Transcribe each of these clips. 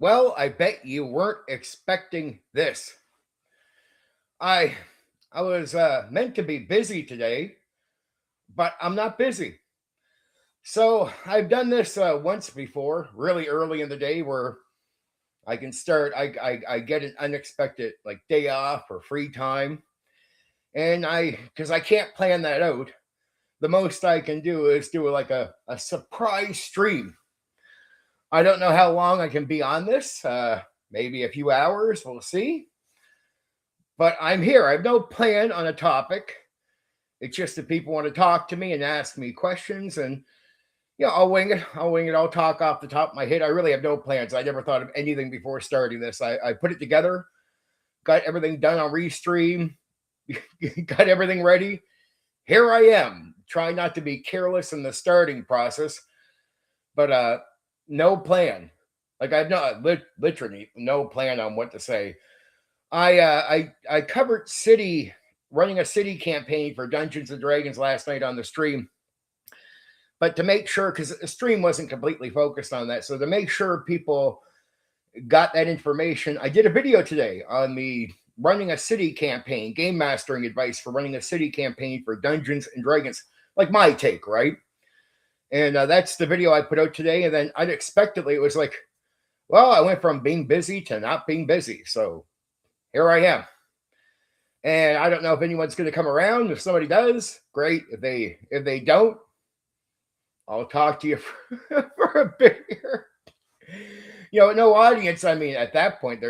Well, I bet you weren't expecting this. I I was meant to be busy today, but I'm not busy. So I've done this once before, really early in the day, where I can start. I get an unexpected like day off or free time, and because I can't plan that out. The most I can do is do like a surprise stream. I don't know how long I can be on this. Maybe a few hours. We'll see. But I'm here. I have no plan on a topic. It's just that people want to talk to me and ask me questions, and I'll wing it. I'll wing it. I'll talk off the top of my head. I really have no plans. I never thought of anything before starting this. I put it together, got everything done on Restream, got everything ready. Here I am, trying not to be careless in the starting process, but no plan. Like I've not literally no plan on what to say. I covered running a city campaign for Dungeons and Dragons last night on the stream. But to make sure, because the stream wasn't completely focused on that, so to make sure people got that information, I did a video today on the running a city campaign, game mastering advice for running a city campaign for Dungeons and Dragons, like my take, right? And that's the video I put out today. And then unexpectedly, it was like, well, I went from being busy to not being busy. So here I am. And I don't know if anyone's going to come around. If somebody does, great. If they don't, I'll talk to you for a bit here. No audience. I mean, at that point,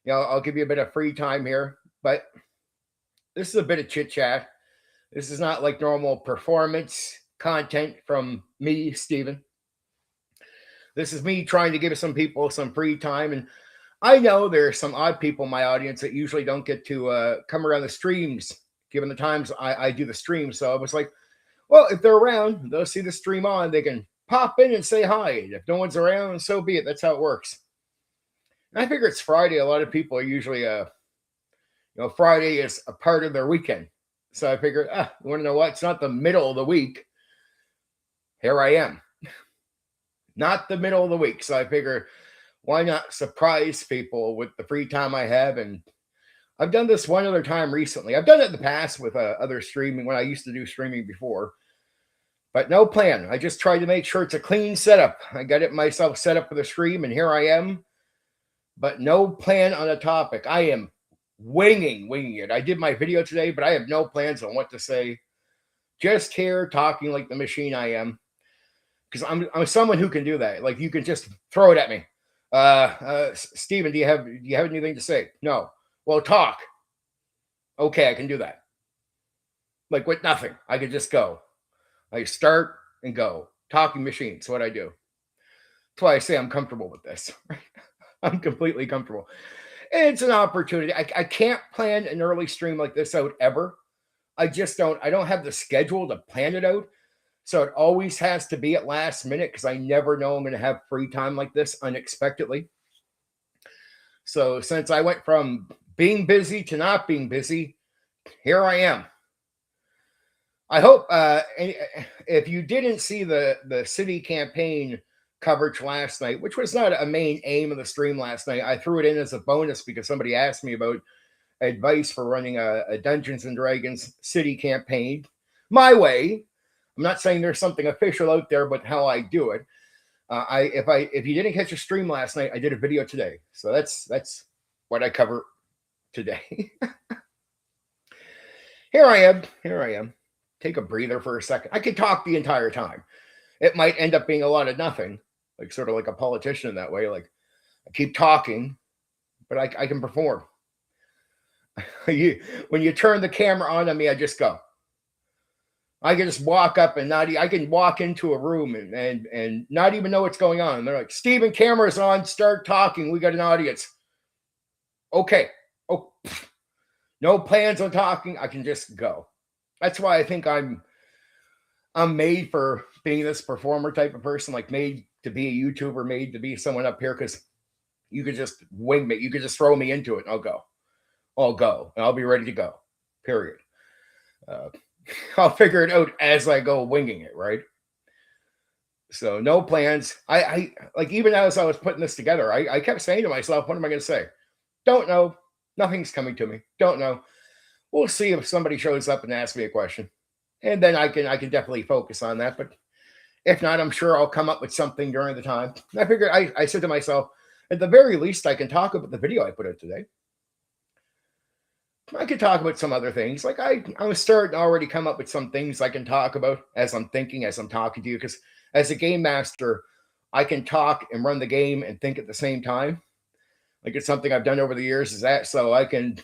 I'll give you a bit of free time here. But this is a bit of chit chat. This is not like normal performance content from me, Steven. This is me trying to give some people some free time. And I know there's some odd people in my audience that usually don't get to come around the streams, given the times I do the stream. So I was like, well, if they're around, they'll see the stream on. They can pop in and say hi. If no one's around, so be it. That's how it works. And I figure it's Friday. A lot of people are usually, Friday is a part of their weekend. So I figured, you want to know what? It's not the middle of the week. Here I am. Not the middle of the week. So I figure, why not surprise people with the free time I have? And I've done this one other time recently. I've done it in the past with other streaming when I used to do streaming before. But no plan. I just tried to make sure it's a clean setup. I got it myself set up for the stream, and here I am. But no plan on a topic. I am winging it. I did my video today, but I have no plans on what to say. Just here talking like the machine I am. Because I'm someone who can do that. Like you can just throw it at me. Steven, do you have anything to say? No. Well, talk. Okay, I can do that. Like with nothing. I could just go. I start and go. Talking machine. That's what I do. That's why I say I'm comfortable with this. I'm completely comfortable. And it's an opportunity. I can't plan an early stream like this out ever. I just don't. I don't have the schedule to plan it out. So it always has to be at last minute because I never know I'm going to have free time like this unexpectedly. So since I went from being busy to not being busy, here I am. I hope if you didn't see the city campaign coverage last night, which was not a main aim of the stream last night, I threw it in as a bonus because somebody asked me about advice for running a Dungeons and Dragons city campaign my way. I'm not saying there's something official out there, but how I do it. If you didn't catch a stream last night, I did a video today. So that's what I cover today. Here I am. Take a breather for a second. I could talk the entire time. It might end up being a lot of nothing, like sort of like a politician in that way. Like I keep talking, but I can perform. When you turn the camera on me, I just go. I can just walk up and I can walk into a room and not even know what's going on. And they're like, Steven, camera's on, start talking. We got an audience. Okay. Oh, no plans on talking. I can just go. That's why I think I'm made for being this performer type of person, like made to be a YouTuber, made to be someone up here, because you could just wing me. You could just throw me into it and I'll go. And I'll be ready to go. Period. I'll figure it out as I go winging it, right? So no plans. I like, even as I was putting this together, I kept saying to myself, what am I going to say? Don't know. Nothing's coming to me. Don't know. We'll see if somebody shows up and asks me a question. And then I can definitely focus on that. But if not, I'm sure I'll come up with something during the time. I figured I said to myself, at the very least, I can talk about the video I put out today. I could talk about some other things. Like I'm starting to already come up with some things I can talk about as I'm thinking, as I'm talking to you. Because as a game master, I can talk and run the game and think at the same time. Like it's something I've done over the years. Is that so I can,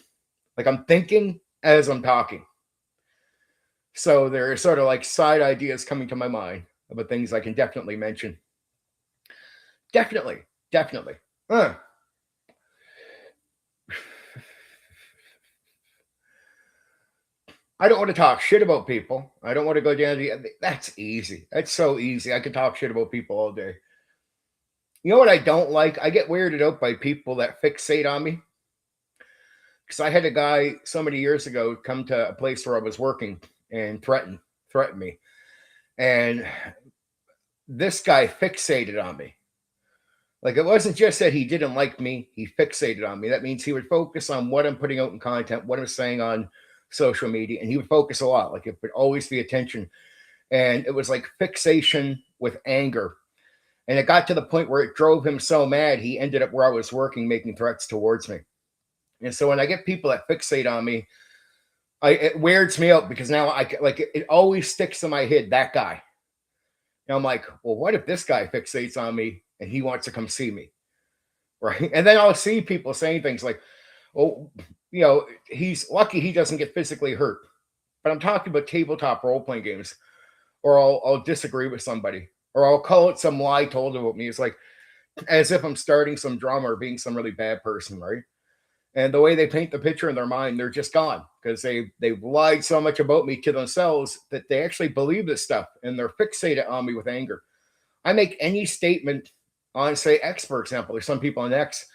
like, I'm thinking as I'm talking. So there are sort of like side ideas coming to my mind about things I can definitely mention. Definitely, definitely. I don't want to talk shit about people. I don't want to go down the. That's easy. That's so easy. I can talk shit about people all day. You know what I don't like? I get weirded out by people that fixate on me. Because I had a guy so many years ago come to a place where I was working and threaten me. And this guy fixated on me. Like, it wasn't just that he didn't like me, he fixated on me. That means he would focus on what I'm putting out in content, what I'm saying on social media, and he would focus a lot. Like, it would always be attention. And it was like fixation with anger. And it got to the point where it drove him so mad, he ended up where I was working making threats towards me. And so when I get people that fixate on me, it weirds me out, because now it always sticks in my head, that guy. And I'm like, well, what if this guy fixates on me and he wants to come see me? Right. And then I'll see people saying things like, oh, he's lucky he doesn't get physically hurt. But I'm talking about tabletop role-playing games. Or I'll disagree with somebody. Or I'll call it some lie told about me. It's like as if I'm starting some drama or being some really bad person, right? And the way they paint the picture in their mind, they're just gone, because they've lied so much about me to themselves that they actually believe this stuff, and they're fixated on me with anger. I make any statement on, say, X, for example. There's some people on X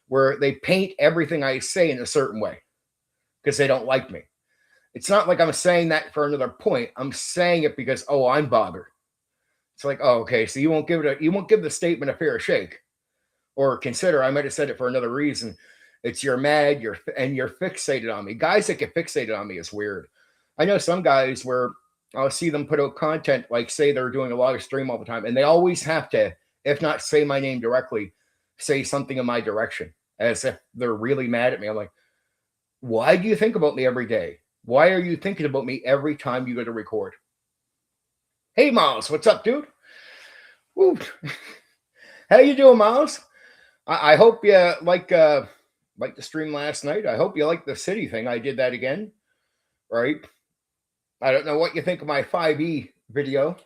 where they paint everything I say in a certain way because they don't like me. It's not like I'm saying that for another point. I'm saying it because, oh, I'm bothered. It's like, oh, okay, so you won't give the statement a fair shake, or consider I might have said it for another reason. It's you're mad, you're fixated on me. Guys that get fixated on me is weird. I know some guys where I'll see them put out content, like say they're doing a lot of stream all the time, and they always have to, if not say my name directly, say something in my direction, as if they're really mad at me. I'm like, why do you think about me every day? Why are you thinking about me every time you go to record? Hey, Miles, what's up, dude? Woo. How you doing, Miles? I hope you like the stream last night. I hope you like the city thing. I did that again, right? I don't know what you think of my 5e video,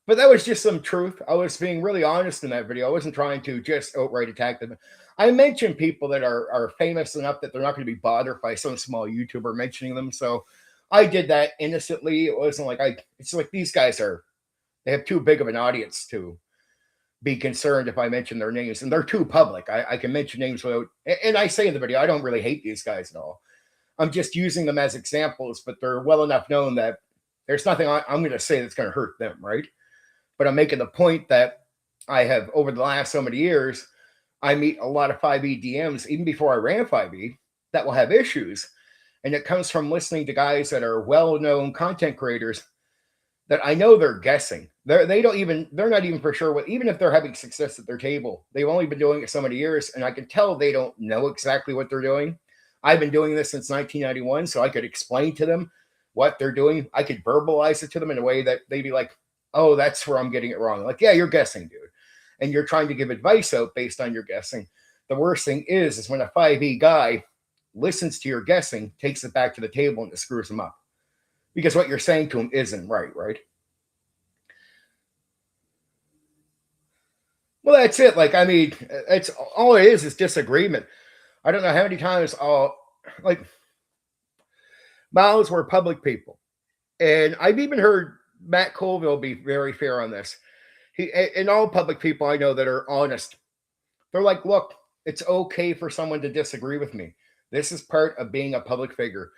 but that was just some truth. I was being really honest in that video. I wasn't trying to just outright attack them. I mentioned people that are famous enough that they're not going to be bothered by some small YouTuber mentioning them. So I did that innocently. It wasn't like it's like these guys they have too big of an audience to be concerned if I mention their names, and they're too public. I can mention names without, and I say in the video, I don't really hate these guys at all. I'm just using them as examples, but they're well enough known that there's nothing I'm going to say that's going to hurt them, right? But I'm making the point that I have, over the last so many years, I meet a lot of 5e DMs, even before I ran 5e, that will have issues. And it comes from listening to guys that are well-known content creators that I know they're guessing. They're not even for sure what, even if they're having success at their table, they've only been doing it so many years, and I can tell they don't know exactly what they're doing. I've been doing this since 1991, so I could explain to them what they're doing. I could verbalize it to them in a way that they'd be like, oh, that's where I'm getting it wrong. Like, yeah, you're guessing, dude. And you're trying to give advice out based on your guessing. The worst thing is when a 5e guy listens to your guessing, takes it back to the table, and it screws them up. Because what you're saying to him isn't right? Well, that's it. Like, I mean, it's all it is disagreement. I don't know how many times Miles were public people. And I've even heard Matt Colville be very fair on this. And all public people I know that are honest, they're like, look, it's okay for someone to disagree with me. This is part of being a public figure.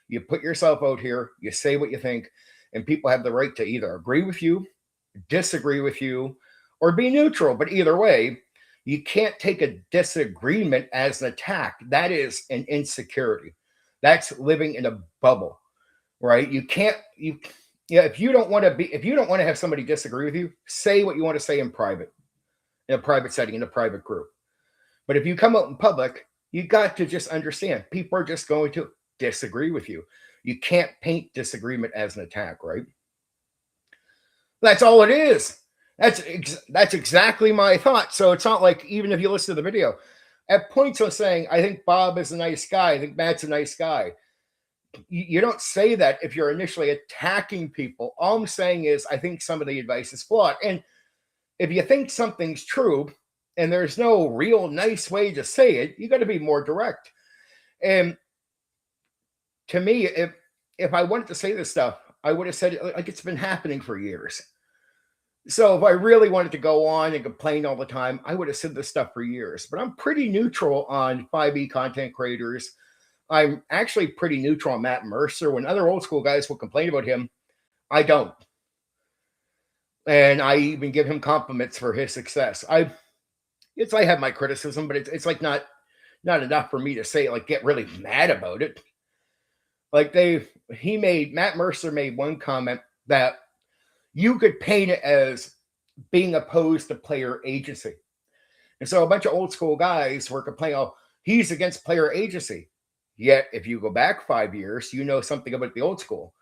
You put yourself out here, you say what you think, and people have the right to either agree with you disagree with you, or be neutral. But either way, you can't take a disagreement as an attack. That is an insecurity. That's living in a bubble, right? You can't, yeah, if you don't want to have somebody disagree with you, say what you want to say in a private setting, in a private group. But if you come out in public, you got to just understand people are just going to disagree with you. You can't paint disagreement as an attack, right? That's all it is. That's exactly my thought. So it's not like, even if you listen to the video, at points I'm saying, I think Bob is a nice guy. I think Matt's a nice guy. You don't say that if you're initially attacking people. All I'm saying is I think some of the advice is flawed. And if you think something's true and there's no real nice way to say it, you got to be more direct. And to me, if I wanted to say this stuff, I would have said it like it's been happening for years. So if I really wanted to go on and complain all the time, I would have said this stuff for years. But I'm pretty neutral on 5e content creators. I'm actually pretty neutral on Matt Mercer. When other old school guys will complain about him, I don't. And I even give him compliments for his success. I have my criticism, but it's like not enough for me to say, like, get really mad about it. Like Matt Mercer made one comment that you could paint it as being opposed to player agency. And so a bunch of old school guys were complaining, oh, he's against player agency. Yet, if you go back 5 years, you know something about the old school.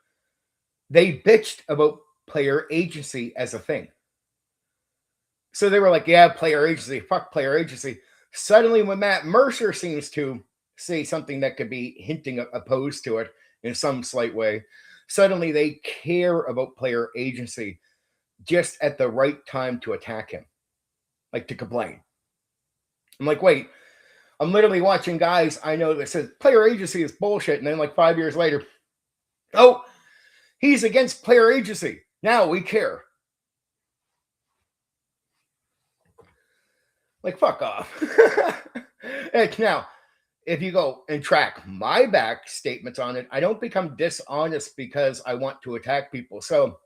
They bitched about player agency as a thing. So they were like, yeah, player agency, fuck player agency. Suddenly, when Matt Mercer seems to say something that could be hinting opposed to it in some slight way, suddenly they care about player agency just at the right time to attack him, like to complain. I'm like, wait, I'm literally watching guys I know that says player agency is bullshit. And then like 5 years later, oh, he's against player agency. Now we care. Like, fuck off. Now, if you go and track my back statements on it, I don't become dishonest because I want to attack people. So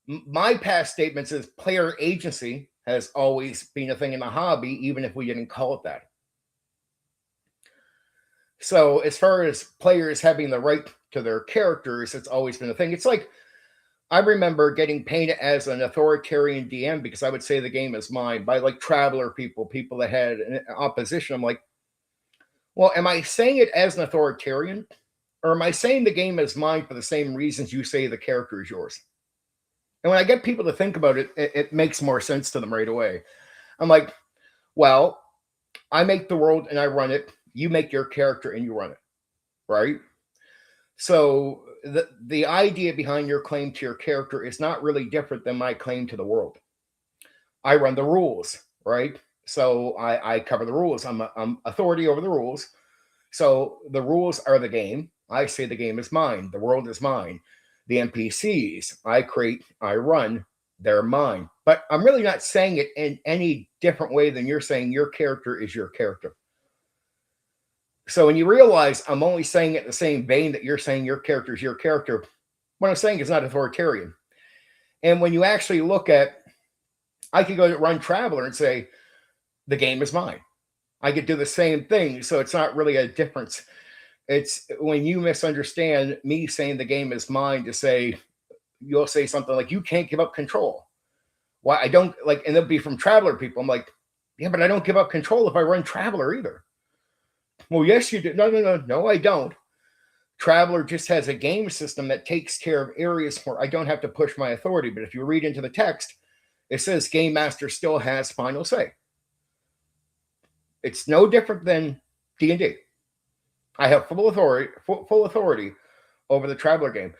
my past statements is player agency has always been a thing in the hobby, even if we didn't call it that. So as far as players having the right to their characters, it's always been a thing. It's like, I remember getting painted as an authoritarian DM because I would say the game is mine by like traveler people that had an opposition. I'm like, well, am I saying it as an authoritarian, or am I saying the game is mine for the same reasons you say the character is yours? And when I get people to think about it, it makes more sense to them right away. I'm like, well, I make the world and I run it. You make your character and you run it, right? So the idea behind your claim to your character is not really different than my claim to the world. I run the rules, right? So I cover the rules. I'm authority over the rules. So the rules are the game. I say the game is mine. The world is mine. The NPCs I create, I run, they're mine. But I'm really not saying it in any different way than you're saying your character is your character. So when you realize I'm only saying it in the same vein that you're saying your character is your character, what I'm saying is not authoritarian. And when you actually look at, I could go to run Traveler and say, the game is mine. I could do the same thing. So it's not really a difference. It's when you misunderstand me saying the game is mine to say, you'll say something like, you can't give up control. Why I don't like, and it'll be from Traveler people. I'm like, yeah, but I don't give up control if I run Traveler either. Well, yes, you do. No, I don't. Traveler just has a game system that takes care of areas where I don't have to push my authority. But if you read into the text, it says Game Master still has final say. It's no different than D&D. I have full authority over the Traveler game.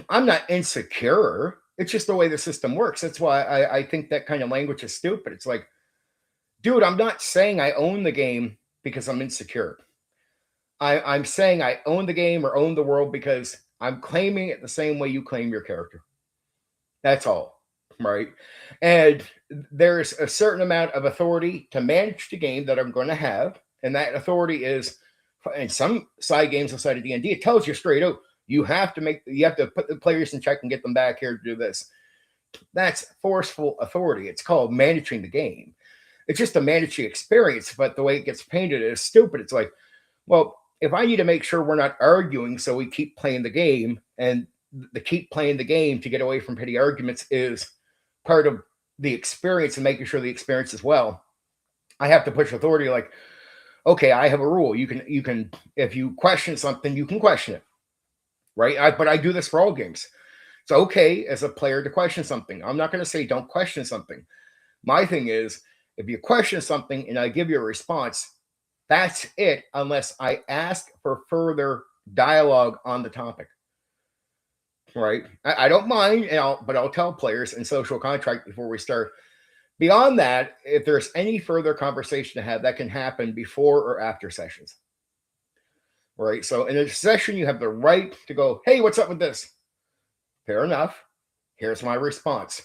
I'm not insecure. It's just the way the system works. That's why I think that kind of language is stupid. It's like, dude, I'm not saying I own the game because I'm insecure. I'm saying I own the game or own the world because I'm claiming it the same way you claim your character. That's all, right? And there's a certain amount of authority to manage the game that I'm going to have. And that authority is, in some side games outside of D&D, it tells you straight out, you have to put the players in check and get them back here to do this. That's forceful authority. It's called managing the game. It's just a managing experience, but the way it gets painted is stupid. It's like, well, if I need to make sure we're not arguing, so we keep playing the game, and the keep playing the game to get away from petty arguments is part of the experience and making sure the experience is well. I have to push authority like, okay, I have a rule. You can if you question something, you can question it, right? But I do this for all games. It's okay as a player to question something. I'm not going to say don't question something. My thing is, if you question something and I give you a response, that's it, unless I ask for further dialogue on the topic. Right? I don't mind, but I'll tell players in social contract before we start. Beyond that, if there's any further conversation to have, that can happen before or after sessions. Right? So in a session, you have the right to go, hey, what's up with this? Fair enough. Here's my response.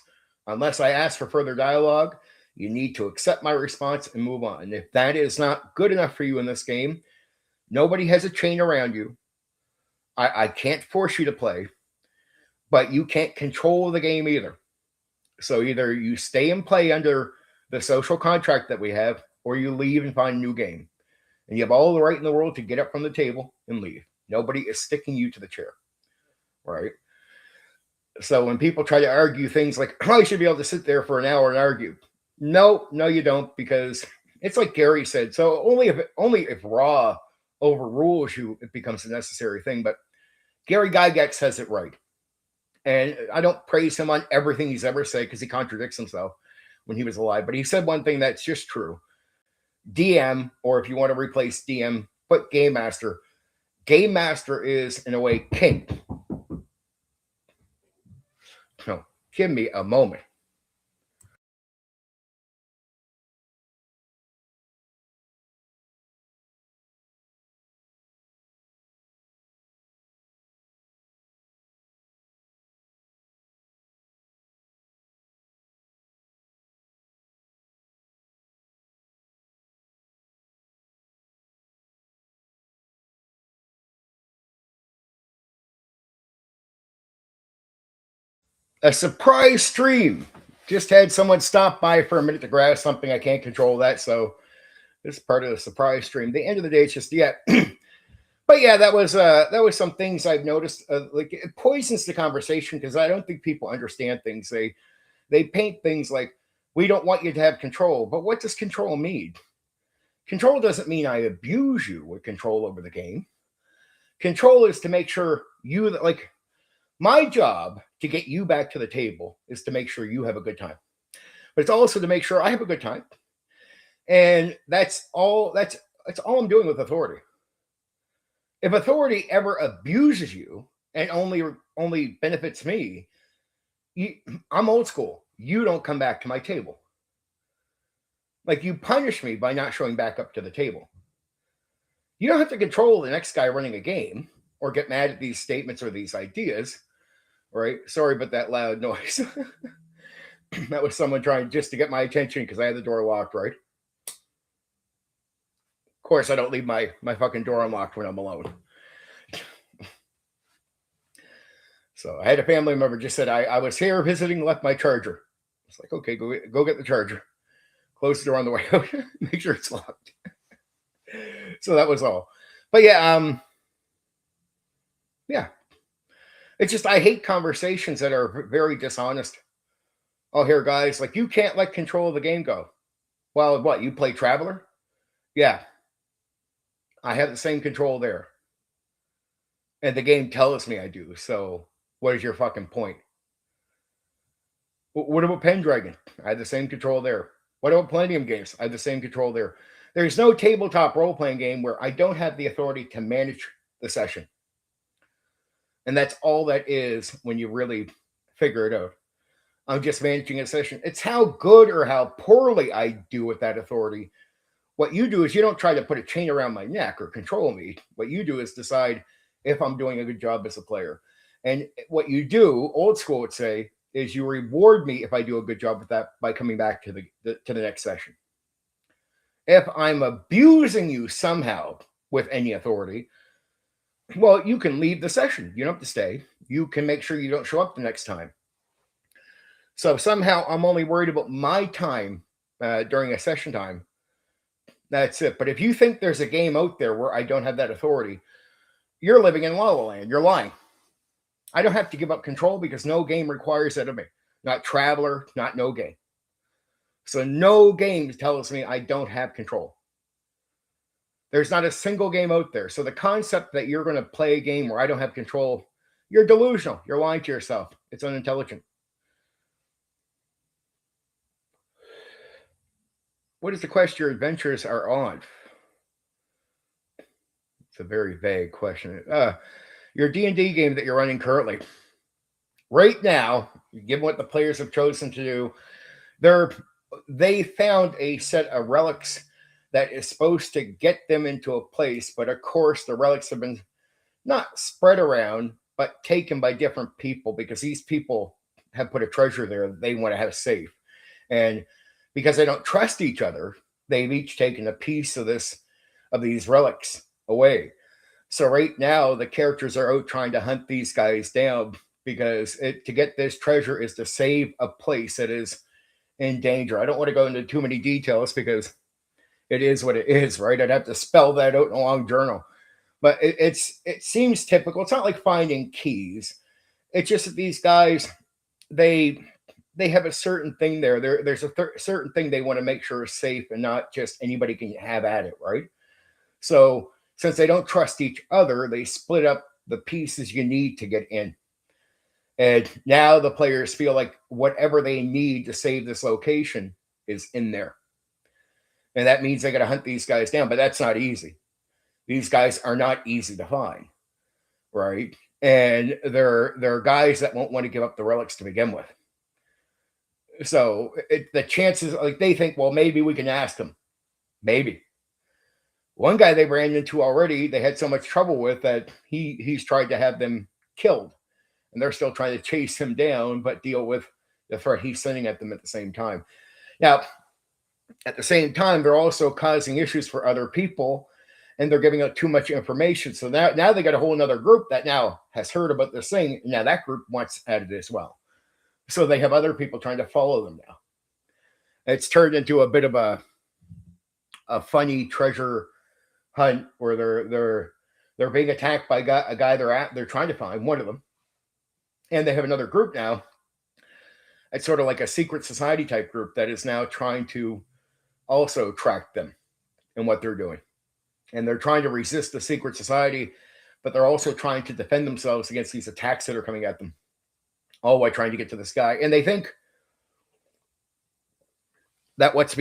Unless I ask for further dialogue, you need to accept my response and move on. And if that is not good enough for you in this game, nobody has a chain around you. I can't force you to play, but you can't control the game either. So either you stay and play under the social contract that we have, or you leave and find a new game. And you have all the right in the world to get up from the table and leave. Nobody is sticking you to the chair. Right? So when people try to argue things like, oh, you should be able to sit there for an hour and argue. No, you don't, because it's like Gary said. So only if Raw overrules you, it becomes a necessary thing. But Gary Gygax has it right. And I don't praise him on everything he's ever said because he contradicts himself when he was alive. But he said one thing that's just true. DM, or if you want to replace DM, put Game Master. Game Master is, in a way, king. No, give me a moment. A surprise stream. Just had someone stop by for a minute to grab something. I can't control that, so this is part of the surprise stream. The end of the day, it's just but yeah, that was some things I've noticed. Like it poisons the conversation because I don't think people understand things. They paint things like we don't want you to have control, but what does control mean? Control doesn't mean I abuse you with control over the game. Control is to make sure you like my job to get you back to the table is to make sure you have a good time, but it's also to make sure I have a good time. And that's all I'm doing with authority. If authority ever abuses you and only benefits me, I'm old school. You don't come back to my table. Like you punish me by not showing back up to the table. You don't have to control the next guy running a game or get mad at these statements or these ideas, right? Sorry about that loud noise. That was someone trying just to get my attention because I had the door locked, right? Of course, I don't leave my fucking door unlocked when I'm alone. So I had a family member just said, I was here visiting, left my charger. It's like, okay, go get the charger. Close the door on the way out. Make sure it's locked. So that was all. But yeah, yeah. It's just I hate conversations that are very dishonest. Oh, here, guys, like you can't let control of the game go. Well, what, you play Traveler? Yeah. I have the same control there. And the game tells me I do. So what is your fucking point? What about Pendragon? I had the same control there. What about Palladium games? I had the same control there. There's no tabletop role-playing game where I don't have the authority to manage the session. And that's all that is when you really figure it out. I'm just managing a session. It's how good or how poorly I do with that authority. What you do is you don't try to put a chain around my neck or control me. What you do is decide if I'm doing a good job as a player. And what you do, old school would say, is you reward me if I do a good job with that by coming back to the next session. If I'm abusing you somehow with any authority, well, you can leave the session. You don't have to stay. You can make sure you don't show up the next time. So somehow I'm only worried about my time during a session time. That's it. But if you think there's a game out there where I don't have that authority, you're living in La La Land. You're lying. I don't have to give up control because no game requires that of me. Not Traveler, not no game. So no game tells me I don't have control. There's not a single game out there. So the concept that you're going to play a game where I don't have control, you're delusional. You're lying to yourself. It's unintelligent. What is the quest your adventures are on? It's a very vague question. Your D&D game that you're running currently. Right now, given what the players have chosen to do, they found a set of relics that is supposed to get them into a place, but of course the relics have been not spread around, but taken by different people because these people have put a treasure there that they want to have safe. And because they don't trust each other, they've each taken a piece of these relics away. So right now the characters are out trying to hunt these guys down because to get this treasure is to save a place that is in danger. I don't want to go into too many details because it is what it is, right? I'd have to spell that out in a long journal. But it seems typical. It's not like finding keys. It's just that these guys, they have a certain thing there. There's a certain thing they want to make sure is safe and not just anybody can have at it, right? So since they don't trust each other, they split up the pieces you need to get in. And now the players feel like whatever they need to save this location is in there. And that means they got to hunt these guys down, but that's not easy. These guys are not easy to find, right? And they're guys that won't want to give up the relics to begin with. So the chances, like they think, well, maybe we can ask them. Maybe. One guy they ran into already, they had so much trouble with that he's tried to have them killed. And they're still trying to chase him down, but deal with the threat he's sending at them at the same time. Now, at the same time, they're also causing issues for other people, and they're giving out too much information. So now they got a whole other group that now has heard about this thing. Now that group wants added as well. So they have other people trying to follow them now. It's turned into a bit of a funny treasure hunt where they're being attacked by a guy they're trying to find, one of them. And they have another group now. It's sort of like a secret society type group that is now trying to also track them and what they're doing. And they're trying to resist the secret society, but they're also trying to defend themselves against these attacks that are coming at them, all while trying to get to this guy. And they think that what's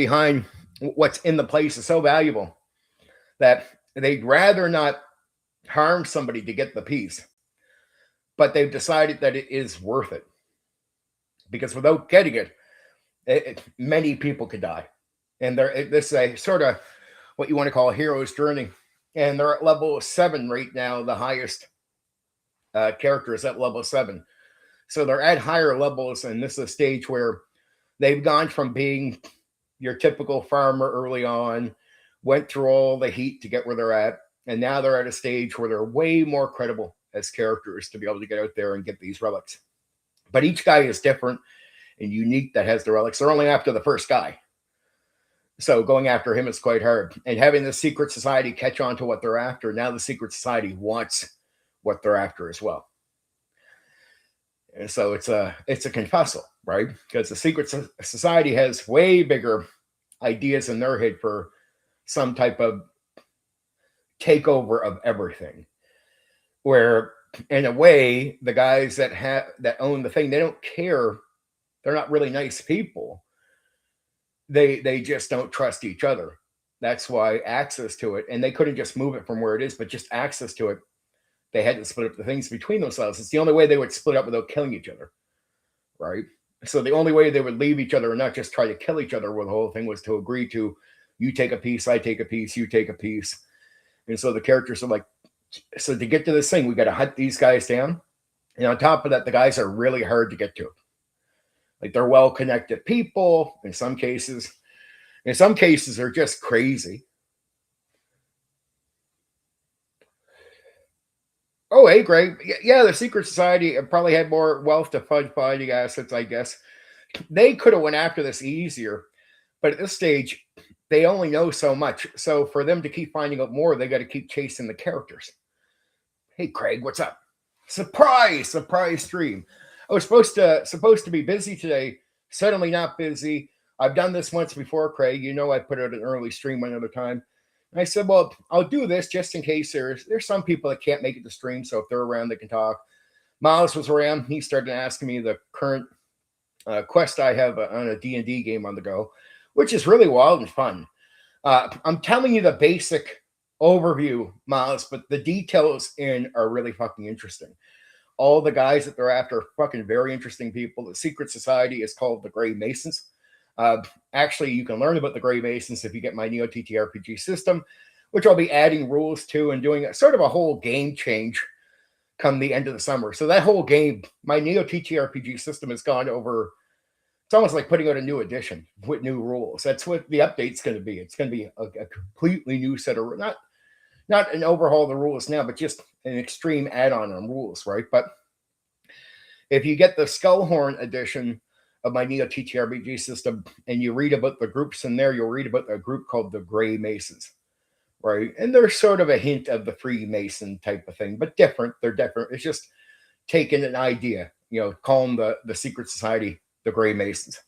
in the place is so valuable that they'd rather not harm somebody to get the piece. But they've decided that it is worth it. Because without getting it, many people could die. And this is a sort of what you want to call a hero's journey. And they're at level 7 right now. The highest character is at level 7. So they're at higher levels. And this is a stage where they've gone from being your typical farmer early on, went through all the heat to get where they're at. And now they're at a stage where they're way more credible as characters to be able to get out there and get these relics. But each guy is different and unique that has the relics. They're only after the first guy. So going after him is quite hard. And having the secret society catch on to what they're after, now the secret society wants what they're after as well. And so it's a confessal, right? Because the secret society has way bigger ideas in their head for some type of takeover of everything. Where in a way, the guys that own the thing, they don't care. They're not really nice people. They just don't trust each other. That's why access to it, and they couldn't just move it from where it is, but just access to it. They had to split up the things between themselves. It's the only way they would split up without killing each other, right? So the only way they would leave each other and not just try to kill each other with the whole thing was to agree to, you take a piece, I take a piece, you take a piece. And so the characters are like, so to get to this thing, we got to hunt these guys down. And on top of that, the guys are really hard to get to. Like they're well-connected people in some cases. In some cases, they're just crazy. Oh, hey, Greg. Yeah, the secret society probably had more wealth to fund finding assets, I guess. they could have went after this easier, but at this stage, they only know so much. So for them to keep finding out more, they got to keep chasing the characters. Hey, Craig, what's up? Surprise stream. I was supposed to be busy today. Suddenly not busy. I've done this once before, Craig. You know I put out an early stream one other time. And I said, well, I'll do this just in case there's some people that can't make it to stream. So if they're around, they can talk. Miles was around. He started asking me the current quest I have on a D&D game on the go, which is really wild and fun. I'm telling you the basic overview, Miles, but the details in are really fucking interesting. All the guys that they're after are fucking very interesting people. The secret society is called the Grey Masons. Actually, you can learn about the Grey Masons if you get my Neo TTRPG system, which I'll be adding rules to and doing sort of a whole game change come the end of the summer. So that whole game, my Neo TTRPG system has gone over. It's almost like putting out a new edition with new rules. That's what the update's going to be. It's going to be a completely new set of not an overhaul of the rules now, but just an extreme add-on on rules, right? But if you get the Skullhorn edition of my Neo TTRPG system and you read about the groups in there, you'll read about a group called the Grey Masons, right? And they're sort of a hint of the Freemason type of thing, but different. They're different. It's just taking an idea, call them the secret society, the Grey Masons.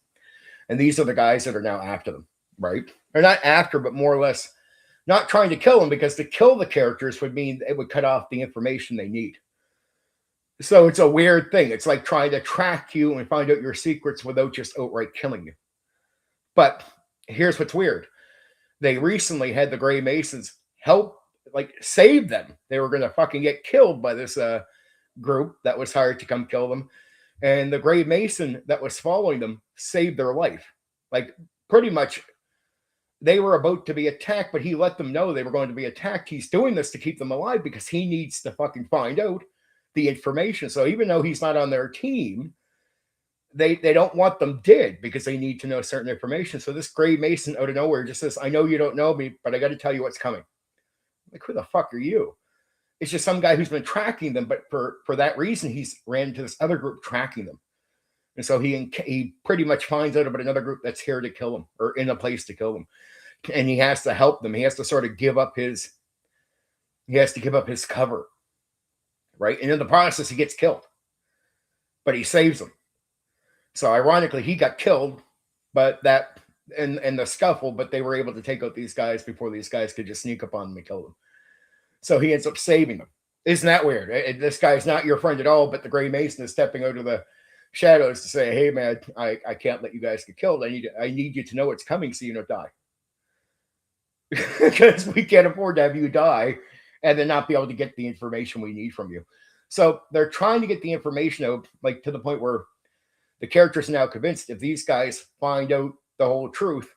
And these are the guys that are now after them, right? They're not after, but more or less not trying to kill them, because to kill the characters would mean it would cut off the information they need. So it's a weird thing. It's like trying to track you and find out your secrets without just outright killing you. But here's what's weird. They recently had the Grey Masons help, save them. They were going to fucking get killed by this group that was hired to come kill them. And the Grey Mason that was following them saved their life. Pretty much, they were about to be attacked, but he let them know they were going to be attacked. He's doing this to keep them alive because he needs to fucking find out the information. So even though he's not on their team, they don't want them dead because they need to know certain information. So this Grey Mason out of nowhere just says, I know you don't know me, but I got to tell you what's coming. Who the fuck are you? It's just some guy who's been tracking them, but for that reason, he's ran into this other group tracking them. And so he pretty much finds out about another group that's here to kill him, or in a place to kill them. And he has to help them. He has to sort of give up his cover, right? And in the process, he gets killed, but he saves them. So ironically, he got killed, but that in the scuffle, but they were able to take out these guys before these guys could just sneak up on them and kill them. So he ends up saving them. Isn't that weird? This guy's not your friend at all, but the Grey Mason is stepping out of the shadows to say, hey, man, I can't let you guys get killed. I need you to know what's coming so you don't die. Because we can't afford to have you die and then not be able to get the information we need from you. So they're trying to get the information out, to the point where the characters are now convinced if these guys find out the whole truth,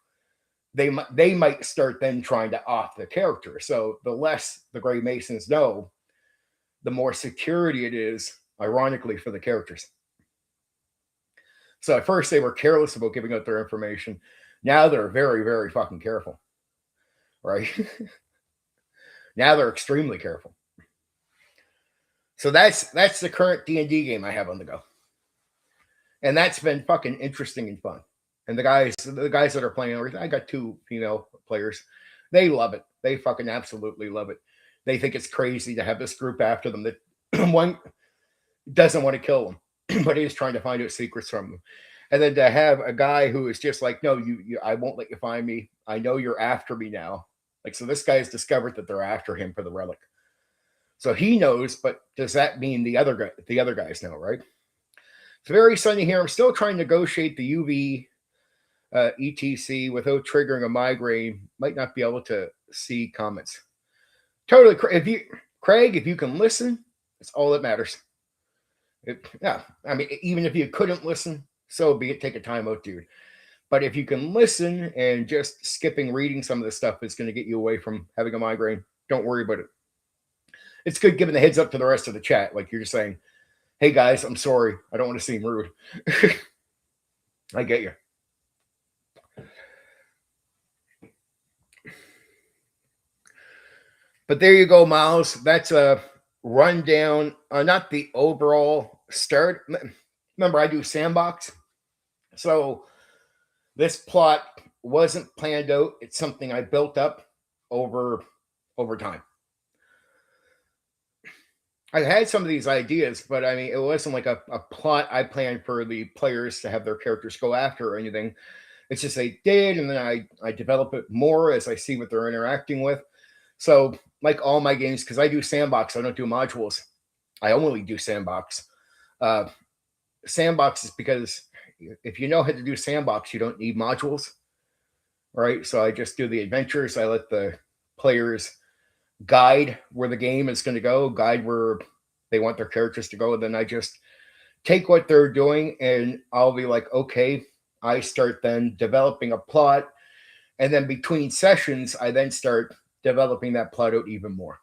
they might start then trying to off the character. So the less the Grey Masons know, the more security it is, ironically, for the characters. So at first they were careless about giving out their information. Now they're very, very fucking careful, right? Now they're extremely careful. So that's the current D&D game I have on the go. And that's been fucking interesting and fun. And the guys that are playing, I got 2 female players. They love it. They fucking absolutely love it. They think it's crazy to have this group after them that one doesn't want to kill them, but he's trying to find out secrets from them. And then to have a guy who is just like, no, I won't let you find me. I know you're after me now. So this guy has discovered that they're after him for the relic. So he knows, but does that mean the other guys know, right? It's very sunny here. I'm still trying to negotiate the UV ETC without triggering a migraine. Might not be able to see comments. Totally. Craig, if you can listen, it's all that matters. Even if you couldn't listen, so be it. Take a time out, dude. But if you can listen, and just skipping reading some of this stuff is going to get you away from having a migraine, don't worry about it. It's good giving the heads up to the rest of the chat. You're just saying, hey guys, I'm sorry. I don't want to seem rude. I get you. But there you go, Miles. That's a rundown, not the overall start. Remember, I do sandbox. So this plot wasn't planned out. It's something I built up over time. I had some of these ideas, but I mean, it wasn't like a plot I planned for the players to have their characters go after or anything. It's just they did, and then I develop it more as I see what they're interacting with. So, like all my games, because I do sandbox, I don't do modules. I only do sandbox. Uh, Sandbox is because if you know how to do sandbox, you don't need modules, right? So I just do the adventures. I let the players guide where the game is going to go, guide where they want their characters to go, and then I just take what they're doing and I'll be like, okay, I start then developing a plot, and then between sessions, I then start developing that plot out even more.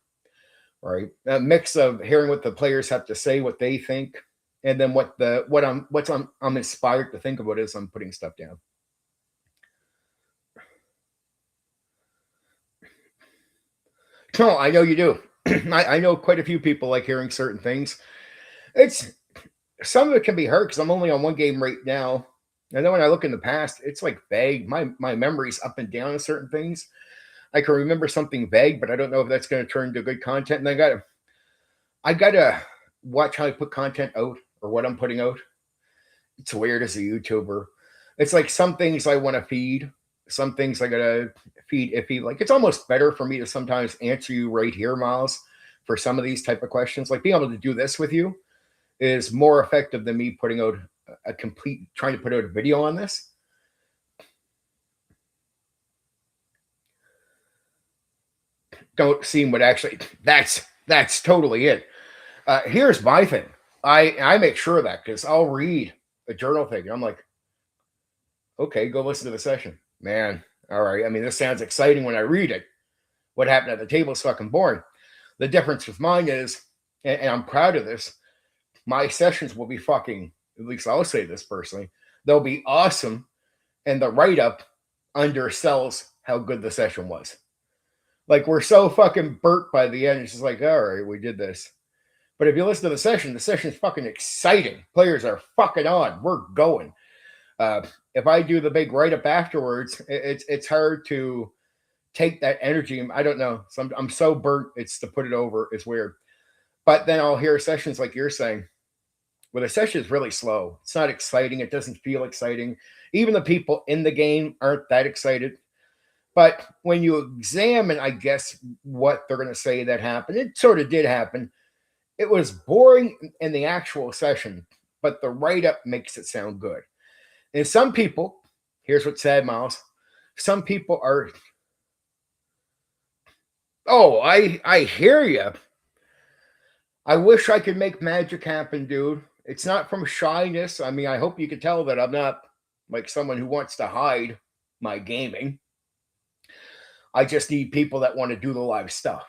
Right, a mix of hearing what the players have to say, what they think, and then I'm inspired to think about as I'm putting stuff down. No, I know you do. I know quite a few people like hearing certain things. It's some of it can be hard because I'm only on one game right now. And then when I look in the past, it's like vague. My memory's up and down on certain things. I can remember something vague, but I don't know if that's going to turn into good content. And I gotta watch how I put content out or what I'm putting out. It's weird as a YouTuber. It's like some things I want to feed, some things I gotta feed iffy. Like it's almost better for me to sometimes answer you right here, Miles, for some of these type of questions. Like being able to do this with you is more effective than me putting out a complete trying to put out a video on this. Don't seem what actually that's totally it. Here's my thing. I make sure of that because I'll read a journal thing and I'm like, okay, go listen to the session, man. All right. I mean, this sounds exciting when I read it. What happened at the table is fucking boring. The difference with mine is, and I'm proud of this, my sessions will be fucking, at least I'll say this personally, they'll be awesome. And the write up undersells how good the session was. Like we're so fucking burnt by the end. It's just like, all right, we did this. But if you listen to the session's fucking exciting. Players are fucking on. We're going. If I do the big write up afterwards, it's hard to take that energy. I don't know. I'm so burnt. It's to put it over. It's weird. But then I'll hear sessions like you're saying, where the session is really slow. It's not exciting. It doesn't feel exciting. Even the people in the game aren't that excited. But when you examine, I guess, what they're going to say that happened, it sort of did happen. It was boring in the actual session, but the write up makes it sound good. And some people, here's what's sad, Miles. Some people are, oh, I hear you. I wish I could make magic happen, dude. It's not from shyness. I mean, I hope you can tell that I'm not like someone who wants to hide my gaming. I just need people that want to do the live stuff.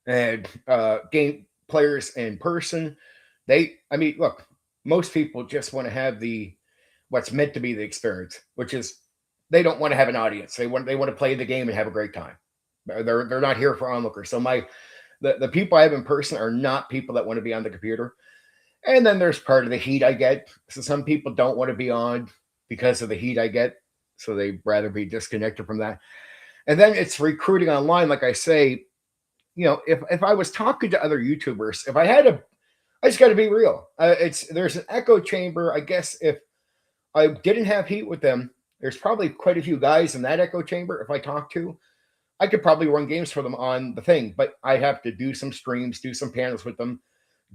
And game players in person, look, most people just want to have what's meant to be the experience, which is they don't want to have an audience. They want to play the game and have a great time. They're not here for onlookers. So the people I have in person are not people that want to be on the computer. And then there's part of the heat I get. So some people don't want to be on because of the heat I get. So they'd rather be disconnected from that. And then it's recruiting online. Like I say, if I was talking to other YouTubers, I just got to be real. There's an echo chamber. I guess if I didn't have heat with them, there's probably quite a few guys in that echo chamber. If I talk to, I could probably run games for them on the thing, but I'd have to do some streams, do some panels with them,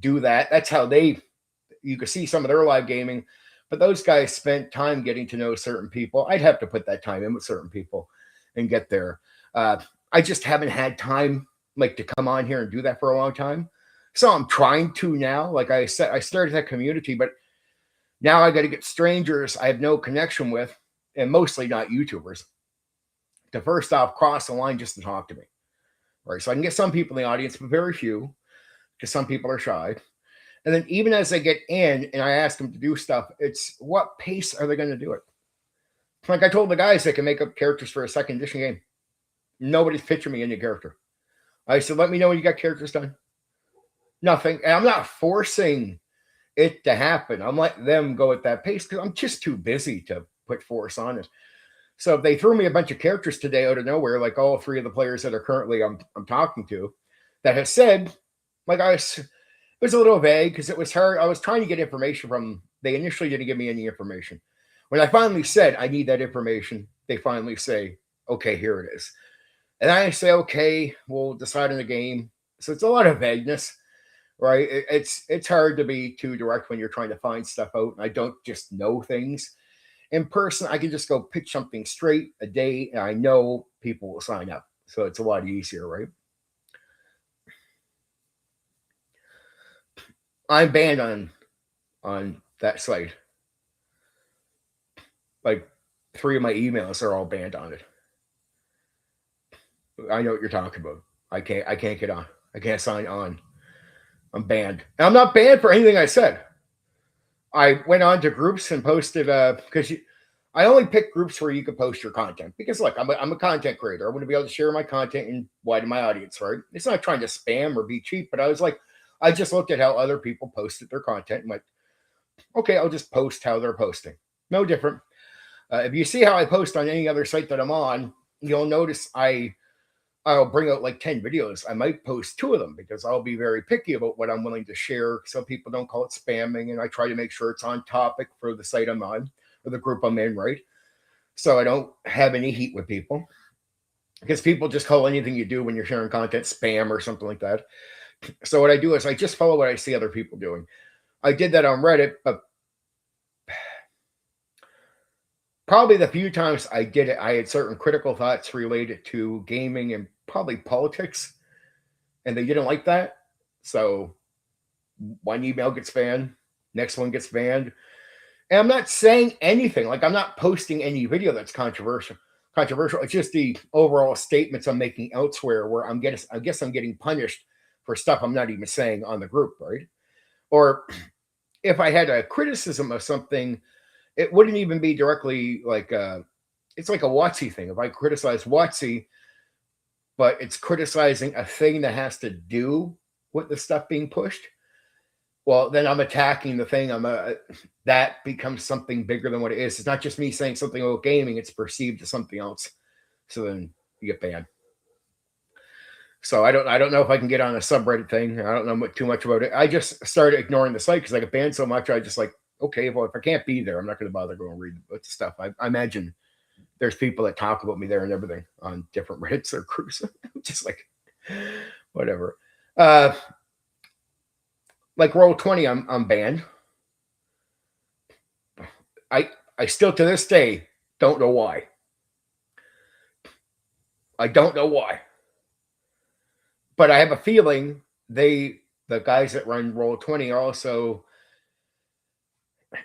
do that. That's how you could see some of their live gaming, but those guys spent time getting to know certain people. I'd have to put that time in with certain people and get there. I just haven't had time like to come on here and do that for a long time. So I'm trying to now. Like I said, I started that community, but now I got to get strangers I have no connection with, and mostly not YouTubers, to first off cross the line just to talk to me. Right. So I can get some people in the audience, but very few, because some people are shy. And then even as they get in and I ask them to do stuff, it's what pace are they going to do it? Like I told the guys they can make up characters for a second edition game. Nobody's pitching me any character. I said, let me know when you got characters done. Nothing. And I'm not forcing it to happen. I'm letting them go at that pace because I'm just too busy to put force on it. So they threw me a bunch of characters today out of nowhere, like all three of the players that are currently I'm talking to, that has said, like it was a little vague because it was hard. I was trying to get information from. They initially didn't give me any information. When I finally said I need that information, they finally say, "Okay, here it is." And I say, "Okay, we'll decide in the game." So it's a lot of vagueness, right? It's hard to be too direct when you're trying to find stuff out. And I don't just know things in person. I can just go pitch something straight a day, and I know people will sign up. So it's a lot easier, right? I'm banned on that site. Like 3 of my emails are all banned on it. I know what you're talking about. I can't get on. I can't sign on. I'm banned. And I'm not banned for anything I said. I went on to groups and posted because I only pick groups where you can post your content because look, I'm a content creator. I want to be able to share my content and widen my audience, right? It's not trying to spam or be cheap, but I was like, I just looked at how other people posted their content and went, okay, I'll just post how they're posting. No different. If you see how I post on any other site that I'm on, you'll notice I'll bring out like 10 videos. I might post 2 of them because I'll be very picky about what I'm willing to share. So people don't call it spamming. And I try to make sure it's on topic for the site I'm on or the group I'm in, right? So I don't have any heat with people because people just call anything you do when you're sharing content spam or something like that. So what I do is I just follow what I see other people doing. I did that on Reddit, but probably the few times I did it, I had certain critical thoughts related to gaming and probably politics, and they didn't like that. So one email gets banned, next one gets banned. And I'm not saying anything, like I'm not posting any video that's controversial. Controversial. It's just the overall statements I'm making elsewhere where I guess I'm getting punished for stuff I'm not even saying on the group, right? Or if I had a criticism of something, it wouldn't even be directly like it's like a WotC thing. If I criticize WotC, but it's criticizing a thing that has to do with the stuff being pushed, well, then I'm attacking the thing. That becomes something bigger than what it is. It's not just me saying something about gaming; it's perceived as something else. So then you get banned. So I don't know if I can get on a subreddit thing. I don't know too much about it. I just started ignoring the site because I get banned so much. I just like, okay, well, if I can't be there, I'm not going to bother going to read the stuff. I imagine there's people that talk about me there and everything on different Reddits or groups. Just like whatever. Like Roll20, I'm banned. I still to this day don't know why. I don't know why. But I have a feeling the guys that run Roll20 are also,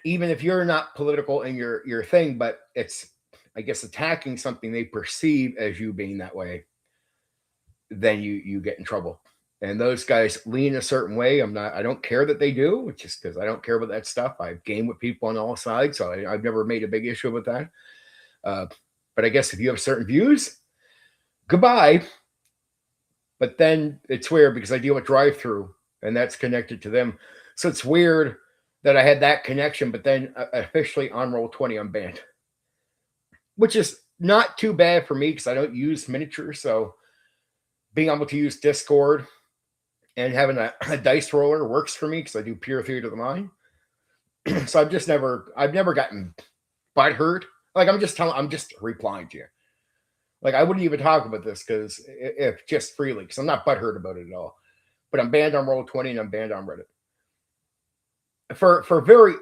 even if you're not political in your thing, but it's, I guess, attacking something they perceive as you being that way, then you get in trouble. And those guys lean a certain way. I don't care that they do, just because I don't care about that stuff. I've gamed with people on all sides, so I've never made a big issue with that. But I guess if you have certain views, goodbye. But then it's weird because I deal with drive-through, and that's connected to them. So it's weird that I had that connection, but then officially on Roll20, I'm banned, which is not too bad for me because I don't use miniatures. So being able to use Discord and having a dice roller works for me because I do pure theater of the mind. So I've never gotten butthurt. Like I'm just replying to you. Like I wouldn't even talk about this because if just freely, because I'm not butthurt about it at all. But I'm banned on Roll20 and I'm banned on Reddit for very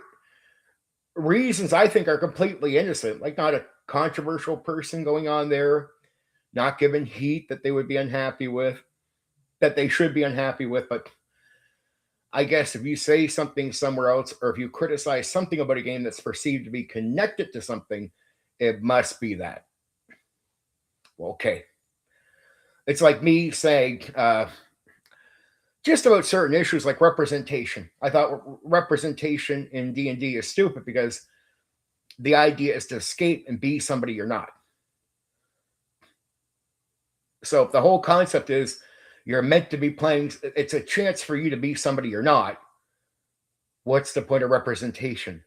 reasons I think are completely innocent. Like not a controversial person going on there, not giving heat that they would be unhappy with, that they should be unhappy with. But I guess if you say something somewhere else, or if you criticize something about a game that's perceived to be connected to something, it must be that. Well, okay. It's like me saying just about certain issues like representation. I thought representation in D&D is stupid because the idea is to escape and be somebody you're not. So if the whole concept is you're meant to be playing, it's a chance for you to be somebody you're not. what's the point of representation?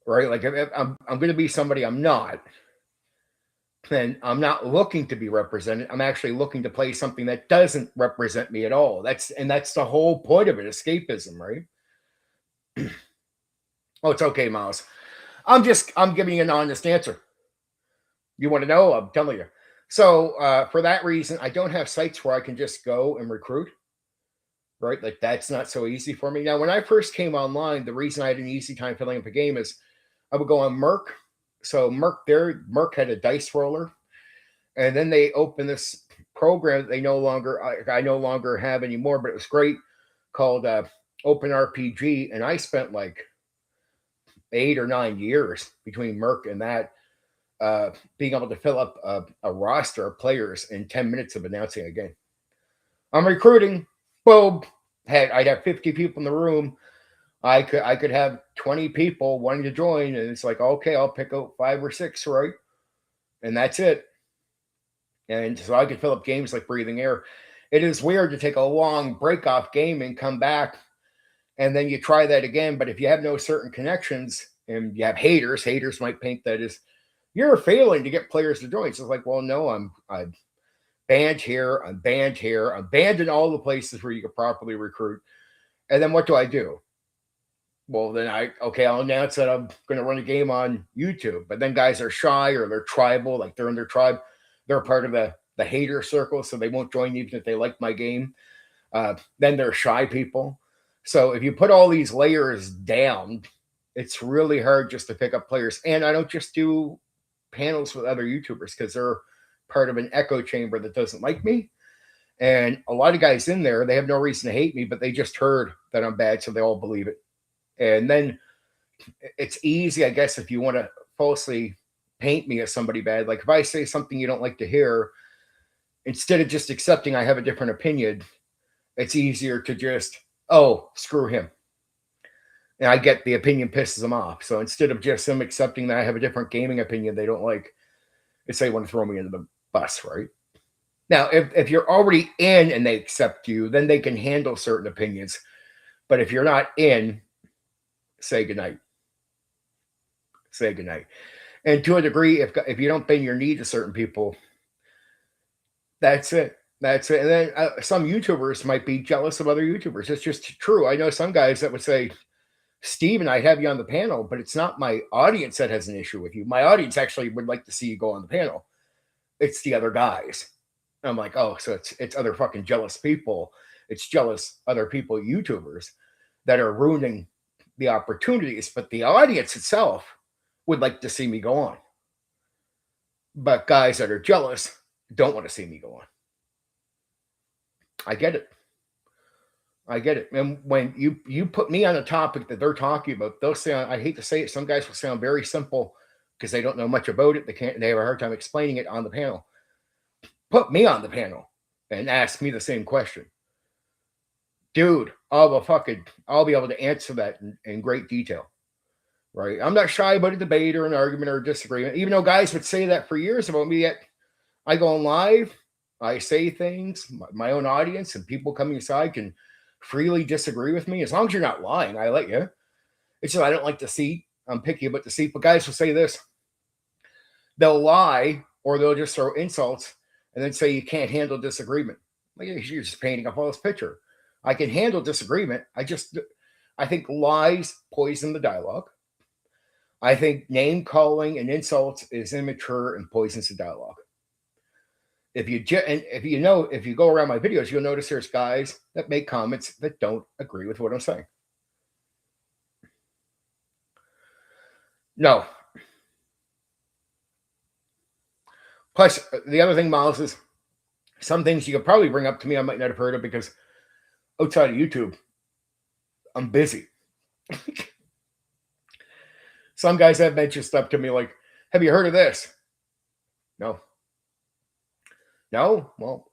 Right? Like if I'm going to be somebody I'm not, then I'm not looking to be represented. I'm actually looking to play something that doesn't represent me at all. That's the whole point of it, escapism, right? Oh, it's okay, Miles. I'm giving you an honest answer. You want to know? I'm telling you. So for that reason, I don't have sites where I can just go and recruit. Right, like that's not so easy for me. Now, when I first came online, the reason I had an easy time filling up a game is I would go on Merc. So Merc had a dice roller, and then they opened this program that I no longer have anymore, but it was great, called Open RPG, and I spent like 8 or 9 years between Merc and that, being able to fill up a roster of players in 10 minutes of announcing a game. I'm recruiting, boom. I'd have 50 people in the room. I could have 20 people wanting to join, and it's like, okay, I'll pick out 5 or 6, right? And that's it. And so I could fill up games like Breathing Air. It is weird to take a long break off game and come back, and then you try that again. But if you have no certain connections and you have haters might paint that as you're failing to get players to join. So it's like, well, no, I'm banned here, I'm banned here, I'm banned in all the places where you could properly recruit. And then what do? Well, then I'll announce that I'm going to run a game on YouTube. But then guys are shy or they're tribal, like they're in their tribe. They're part of the hater circle, so they won't join even if they like my game. Then they're shy people. So if you put all these layers down, it's really hard just to pick up players. And I don't just do panels with other YouTubers because they're part of an echo chamber that doesn't like me. And a lot of guys in there, they have no reason to hate me, but they just heard that I'm bad, so they all believe it. And then it's easy, I guess, if you want to falsely paint me as somebody bad. Like if I say something you don't like to hear, instead of just accepting I have a different opinion, it's easier to just, oh, screw him. And I get the opinion pisses them off. So instead of just them accepting that I have a different gaming opinion they don't like, it's they want to throw me into the bus, right? Now, if you're already in and they accept you, then they can handle certain opinions. But if you're not in, say goodnight. Say goodnight. And to a degree, if you don't bend your knee to certain people, that's it. That's it. And then some YouTubers might be jealous of other YouTubers. It's just true. I know some guys that would say, Steve and I have you on the panel, but it's not my audience that has an issue with you. My audience actually would like to see you go on the panel. It's the other guys. I'm like, oh, so it's other fucking jealous people. It's jealous other people, YouTubers, that are ruining the opportunities. But the audience itself would like to see me go on. But guys that are jealous don't want to see me go on. I get it. I get it. And when you put me on a topic that they're talking about, they'll say, I hate to say it, some guys will sound very simple because they don't know much about it. They have a hard time explaining it on the panel. Put me on the panel and ask me the same question. Dude, I'll be able to answer that in great detail. Right? I'm not shy about a debate or an argument or a disagreement, even though guys would say that for years about me, yet I go on live, I say things, my own audience and people coming aside can freely disagree with me. As long as you're not lying, I let you. It's just I don't like deceit. I'm picky about deceit. But guys will say this. They'll lie or they'll just throw insults and then say you can't handle disagreement. Like you're just painting a false picture. I can handle disagreement. I think lies poison the dialogue. I think name calling and insults is immature and poisons the dialogue. If you go around my videos, you'll notice there's guys that make comments that don't agree with what I'm saying. No. Plus, the other thing, Miles, is some things you could probably bring up to me I might not have heard of because outside of YouTube, I'm busy. Some guys have mentioned stuff to me like, have you heard of this? No. Well,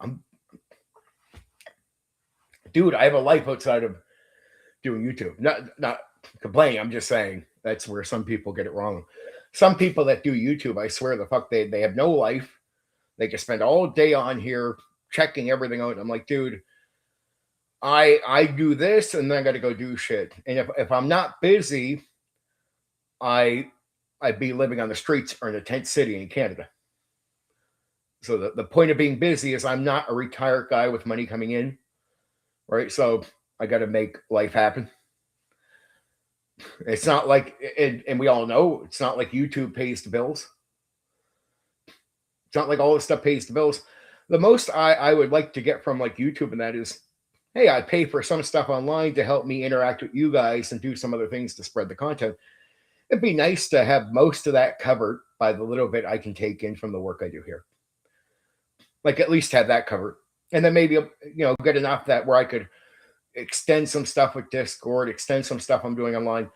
dude, I have a life outside of doing YouTube. Not complaining. I'm just saying that's where some people get it wrong. Some people that do YouTube, I swear the fuck, they have no life. They can spend all day on here checking everything out. I'm like, dude, I do this and then I got to go do shit. And if I'm not busy, I'd be living on the streets or in a tent city in Canada. So the point of being busy is I'm not a retired guy with money coming in, right? So I got to make life happen. It's not like, and we all know, it's not like YouTube pays the bills. It's not like all this stuff pays the bills. The most I would like to get from like YouTube and that is, hey, I pay for some stuff online to help me interact with you guys and do some other things to spread the content. It'd be nice to have most of that covered by the little bit I can take in from the work I do here. Like at least have that covered. And then maybe, get enough that where I could extend some stuff with Discord, extend some stuff I'm doing online,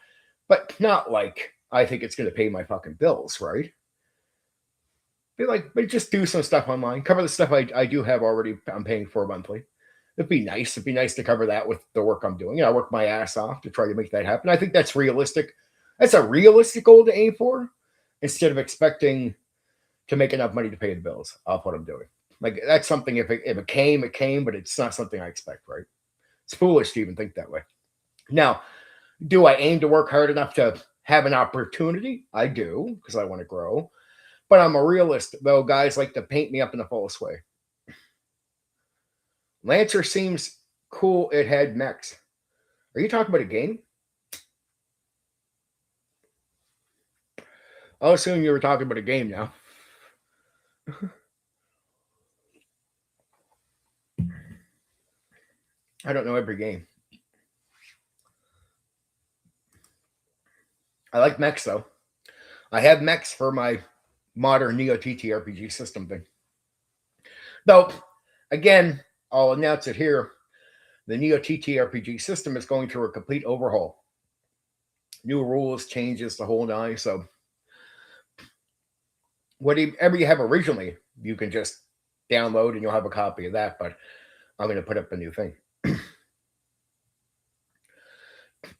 but not like I think it's going to pay my fucking bills, right? Be like, but just do some stuff online, cover the stuff I do have already I'm paying for monthly. It'd be nice. It'd be nice to cover that with the work I'm doing. I work my ass off to try to make that happen. I think that's realistic. That's a realistic goal to aim for instead of expecting to make enough money to pay the bills off what I'm doing. Like that's something if it came, it came, but it's not something I expect, right? It's foolish to even think that way. Now, do I aim to work hard enough to have an opportunity? I do, because I want to grow. But I'm a realist, though guys like to paint me up in a false way. Lancer seems cool. It had mechs. Are you talking about a game? I'll assume you were talking about a game now. I don't know every game. I like mechs, though. I have mechs for my modern Neo TTRPG system thing. Though, again, I'll announce it here. The Neo TTRPG system is going through a complete overhaul. New rules, changes, the whole nine. So, whatever you have originally, you can just download and you'll have a copy of that. But I'm going to put up a new thing.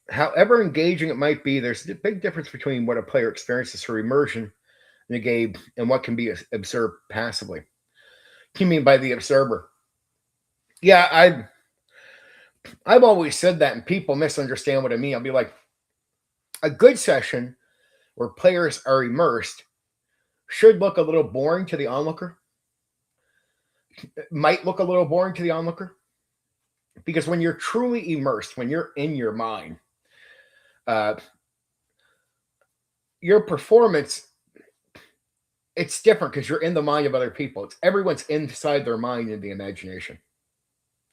However engaging it might be, there's a big difference between what a player experiences through immersion in a game and what can be observed passively. What do you mean by the observer? Yeah, I've always said that, and people misunderstand what I mean. I'll be like, a good session where players are immersed should look a little boring to the onlooker. It might look a little boring to the onlooker. Because when you're truly immersed, when you're in your mind, your performance, it's different because you're in the mind of other people. Everyone's inside their mind in the imagination.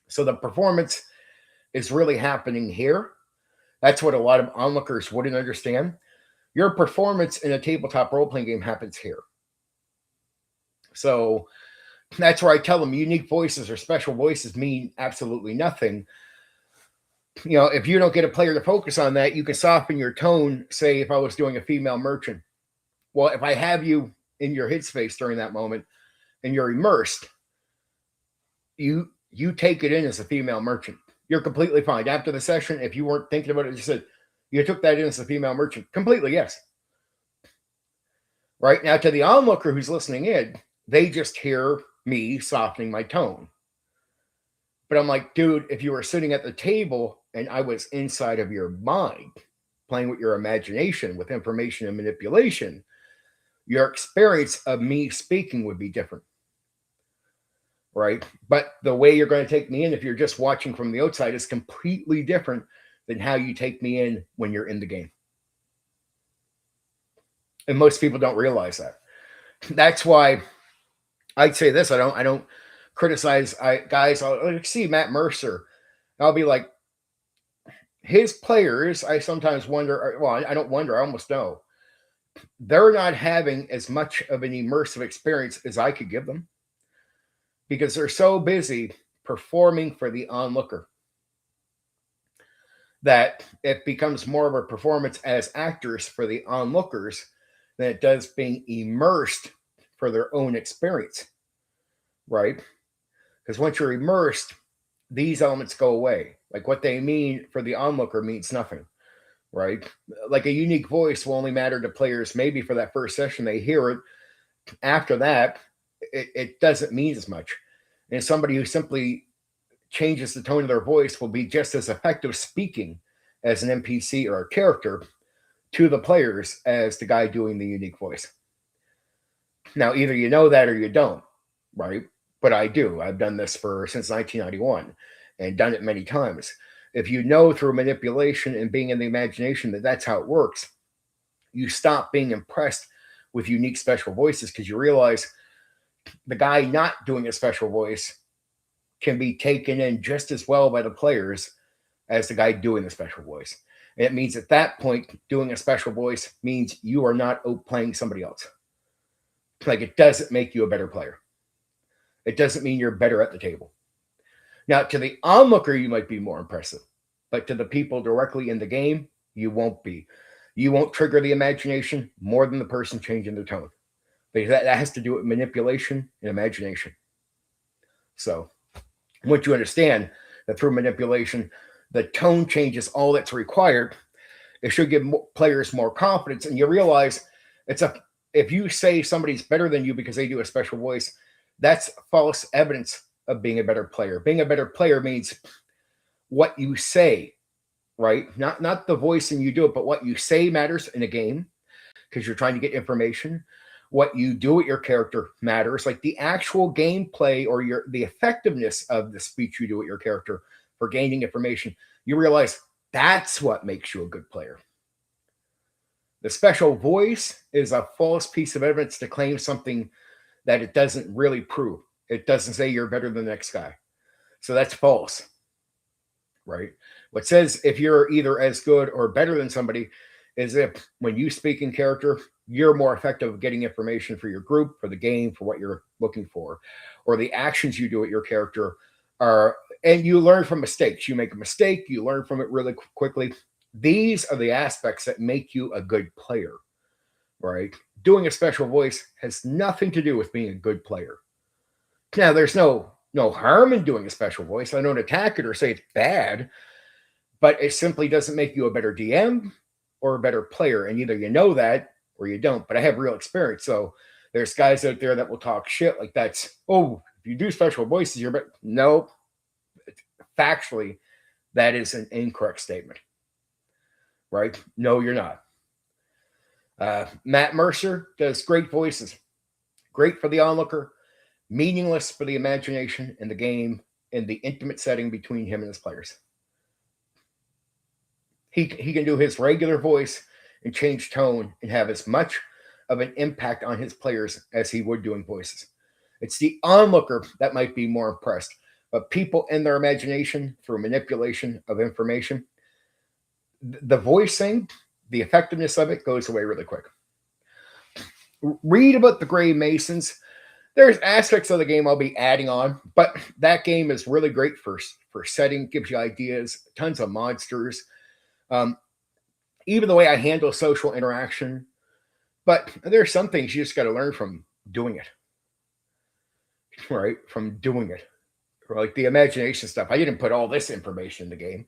So the performance is really happening here. That's what a lot of onlookers wouldn't understand. Your performance in a tabletop role-playing game happens here. So that's where I tell them unique voices or special voices mean absolutely nothing. If you don't get a player to focus on that, you can soften your tone. Say if I was doing a female merchant. Well, if I have you in your headspace during that moment and you're immersed, you take it in as a female merchant. You're completely fine. After the session, if you weren't thinking about it, you said you took that in as a female merchant. Completely, yes. Right? Now, to the onlooker who's listening in, they just hear me softening my tone. But I'm like, dude, if you were sitting at the table and I was inside of your mind, playing with your imagination, with information and manipulation, your experience of me speaking would be different. Right? But the way you're going to take me in, if you're just watching from the outside, is completely different than how you take me in when you're in the game. And most people don't realize that. That's why I'd say this. I don't criticize guys. I'll see Matt Mercer. I'll be like, his players, I sometimes wonder, well, I don't wonder, I almost know. They're not having as much of an immersive experience as I could give them because they're so busy performing for the onlooker that it becomes more of a performance as actors for the onlookers than it does being immersed for their own experience, right? Because once you're immersed, these elements go away. Like what they mean for the onlooker means nothing, right? Like a unique voice will only matter to players maybe for that first session. They hear it. After that, it doesn't mean as much. And somebody who simply changes the tone of their voice will be just as effective speaking as an NPC or a character to the players as the guy doing the unique voice. Now, either you know that or you don't, right? But I do. I've done this since 1991 and done it many times. If you know through manipulation and being in the imagination that that's how it works, you stop being impressed with unique special voices because you realize the guy not doing a special voice can be taken in just as well by the players as the guy doing the special voice. And it means at that point, doing a special voice means you are not outplaying somebody else. Like, it doesn't make you a better player. It doesn't mean you're better at the table. Now, to the onlooker, you might be more impressive, but to the people directly in the game, you won't be. You won't trigger the imagination more than the person changing their tone, because that has to do with manipulation and imagination. So once you understand that through manipulation, the tone change is all that's required, it should give players more confidence. And you realize if you say somebody's better than you because they do a special voice, that's false evidence of being a better player. Being a better player means what you say, right? Not the voice and you do it, but what you say matters in a game because you're trying to get information. What you do with your character matters, like the actual gameplay or the effectiveness of the speech you do with your character for gaining information. You realize that's what makes you a good player. The special voice is a false piece of evidence to claim something that it doesn't really prove. It doesn't say you're better than the next guy. So that's false, right? What says if you're either as good or better than somebody is if when you speak in character, you're more effective at getting information for your group, for the game, for what you're looking for, or the actions you do with your character are, and you learn from mistakes. You make a mistake, you learn from it really quickly. These are the aspects that make you a good player, right? Doing a special voice has nothing to do with being a good player. Now, there's no harm in doing a special voice. I don't attack it or say it's bad, but it simply doesn't make you a better DM or a better player. And either you know that or you don't. But I have real experience. So there's guys out there that will talk shit like that's, oh, if you do special voices, you're better. No, factually, that is an incorrect statement, right? No, you're not. Matt Mercer does great voices, great for the onlooker, meaningless for the imagination in the game, in the intimate setting between him and his players. He can do his regular voice and change tone and have as much of an impact on his players as he would doing voices. It's the onlooker that might be more impressed, but people in their imagination through manipulation of information, the voicing, the effectiveness of it goes away really quick. Read about the Grey Masons. There's aspects of the game I'll be adding on, but that game is really great for setting, gives you ideas, tons of monsters. Even the way I handle social interaction. But there's some things you just got to learn from doing it, right? From doing it. Like the imagination stuff. I didn't put all this information in the game.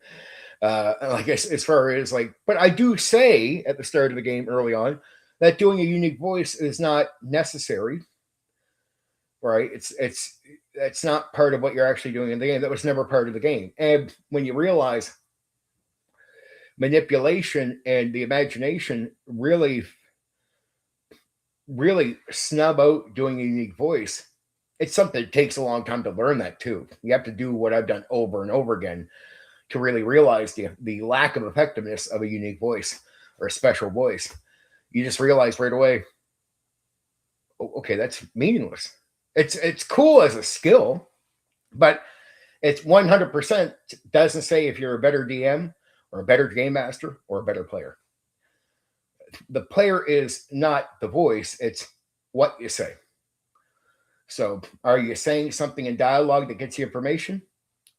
Like as far as like, but I do say at the start of the game early on that doing a unique voice is not necessary, right? It's not part of what you're actually doing in the game. That was never part of the game. And when you realize manipulation and the imagination really snub out doing a unique voice, it's something that takes a long time to learn that too. You have to do what I've done over and over again to really realize the lack of effectiveness of a unique voice or a special voice. You just realize right away, okay, that's meaningless. It's cool as a skill, but it's 100% doesn't say if you're a better DM or a better game master or a better player. The player is not the voice, it's what you say. So are you saying something in dialogue that gets you information?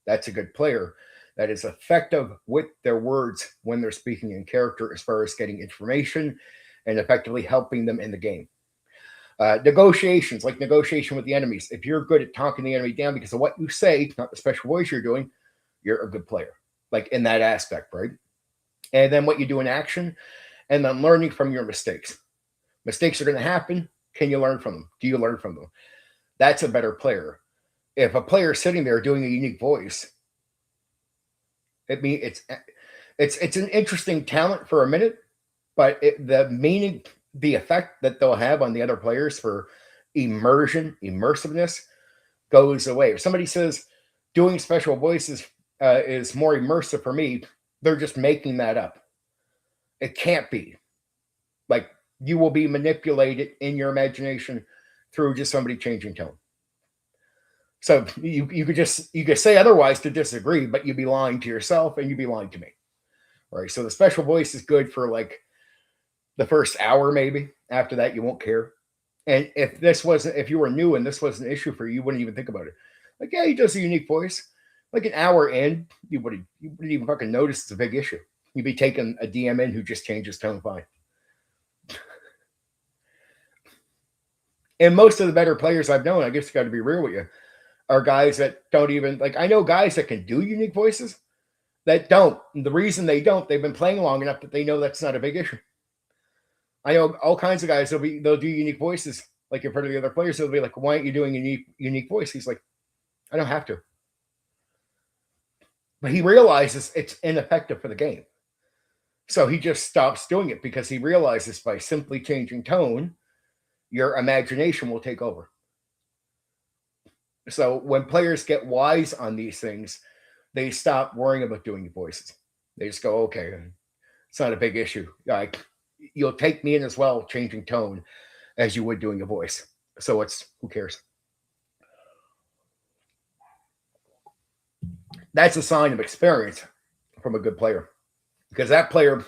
That's a good player. That is effective with their words when they're speaking in character as far as getting information and effectively helping them in the game. Negotiations, like negotiation with the enemies. If you're good at talking the enemy down because of what you say, not the special voice you're doing, you're a good player. Like in that aspect, right? And then what you do in action, and then learning from your mistakes. Mistakes are going to happen. Can you learn from them? Do you learn from them? That's a better player. If a player is sitting there doing a unique voice It mean it's an interesting talent for a minute, but the meaning, the effect that they'll have on the other players for immersiveness goes away. If somebody says doing special voices is more immersive for me, they're just making that up. It can't be. Like, you will be manipulated in your imagination through just somebody changing tone. So you could say otherwise to disagree, but you'd be lying to yourself and you'd be lying to me. Right. So the special voice is good for like the first hour, maybe. After that, you won't care. And if you were new and this was an issue for you, you wouldn't even think about it. Like, yeah, he does a unique voice. Like an hour in, you wouldn't even fucking notice it's a big issue. You'd be taking a DM in who just changes tone fine. And most of the better players I've known, I guess, got to be real with you, are guys that don't even, like, I know guys that can do unique voices that don't. And the reason they don't, they've been playing long enough that they know that's not a big issue. I know all kinds of guys, they'll do unique voices, like in front of the other players. They'll be like, why aren't you doing a unique voice? He's like, I don't have to. But he realizes it's ineffective for the game. So he just stops doing it because he realizes by simply changing tone, your imagination will take over. So when players get wise on these things, they stop worrying about doing the voices. They just go, okay, it's not a big issue. Like, you'll take me in as well, changing tone, as you would doing a voice. So who cares? That's a sign of experience from a good player. Because a player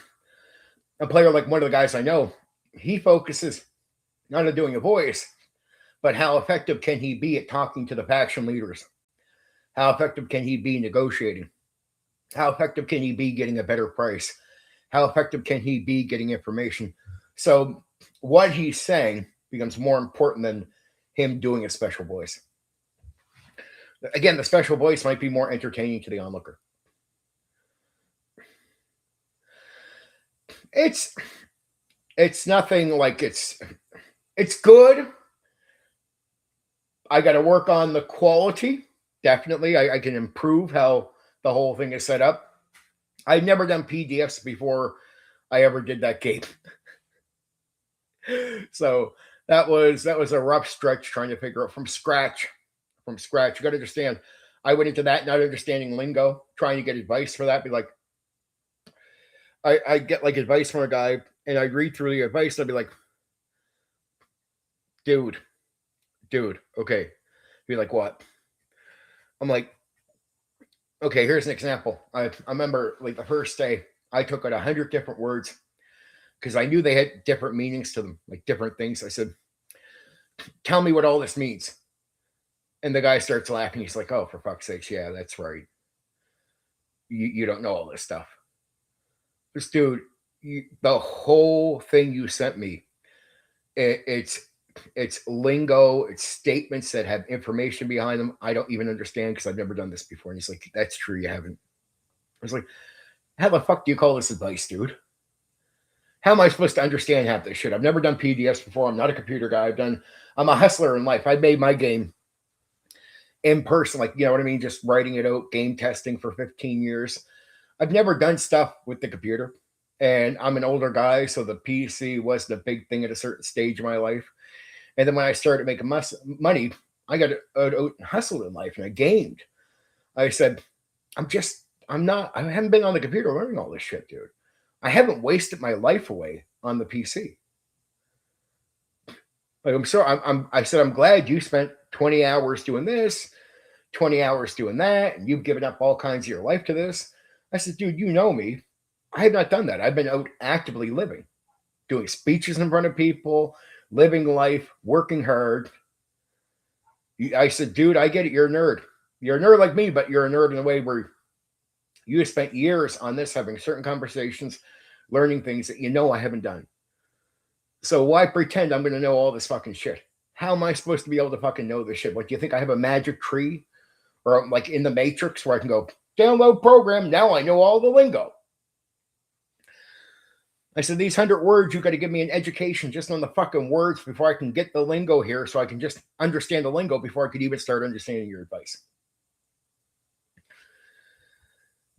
like one of the guys I know, he focuses not on doing a voice, but how effective can he be at talking to the faction leaders? How effective can he be negotiating? How effective can he be getting a better price? How effective can he be getting information? So what he's saying becomes more important than him doing a special voice. Again, the special voice might be more entertaining to the onlooker. It's nothing like it's good. I got to work on the quality. Definitely, I can improve how the whole thing is set up. I'd never done PDFs before I ever did that game. So that was a rough stretch trying to figure out from scratch. You got to understand, I went into that not understanding lingo, trying to get advice for that. Be like, I get like advice from a guy and I read through the advice. I'd be like, dude, okay. Be like, what? I'm like, okay, here's an example. I remember like the first day I took out 100 different words because I knew they had different meanings to them, like different things. I said, tell me what all this means. And the guy starts laughing. He's like, oh, for fuck's sakes. Yeah, that's right. You don't know all this stuff. This dude, the whole thing you sent me, it's lingo, it's statements that have information behind them. I don't even understand because I've never done this before. And he's like, that's true. You haven't. I was like, how the fuck do you call this advice, dude? How am I supposed to understand half this shit? I've never done PDFs before. I'm not a computer guy. I'm a hustler in life. I made my game in person, like, you know what I mean? Just writing it out, game testing for 15 years. I've never done stuff with the computer. And I'm an older guy, so the PC wasn't a big thing at a certain stage of my life. And then when I started making money, I got hustled in life and I gamed. I said, I haven't been on the computer learning all this shit, dude. I haven't wasted my life away on the PC. Like, I said, I'm glad you spent 20 hours doing this, 20 hours doing that, and you've given up all kinds of your life to this. I said, dude, you know me. I have not done that. I've been out actively living, doing speeches in front of people, living life, working hard. I said, dude, I get it. You're a nerd. You're a nerd like me, but you're a nerd in a way where you spent years on this, having certain conversations, learning things that you know I haven't done. So why pretend I'm going to know all this fucking shit? How am I supposed to be able to fucking know this shit? What, do you think I have a magic tree? Or I'm like in the Matrix where I can go, download program, now I know all the lingo. I said, these 100 words, you got to give me an education just on the fucking words before I can get the lingo here so I can just understand the lingo before I could even start understanding your advice.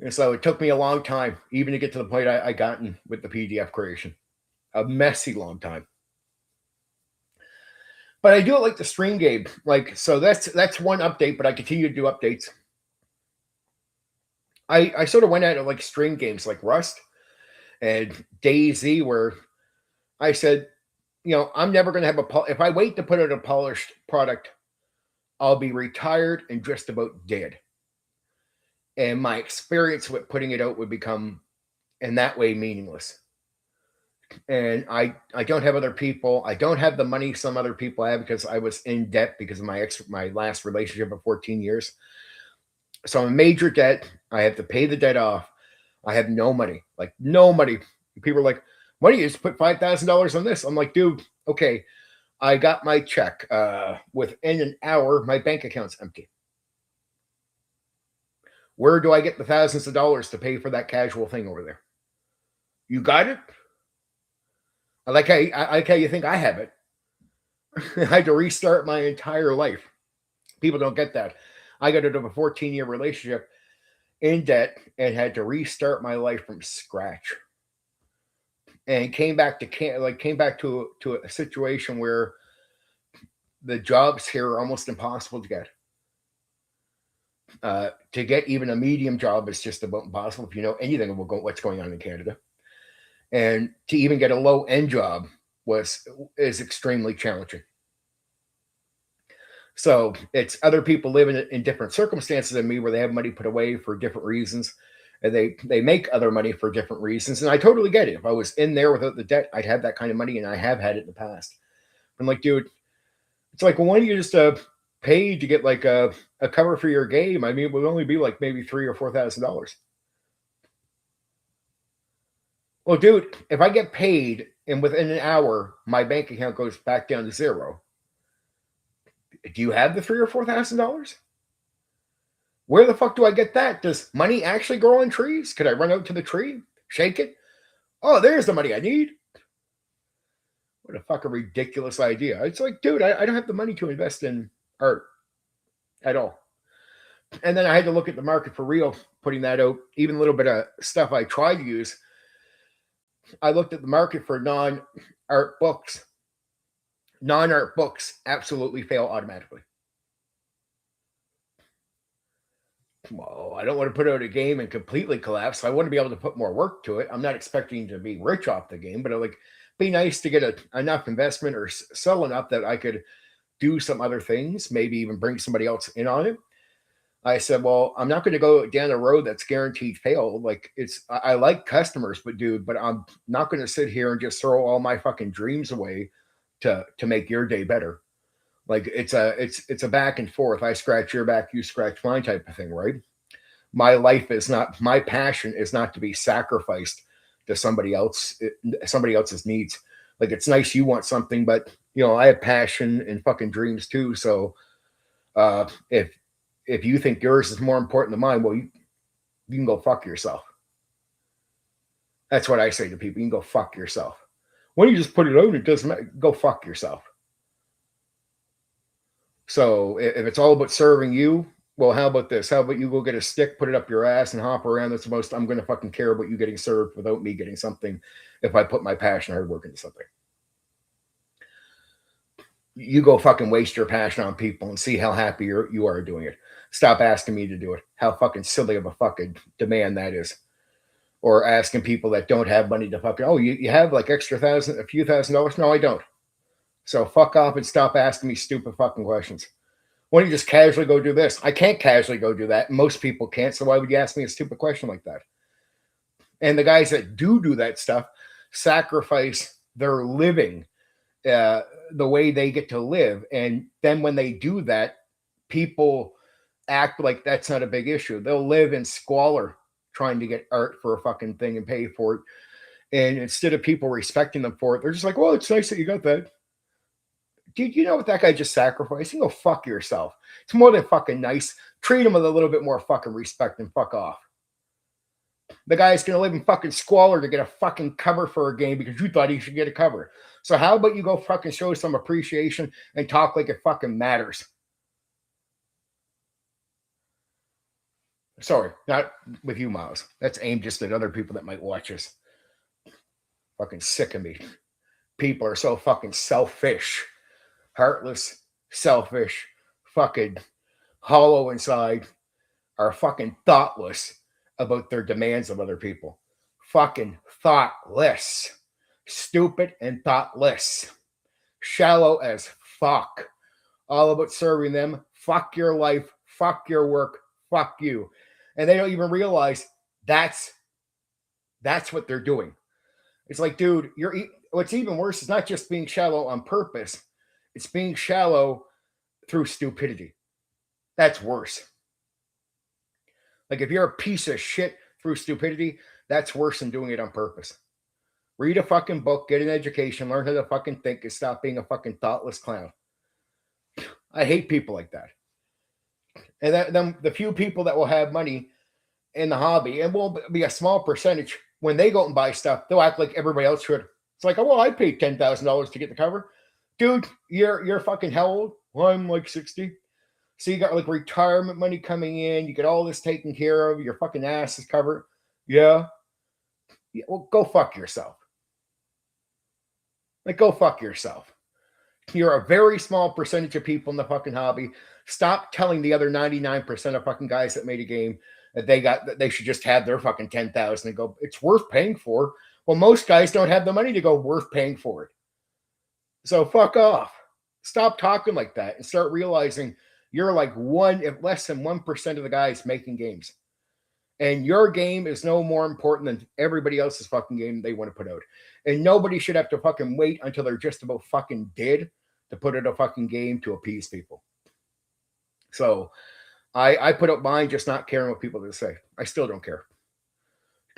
And so it took me a long time, even to get to the point I gotten with the PDF creation. A messy long time. But I do it like the stream game. Like, so that's one update, but I continue to do updates. I sort of went at it like stream games like Rust and DayZ, where I said, I'm never going to have if I wait to put out a polished product, I'll be retired and just about dead. And my experience with putting it out would become, in that way, meaningless. And I don't have other people. I don't have the money some other people have because I was in debt because of my last relationship of 14 years. So I'm in major debt. I have to pay the debt off. I have no money, like no money. People are like, why don't you just put $5,000 on this? I'm like, dude, okay. I got my check. Within an hour, my bank account's empty. Where do I get the thousands of dollars to pay for that casual thing over there? You got it? I like how you think I have it. I had to restart my entire life. People don't get that. I got out of a 14-year relationship in debt and had to restart my life from scratch. And came back to a situation where the jobs here are almost impossible to get. To get even a medium job is just about impossible if you know anything about what's going on in Canada. And to even get a low-end job is extremely challenging. So it's other people living in different circumstances than me, where they have money put away for different reasons, and they make other money for different reasons. And I totally get it. If I was in there without the debt, I'd have that kind of money, and I have had it in the past. I'm like, dude, it's like, well, why don't you just pay to get like a cover for your game? I mean, it would only be like maybe $3,000 or $4,000. Well, dude, if I get paid and within an hour my bank account goes back down to zero, do you have the $3,000 or $4,000? Where the fuck do I get that? Does money actually grow on trees? Could I run out to the tree, shake it? Oh, there's the money I need. What a fucking ridiculous idea. It's like, dude, I don't have the money to invest in art at all. And then I had to look at the market for real, putting that out. Even a little bit of stuff I tried to use. I looked at the market for non-art books. Non-art books absolutely fail automatically. Well, I don't want to put out a game and completely collapse. I want to be able to put more work to it. I'm not expecting to be rich off the game, but be nice to get enough investment or sell enough that I could do some other things, maybe even bring somebody else in on it. I said, well, I'm not going to go down a road that's guaranteed fail. Like I like customers, but I'm not going to sit here and just throw all my fucking dreams away to make your day better. Like it's a back and forth. I scratch your back, you scratch mine type of thing, right? My passion is not to be sacrificed to somebody else's needs. Like, it's nice you want something, but I have passion and fucking dreams too. So if you think yours is more important than mine, well, you can go fuck yourself. That's what I say to people. You can go fuck yourself. When you just put it out, it doesn't matter. Go fuck yourself. So if it's all about serving you, well, how about this? How about you go get a stick, put it up your ass, and hop around? That's the most I'm going to fucking care about you getting served without me getting something if I put my passion, hard work into something. You go fucking waste your passion on people and see how happy you are doing it. Stop asking me to do it. How fucking silly of a fucking demand that is. Or asking people that don't have money to fucking, oh, you have like a few $1,000s? No, I don't. So fuck off and stop asking me stupid fucking questions. Why don't you just casually go do this? I can't casually go do that. Most people can't. So why would you ask me a stupid question like that? And the guys that do that stuff sacrifice their living, the way they get to live. And then when they do that, people act like that's not a big issue. They'll live in squalor trying to get art for a fucking thing and pay for it. And instead of people respecting them for it, they're just like, well, it's nice that you got that. Dude, you know what that guy just sacrificed? You can go fuck yourself. It's more than fucking nice. Treat him with a little bit more fucking respect and fuck off. The guy's going to live in fucking squalor to get a fucking cover for a game because you thought he should get a cover. So how about you go fucking show some appreciation and talk like it fucking matters? Sorry, not with you, Miles. That's aimed just at other people that might watch us. Fucking sick of me. People are so fucking selfish, heartless, selfish, fucking hollow inside, are fucking thoughtless about their demands of other people. Fucking thoughtless. Stupid and thoughtless. Shallow as fuck. All about serving them. Fuck your life. Fuck your work. Fuck you. And they don't even realize that's what they're doing. It's like, dude, what's even worse is not just being shallow on purpose. It's being shallow through stupidity. That's worse. Like if you're a piece of shit through stupidity, that's worse than doing it on purpose. Read a fucking book, get an education, learn how to fucking think, and stop being a fucking thoughtless clown. I hate people like that. And then the few people that will have money in the hobby, and will be a small percentage, when they go and buy stuff, they'll act like everybody else should. It's like, oh, well, I paid $10,000 to get the cover. Dude, you're fucking how old? Well, I'm like 60. So you got like retirement money coming in. You get all this taken care of. Your fucking ass is covered. Yeah. Well, go fuck yourself. Like, go fuck yourself. You're a very small percentage of people in the fucking hobby. Stop telling the other 99% of fucking guys that made a game that they should just have their fucking 10,000 and go, it's worth paying for. Well, most guys don't have the money to go worth paying for it. So fuck off. Stop talking like that and start realizing you're like less than 1% of the guys making games. And your game is no more important than everybody else's fucking game they want to put out. And nobody should have to fucking wait until they're just about fucking dead to put out a fucking game to appease people. So I put up mine just not caring what people say. I still don't care.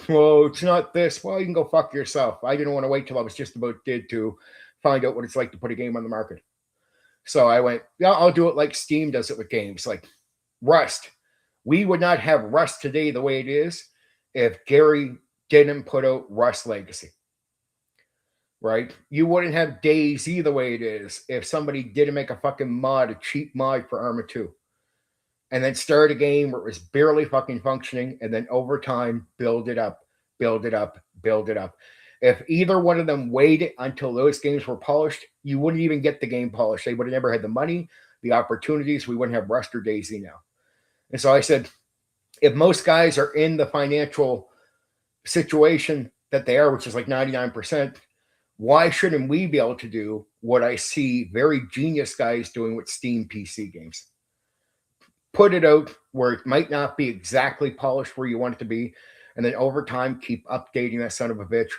Well, it's not this. Well, you can go fuck yourself. I didn't want to wait till I was just about dead to find out what it's like to put a game on the market. So I went, yeah, I'll do it like Steam does it with games. Like Rust. We would not have Rust today the way it is if Gary didn't put out Rust Legacy. Right? You wouldn't have DayZ the way it is if somebody didn't make a cheap mod for Arma 2. And then start a game where it was barely fucking functioning, and then over time, build it up. If either one of them waited until those games were polished, you wouldn't even get the game polished. They would have never had the money, the opportunities. We wouldn't have Rust or DayZ now. And so I said, if most guys are in the financial situation that they are, which is like 99%, why shouldn't we be able to do what I see very genius guys doing with Steam PC games? Put it out where it might not be exactly polished where you want it to be, and then over time keep updating that son of a bitch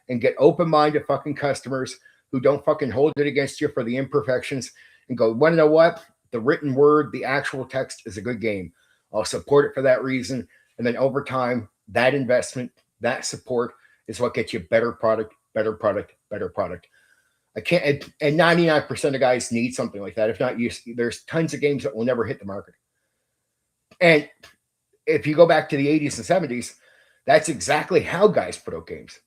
and get open-minded fucking customers who don't fucking hold it against you for the imperfections and go, want to know what? The written word, the actual text is a good game. I'll support it for that reason. And then over time, that investment, that support is what gets you better product. I can't, and 99% of guys need something like that. If not, there's tons of games that will never hit the market. And if you go back to the 80s and 70s, that's exactly how guys put out games.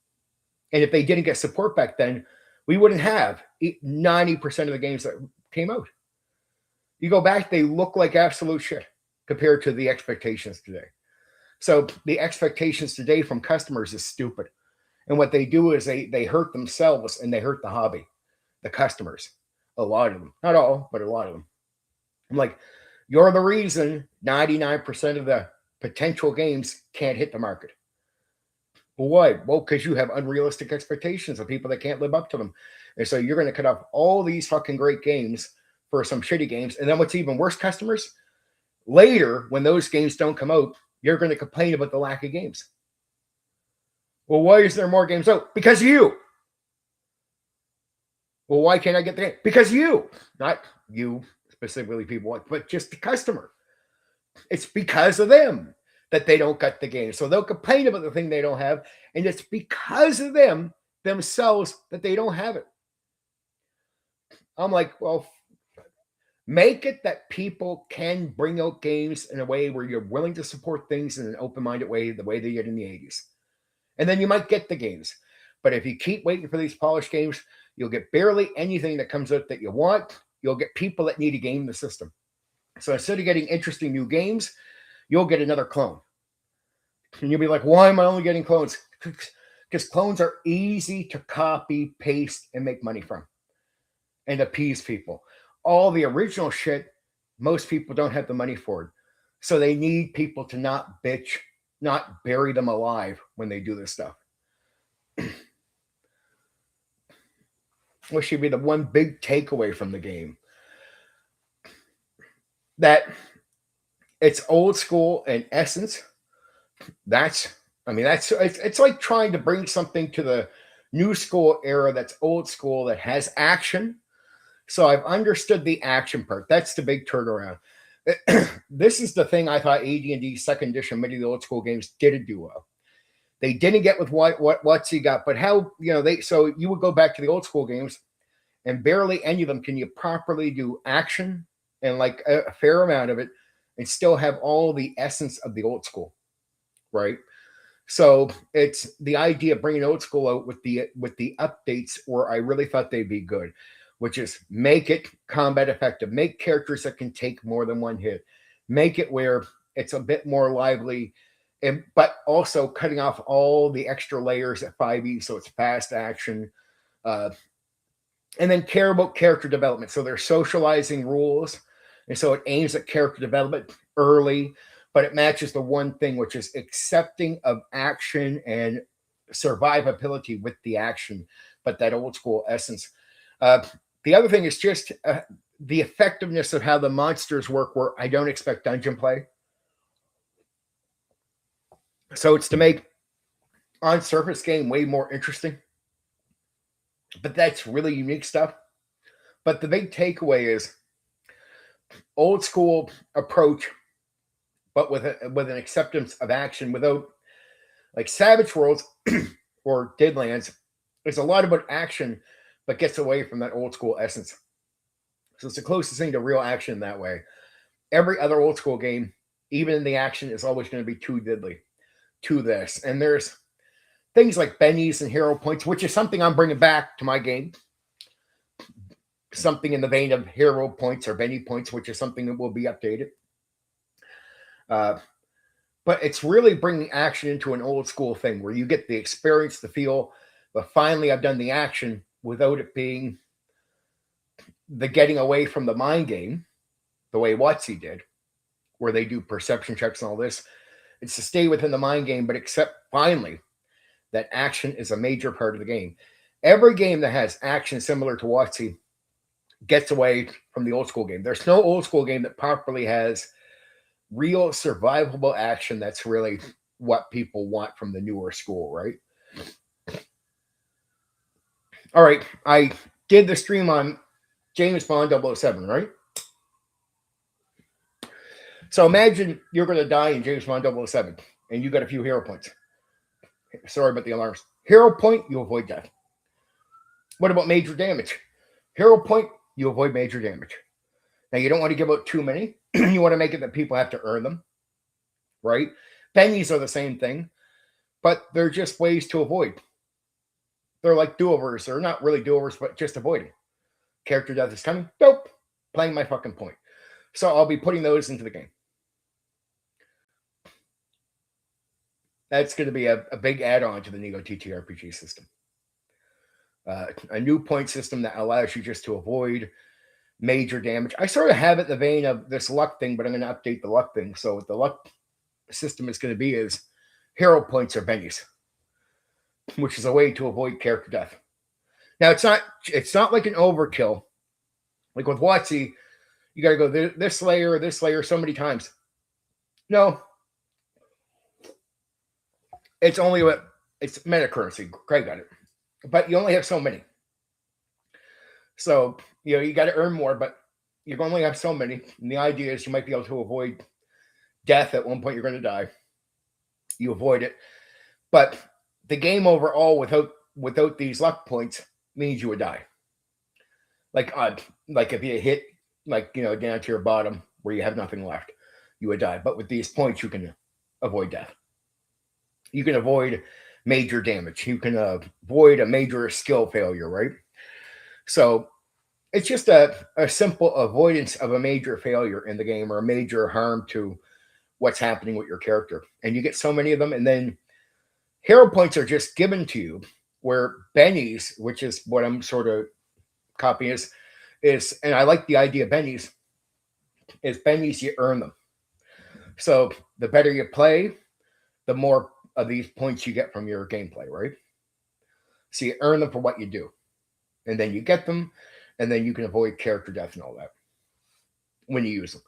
And if they didn't get support back then, we wouldn't have 90% of the games that came out. You go back, they look like absolute shit compared to the expectations today. So the expectations today from customers is stupid. And what they do is they hurt themselves and they hurt the hobby, the customers, a lot of them. Not all, but a lot of them. I'm like, you're the reason 99% of the potential games can't hit the market. Well, why? Well, because you have unrealistic expectations of people that can't live up to them. And so you're going to cut off all these fucking great games for some shitty games. And then what's even worse, customers, later, when those games don't come out, you're going to complain about the lack of games. Well, why is there more games out? Because of you. Well, why can't I get the game? Because of you. Not you specifically, people, but just the customer. It's because of them that they don't get the game. So they'll complain about the thing they don't have, and it's because of them themselves that they don't have it. I'm like, well, make it that people can bring out games in a way where you're willing to support things in an open-minded way, the way they did in the 80s. And then you might get the games. But if you keep waiting for these polished games, you'll get barely anything that comes out that you want. You'll get people that need to game the system. So instead of getting interesting new games, you'll get another clone. And you'll be like, why am I only getting clones? Because clones are easy to copy, paste, and make money from and appease people. All the original shit, most people don't have the money for it. So they need people to not bitch, not bury them alive when they do this stuff. What should be the one big takeaway from the game? That it's old school in essence. It's like trying to bring something to the new school era that's old school that has action. So I've understood the action part. That's the big turnaround. This is the thing I thought AD&D second edition, many of the old school games didn't do well. They didn't get with what you got, but how so you would go back to the old school games, and barely any of them can you properly do action and like a fair amount of it, and still have all the essence of the old school, right? So it's the idea of bringing old school out with the updates where I really thought they'd be good, which is make it combat effective, make characters that can take more than one hit, make it where it's a bit more lively, but also cutting off all the extra layers at 5e, so it's fast action, and then care about character development. So they're socializing rules, and so it aims at character development early, but it matches the one thing, which is accepting of action and survivability with the action, but that old school essence. The other thing is just the effectiveness of how the monsters work, where I don't expect dungeon play. So it's to make on surface game way more interesting, but that's really unique stuff. But the big takeaway is old school approach, but with an acceptance of action without, like Savage Worlds or Deadlands, it's a lot about action, but gets away from that old school essence. So it's the closest thing to real action that way. Every other old school game, even in the action, is always going to be too diddly to this. And there's things like bennies and hero points, which is something I'm bringing back to my game. Something in the vein of hero points or benny points, which is something that will be updated. But it's really bringing action into an old school thing where you get the experience, the feel, but finally I've done the action without it being the getting away from the mind game, the way WotC did, where they do perception checks and all this. It's to stay within the mind game, but accept finally that action is a major part of the game. Every game that has action similar to WotC gets away from the old school game. There's no old school game that properly has real survivable action. That's really what people want from the newer school, right? All right, I did the stream on James Bond 007, right? So imagine you're going to die in James Bond 007, and you got a few hero points. Sorry about the alarms. Hero point, you avoid death. What about major damage? Hero point, you avoid major damage. Now, you don't want to give out too many. You want to make it that people have to earn them, right? Pennies are the same thing, but they're just ways to avoid. They're like do-overs. They're not really do-overs, but just avoiding. Character death is coming. Nope. Playing my fucking point. So I'll be putting those into the game. That's going to be a big add-on to the Neo TTRPG system. A new point system that allows you just to avoid major damage. I sort of have it in the vein of this luck thing, but I'm going to update the luck thing. So what the luck system is going to be is hero points or bennies, which is a way to avoid character death. Now, it's not like an overkill. Like with WotC, you got to go this layer so many times. No. It's only it's meta currency. Craig got it. But you only have so many. So, you got to earn more, but you only have so many. And the idea is you might be able to avoid death. At one point, you're going to die. You avoid it. But the game overall, without these luck points, means you would die. Like if you hit, down to your bottom where you have nothing left, you would die. But with these points, you can avoid death. You can avoid major damage. You can avoid a major skill failure, right? So it's just a simple avoidance of a major failure in the game or a major harm to what's happening with your character. And you get so many of them, and then hero points are just given to you, where bennies, which is what I'm sort of copying, is and I like the idea of bennies, is bennies you earn them. So the better you play, the more of these points you get from your gameplay, right? So you earn them for what you do, and then you get them, and then you can avoid character death and all that when you use them.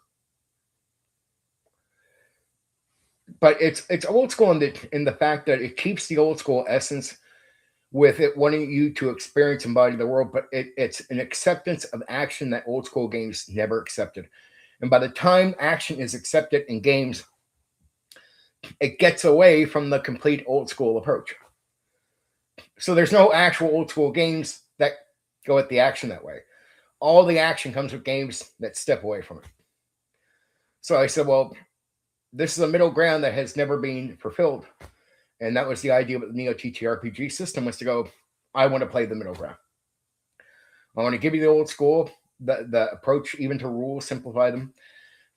But it's old school in the fact that it keeps the old school essence with it wanting you to experience and embody the world, but it's an acceptance of action that old school games never accepted. And by the time action is accepted in games, it gets away from the complete old school approach. So there's no actual old school games that go at the action that way. All the action comes with games that step away from it. So I said, well, this is a middle ground that has never been fulfilled. And that was the idea with the Neo TTRPG system, was to go, I want to play the middle ground. I want to give you the old school, the approach, even to rules, simplify them,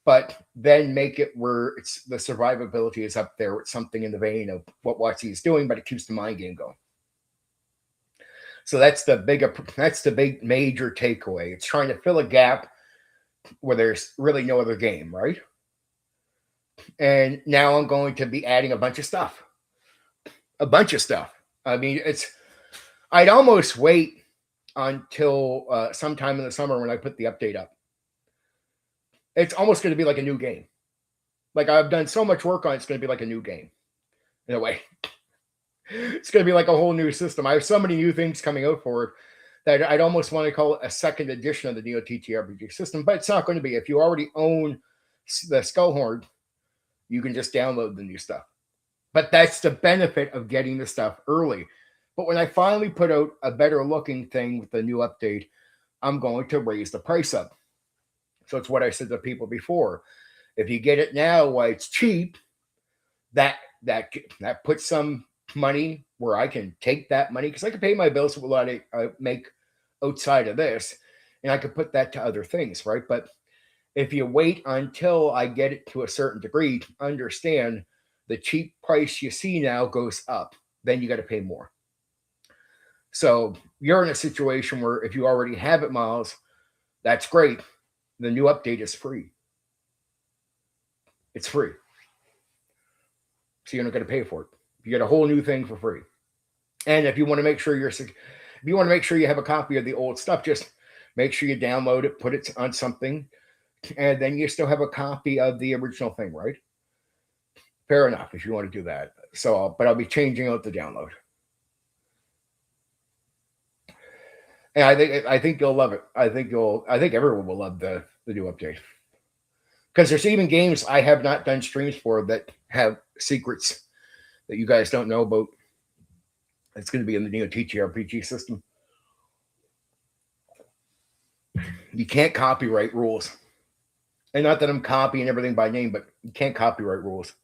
but then make it where it's the survivability is up there with something in the vein of what WotC is doing, but it keeps the mind game going. So that's the big major takeaway. It's trying to fill a gap where there's really no other game, right? And now I'm going to be adding a bunch of stuff. I mean, I'd almost wait until sometime in the summer when I put the update up. It's almost going to be like a new game. Like, I've done so much work on it, it's going to be like a new game in a way. It's going to be like a whole new system. I have so many new things coming out for it that I'd almost want to call it a second edition of the Neo TTRPG system, but it's not going to be. If you already own the Skullhorn, you can just download the new stuff. But that's the benefit of getting the stuff early. But when I finally put out a better looking thing with the new update, I'm going to raise the price up. So it's what I said to people before. If you get it now while it's cheap, that puts some money where I can take that money, because I can pay my bills with a lot I make outside of this, and I could put that to other things, right? But if you wait until I get it to a certain degree, understand the cheap price you see now goes up. Then you got to pay more. So you're in a situation where if you already have it, Miles, that's great. The new update is free. It's free. So you're not going to pay for it. You get a whole new thing for free. And if you want to make sure you have a copy of the old stuff, just make sure you download it, put it on something, and then you still have a copy of the original thing, right? Fair enough if you want to do that. So, but I'll be changing out the download. And I think you'll love it. I think everyone will love the new update. Because there's even games I have not done streams for that have secrets that you guys don't know about. It's going to be in the Neo TTRPG system. You can't copyright rules. And not that I'm copying everything by name, but you can't copyright rules.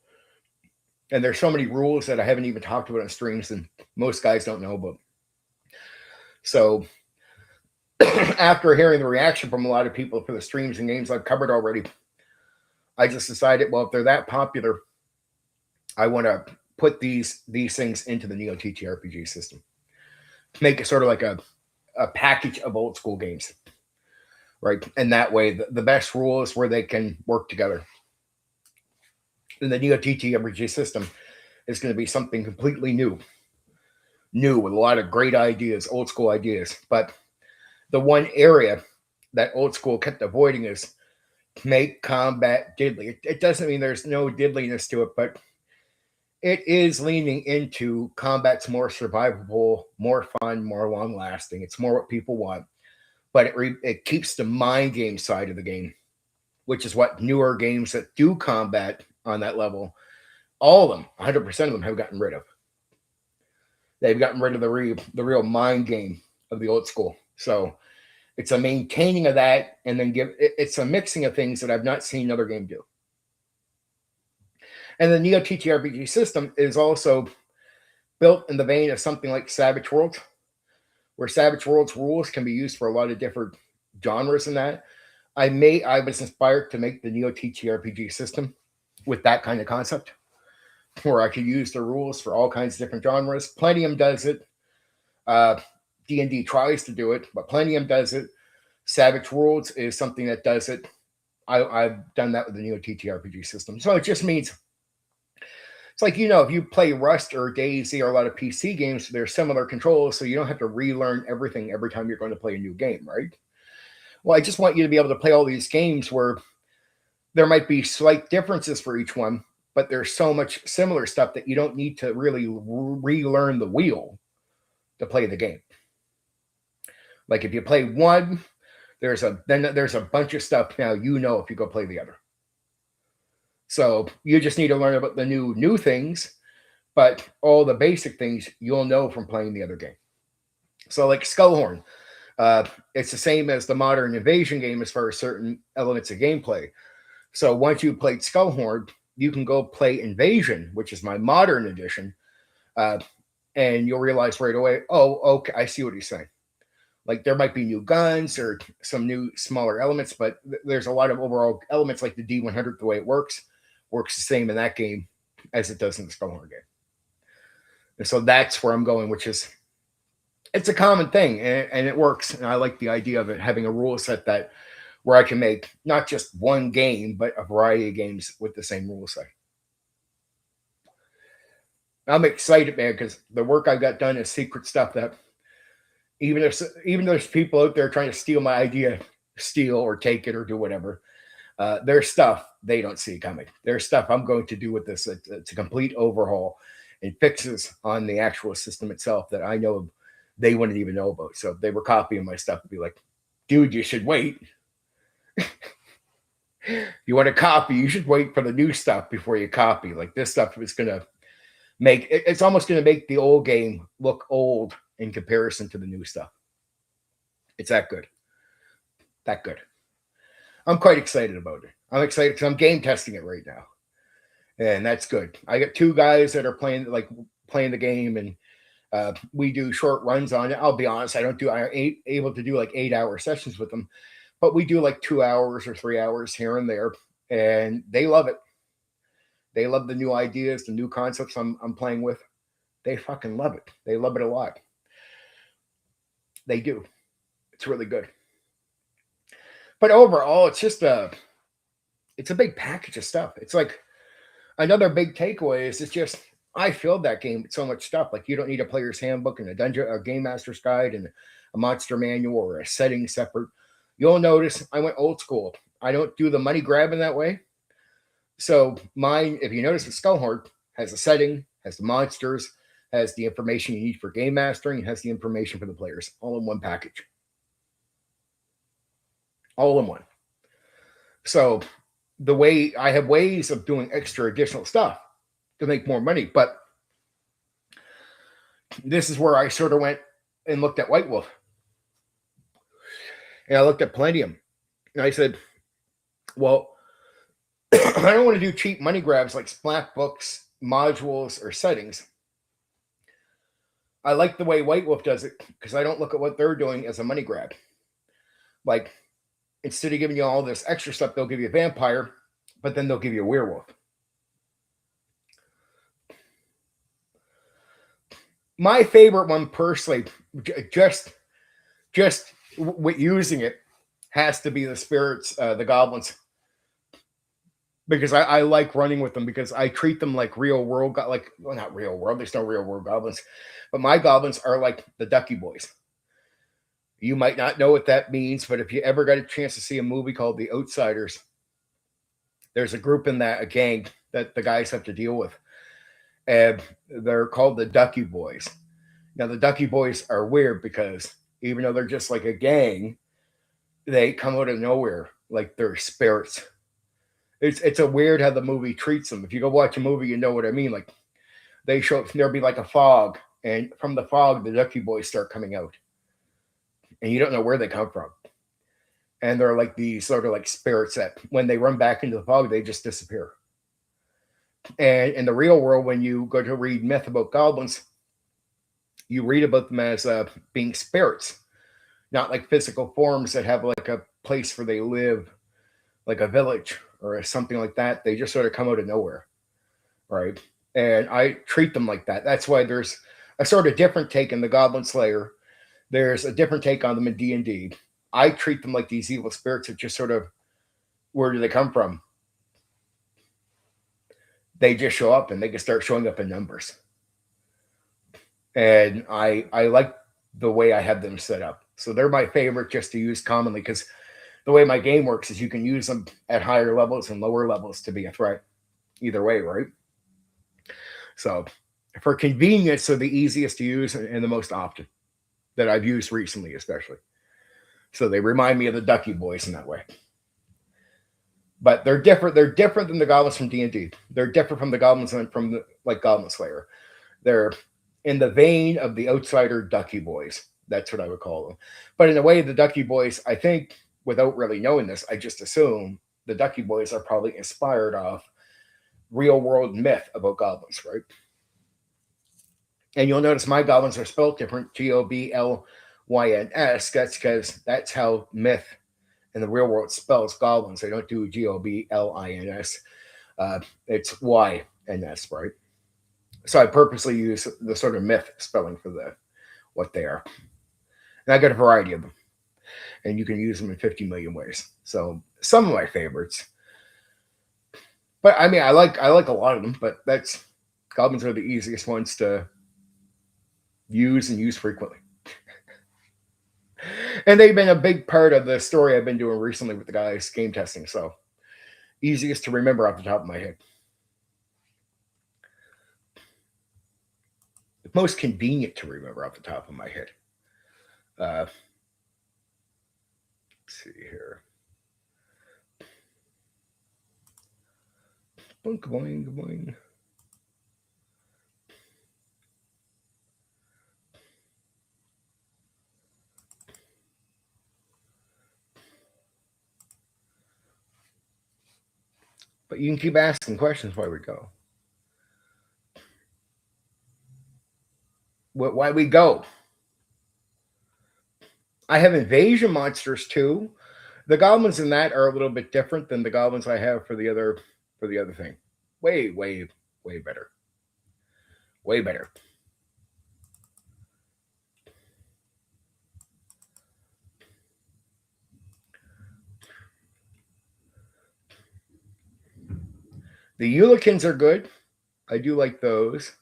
And there's so many rules that I haven't even talked about on streams and most guys don't know about. So after hearing the reaction from a lot of people for the streams and games I've covered already, I just decided, well, if they're that popular, I want to put these things into the Neo TTRPG system. Make it sort of like a package of old school games, right? And that way, the best rules where they can work together. And the Neo TTRPG system is going to be something completely new with a lot of great ideas, old school ideas. But the one area that old school kept avoiding is make combat diddly. It doesn't mean there's no diddliness to it, but it is leaning into combat's more survivable, more fun, more long lasting. It's more what people want, but it keeps the mind game side of the game, which is what newer games that do combat on that level, all of them, 100% of them have gotten rid of. They've gotten rid of the real mind game of the old school. So it's a maintaining of that, and then it's a mixing of things that I've not seen another game do. And the Neo TTRPG system is also built in the vein of something like Savage Worlds, where Savage Worlds rules can be used for a lot of different genres in that. I was inspired to make the Neo TTRPG system with that kind of concept, where I could use the rules for all kinds of different genres. Plendium does it. D&D tries to do it, but Plendium does it. Savage Worlds is something that does it. I've done that with the Neo TTRPG system. So it just means it's like, if you play Rust or Daisy or a lot of PC games, they're similar controls, so you don't have to relearn everything every time you're going to play a new game, right? Well, I just want you to be able to play all these games where there might be slight differences for each one, but there's so much similar stuff that you don't need to really relearn the wheel to play the game. Like if you play one, there's a bunch of stuff now if you go play the other. So you just need to learn about the new things, but all the basic things you'll know from playing the other game. So like Skullhorn, it's the same as the modern invasion game as far as certain elements of gameplay. So once you played Skullhorn, you can go play Invasion, which is my modern edition, and you'll realize right away, oh, okay, I see what he's saying. Like there might be new guns or some new smaller elements, but there's a lot of overall elements like the D100, the way it works the same in that game as it does in the Skullhorn game. And so that's where I'm going, which is, it's a common thing and it works. And I like the idea of it having a rule set that where I can make not just one game, but a variety of games with the same rule set. I'm excited, man, because the work I got done is secret stuff that even if there's people out there trying to steal my idea, steal or take it or do whatever, there's stuff they don't see coming. There's stuff I'm going to do with this. It's a complete overhaul and fixes on the actual system itself that I know they wouldn't even know about. So if they were copying my stuff, I'd be like, dude, you should wait. You want to copy, you should wait for the new stuff before you copy. Like this stuff is going to it's almost going to make the old game look old in comparison to the new stuff. It's that good. That good. I'm quite excited about it. I'm excited because I'm game testing it right now. And that's good. I got 2 guys that are playing the game, and we do short runs on it. I'll be honest, I ain't able to do like 8-hour sessions with them, but we do like 2 hours or 3 hours here and there, and they love it. They love the new ideas, the new concepts I'm playing with. They fucking love it. They love it a lot. They do. It's really good. But overall, it's just it's a big package of stuff. It's like another big takeaway is it's just, I filled that game with so much stuff. Like you don't need a player's handbook and a game master's guide and a monster manual or a setting separate. You'll notice I went old school. I don't do the money grabbing that way. So mine, if you notice, the Skullhorn has a setting, has the monsters, has the information you need for game mastering, and has the information for the players, all in one package. All in one. So the way I have ways of doing extra additional stuff to make more money, but this is where I sort of went and looked at White Wolf. And I looked at Palladium. And I said, well, I don't want to do cheap money grabs like splat books, modules, or settings. I like the way White Wolf does it because I don't look at what they're doing as a money grab. Like, instead of giving you all this extra stuff, they'll give you a vampire, but then they'll give you a werewolf. My favorite one personally, just with using it, has to be the spirits, the goblins. Because I like running with them because I treat them like real world, well, not real world, there's no real world goblins, but my goblins are like the Ducky Boys. You might not know what that means, but if you ever got a chance to see a movie called The Outsiders, there's a group in that, a gang that the guys have to deal with. And they're called the Ducky Boys. Now, the Ducky Boys are weird because even though they're just like a gang, they come out of nowhere like they're spirits. It's a weird how the movie treats them. If you go watch a movie, you know what I mean. Like there'll be like a fog, and from the fog, the Ducky Boys start coming out. And you don't know where they come from. And they're like these sort of like spirits that when they run back into the fog, they just disappear. And in the real world, when you go to read myth about goblins, you read about them as being spirits, not like physical forms that have like a place where they live, like a village or something like that, they just sort of come out of nowhere, right? And I treat them like that. That's why there's a sort of different take in the Goblin Slayer. There's a different take on them in D&D. I treat them like these evil spirits that just sort of, where do they come from? They just show up and they can start showing up in numbers. And I like the way I have them set up. So they're my favorite just to use commonly, because the way my game works is you can use them at higher levels and lower levels to be a threat. Either way, right? So for convenience, they're the easiest to use and the most often that I've used recently, especially. So they remind me of the Ducky Boys in that way. But they're different. They're different than the goblins from D&D. They're different from the goblins from the, like Goblin Slayer. They're in the vein of the outsider Ducky Boys. That's what I would call them. But in a way, the Ducky Boys, I think, without really knowing this, I just assume the Ducky Boys are probably inspired off real world myth about goblins, right? And you'll notice my goblins are spelled different, Goblins. That's because that's how myth in the real world spells goblins. They don't do Goblins. It's YNS, right? So I purposely use the sort of myth spelling for what they are. And I got a variety of them. And you can use them in 50 million ways. So some of my favorites. But I mean, I like a lot of them, but goblins are the easiest ones to use and use frequently. And they've been a big part of the story I've been doing recently with the guys game testing. So easiest to remember off the top of my head. Most convenient to remember off the top of my head. Let's see here. Boing, boing, boing. But you can keep asking questions while we go. Why we go? I have invasion monsters too. The goblins in that are a little bit different than the goblins I have for the other thing. Way better. Way better. The Eulikins are good. I do like those.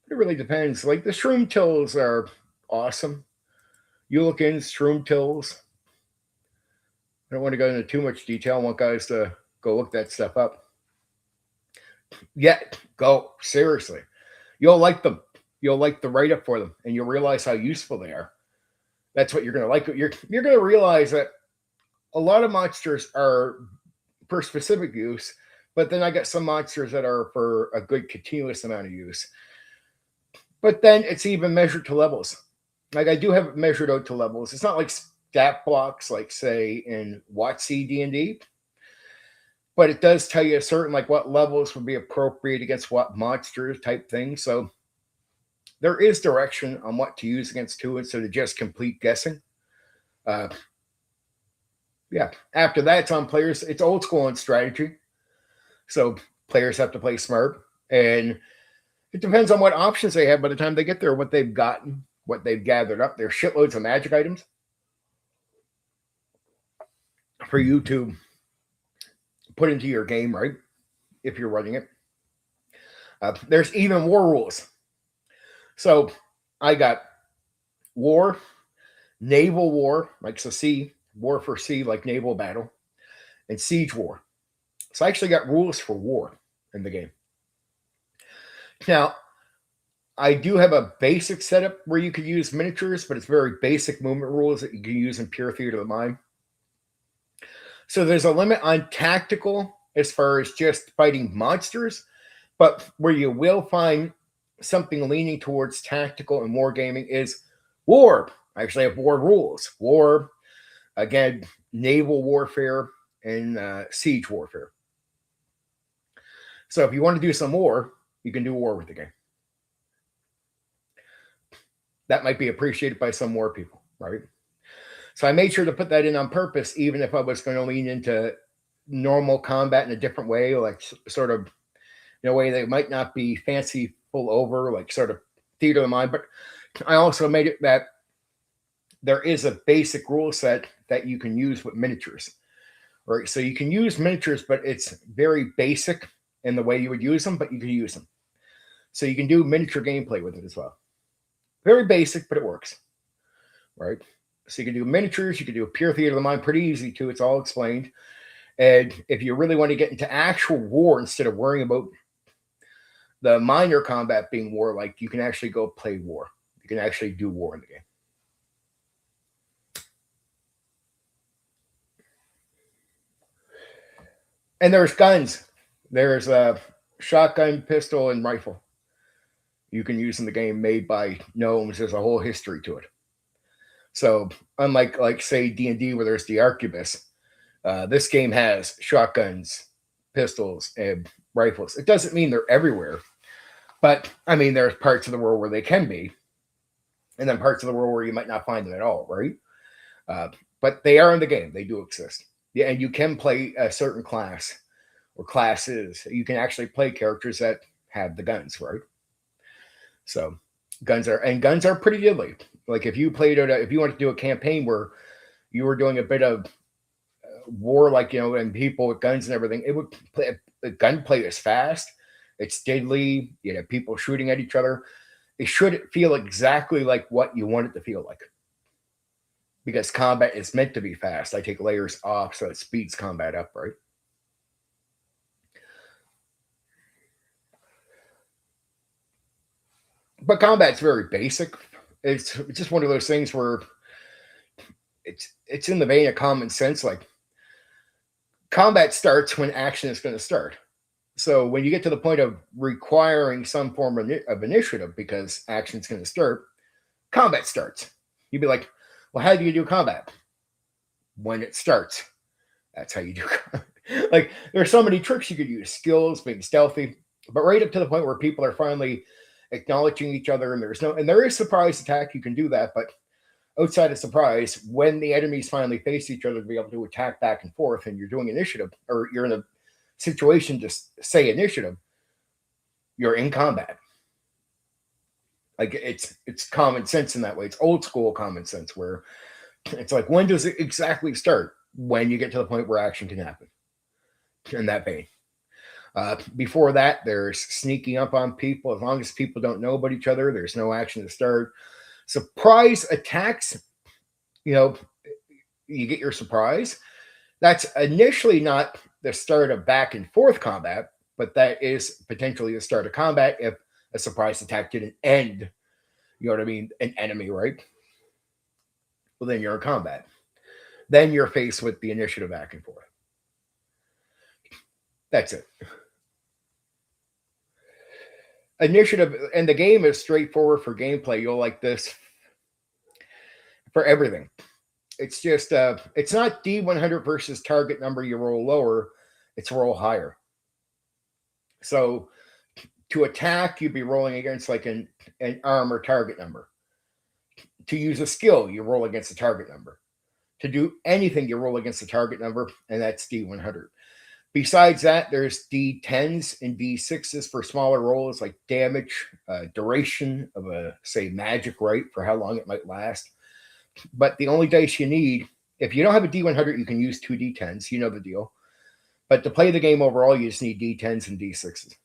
It really depends. Like the Shroom Tills are awesome. Eulikins, Shroom Tills. I don't want to go into too much detail. I want guys to go look that stuff up. Yeah, go. Seriously. You'll like them. You'll like the write-up for them, and you'll realize how useful they are. That's what you're going to like. You're going to realize that a lot of monsters are for specific use, but then I got some monsters that are for a good continuous amount of use. But then it's even measured to levels. Like I do have it measured out to levels. It's not like stat blocks, like say in WotC D&D, but it does tell you a certain like what levels would be appropriate against what monsters type thing. So there is direction on what to use against two instead of just complete guessing. Yeah. After that, it's on players. It's old school on strategy. So players have to play smart, and it depends on what options they have by the time they get there, what they've gotten, what they've gathered up. There's shitloads of magic items for you to put into your game, right? If you're running it. There's even war rules. So I got war, naval war, like so sea, war for sea, like naval battle, and siege war. So I actually got rules for war in the game. Now, I do have a basic setup where you could use miniatures, but it's very basic movement rules that you can use in pure theater of the mind. So there's a limit on tactical as far as just fighting monsters, but where you will find something leaning towards tactical and wargaming is war. I actually have war rules. War, again, naval warfare and siege warfare. So if you want to do some war, you can do war with the game. That might be appreciated by some war people, right? So I made sure to put that in on purpose, even if I was going to lean into normal combat in a different way, like sort of in a way that might not be fancy full over, like sort of theater of the mind. But I also made it that there is a basic rule set that you can use with miniatures, right? So you can use miniatures, but it's very basic in the way you would use them, but you can use them. So you can do miniature gameplay with it as well. Very basic, but it works, right? So you can do miniatures, you can do a pure theater of the mind, pretty easy too. It's all explained. And if you really want to get into actual war instead of worrying about the minor combat being war, like you can actually go play war. You can actually do war in the game. And there's guns. There's a shotgun, pistol, and rifle you can use in the game made by gnomes. There's a whole history to it. So unlike like say D&D where there's the arquebus, this game has shotguns, pistols, and rifles. It doesn't mean they're everywhere, but I mean there's parts of the world where they can be, and then parts of the world where you might not find them at all, right? But they are in the game. They do exist. Yeah, and you can play a certain class or classes. You can actually play characters that have the guns, right? So guns are pretty deadly. Like if you played it, if you want to do a campaign where you were doing a bit of war, like and people with guns and everything, it would play. The gunplay is fast. It's deadly. People shooting at each other. It should feel exactly like what you want it to feel like. Because combat is meant to be fast. I take layers off so it speeds combat up, right? But combat's very basic. It's just one of those things where it's in the vein of common sense. Like combat starts when action is going to start. So when you get to the point of requiring some form of initiative because action's going to start, combat starts. You'd be like, well, how do you do combat? When it starts. That's how you do combat. Like there's so many tricks you could use, skills, being stealthy, but right up to the point where people are finally acknowledging each other and there is surprise attack. You can do that, but outside of surprise, when the enemies finally face each other to be able to attack back and forth and you're doing initiative or you're in a situation to say initiative, you're in combat. Like it's common sense in that way. It's old school common sense where it's like, when does it exactly start? When you get to the point where action can happen. In that vein. Before that, there's sneaking up on people. As long as people don't know about each other, there's no action to start. Surprise attacks, you get your surprise. That's initially not the start of back and forth combat, but that is potentially the start of combat if a surprise attack didn't end, you know what I mean, an enemy, right? Well, then you're in combat. Then you're faced with the initiative back and forth. That's it. Initiative, and the game is straightforward for gameplay. You'll like this for everything. It's just, it's not D100 versus target number. You roll lower, it's roll higher. So to attack, you'd be rolling against like an arm or target number. To use a skill, you roll against the target number. To do anything, you roll against the target number, and that's D100. Besides that, there's D10s and D6s for smaller rolls like damage, duration of a, say, magic right for how long it might last. But the only dice you need, if you don't have a D100, you can use 2 D10s. You know the deal. But to play the game overall, you just need D10s and D6s.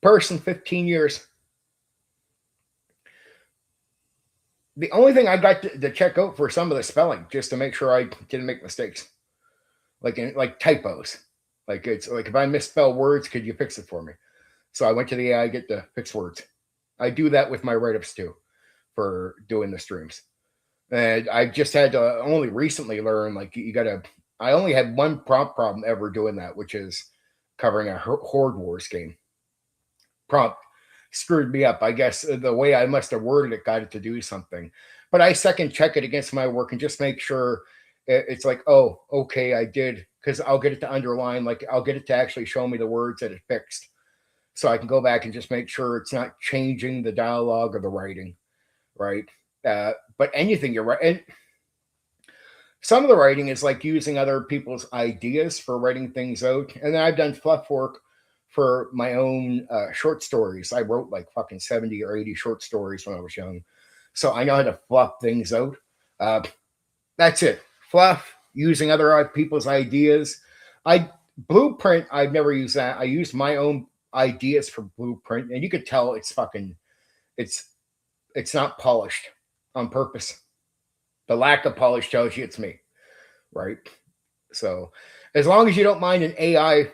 Person, 15 years. The only thing I got to check out for some of the spelling, just to make sure I didn't make mistakes, like typos. Like it's like if I misspell words, could you fix it for me? So I went to the AI, get to fix words. I do that with my write-ups too, for doing the streams. And I just had to only recently learn, like you gotta. I only had one prompt problem ever doing that, which is covering a Horde Wars game. Prompt screwed me up. I guess the way I must have worded it got it to do something. But I second check it against my work and just make sure it's like, oh, okay, I did, because I'll get it to underline, like I'll get it to actually show me the words that it fixed. so I can go back and just make sure it's not changing the dialogue or the writing, right? But anything you're right, and some of the writing is like using other people's ideas for writing things out. And then I've done fluff work for my own short stories. I wrote like fucking 70 or 80 short stories when I was young. So I know how to fluff things out. Uh, that's it. Fluff, using other people's ideas. I Blueprint, I've never used that. I used my own ideas for Blueprint, and you could tell it's fucking it's it's not polished on purpose. The lack of polish tells you it's me, right? So as long as you don't mind an AI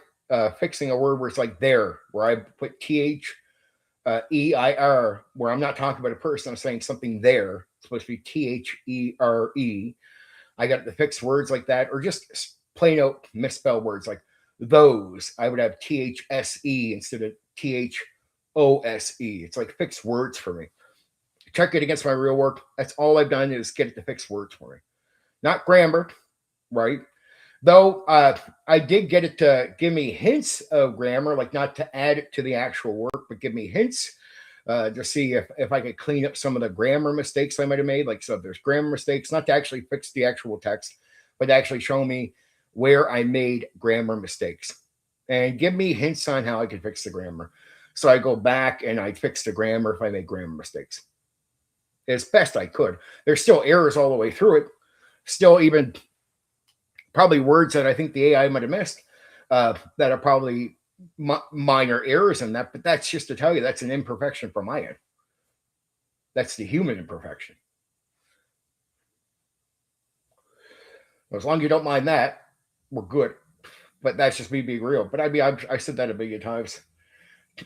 fixing a word where it's like there, where I put THEIR, where I'm not talking about a person, I'm saying something there. It's supposed to be THERE. I got the fixed words like that, or just plain out misspelled words like those. I would have THSE instead of THOSE. It's like fixed words for me. Check it against my real work. That's all I've done is get it to fix words for me. Not grammar, right? Though I did get it to give me hints of grammar, like not to add it to the actual work, but give me hints to see if I could clean up some of the grammar mistakes I might have made. Like, so if there's grammar mistakes, not to actually fix the actual text, but to actually show me where I made grammar mistakes and give me hints on how I could fix the grammar. So I go back and I fix the grammar if I make grammar mistakes as best I could. There's still errors all the way through it. Still, even probably words that I think the AI might have missed that are probably minor errors in that. But that's just to tell you that's an imperfection from my end. That's the human imperfection. As long as you don't mind that, we're good. But that's just me being real. But I said that a billion times.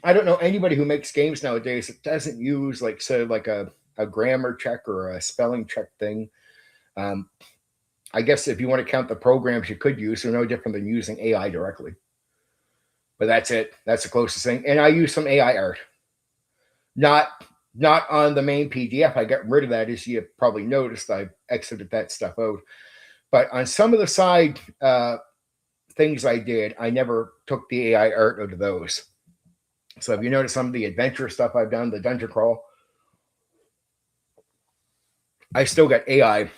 I don't know anybody who makes games nowadays that doesn't use like say like a grammar check or a spelling check thing. I guess if you want to count the programs you could use, they're no different than using AI directly. But that's it. That's the closest thing. And I use some AI art. Not on the main PDF. I got rid of that, as you probably noticed. I exited that stuff out. But on some of the side things I did, I never took the AI art out of those. So if you notice some of the adventure stuff I've done, the dungeon crawl, I still got AI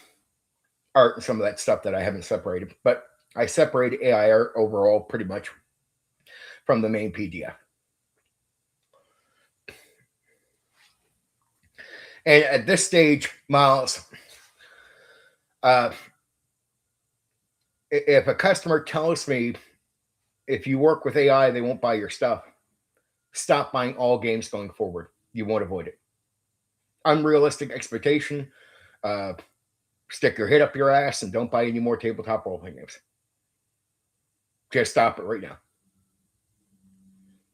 art and some of that stuff that I haven't separated, but I separated AI art overall pretty much from the main PDF. And at this stage, Miles, if a customer tells me if you work with AI, they won't buy your stuff, stop buying all games going forward. You won't avoid it. Unrealistic expectation. Stick your head up your ass and don't buy any more tabletop role-playing games. Just stop it right now.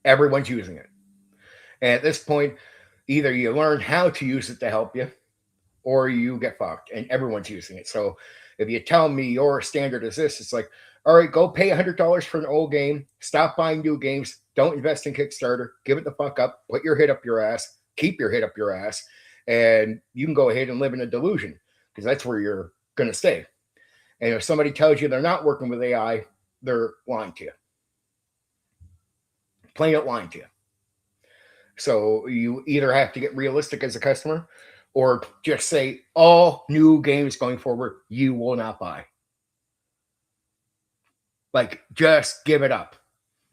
Everyone's using it. And at this point, either you learn how to use it to help you or you get fucked, and everyone's using it. So if you tell me your standard is this, it's like, all right, go pay $100 for an old game. Stop buying new games. Don't invest in Kickstarter. Give it the fuck up. Put your head up your ass. Keep your head up your ass. And you can go ahead and live in a delusion because that's where you're going to stay. And if somebody tells you they're not working with AI, they're lying to you. Plain out lying to you. So you either have to get realistic as a customer or just say all new games going forward, you will not buy. Like, just give it up.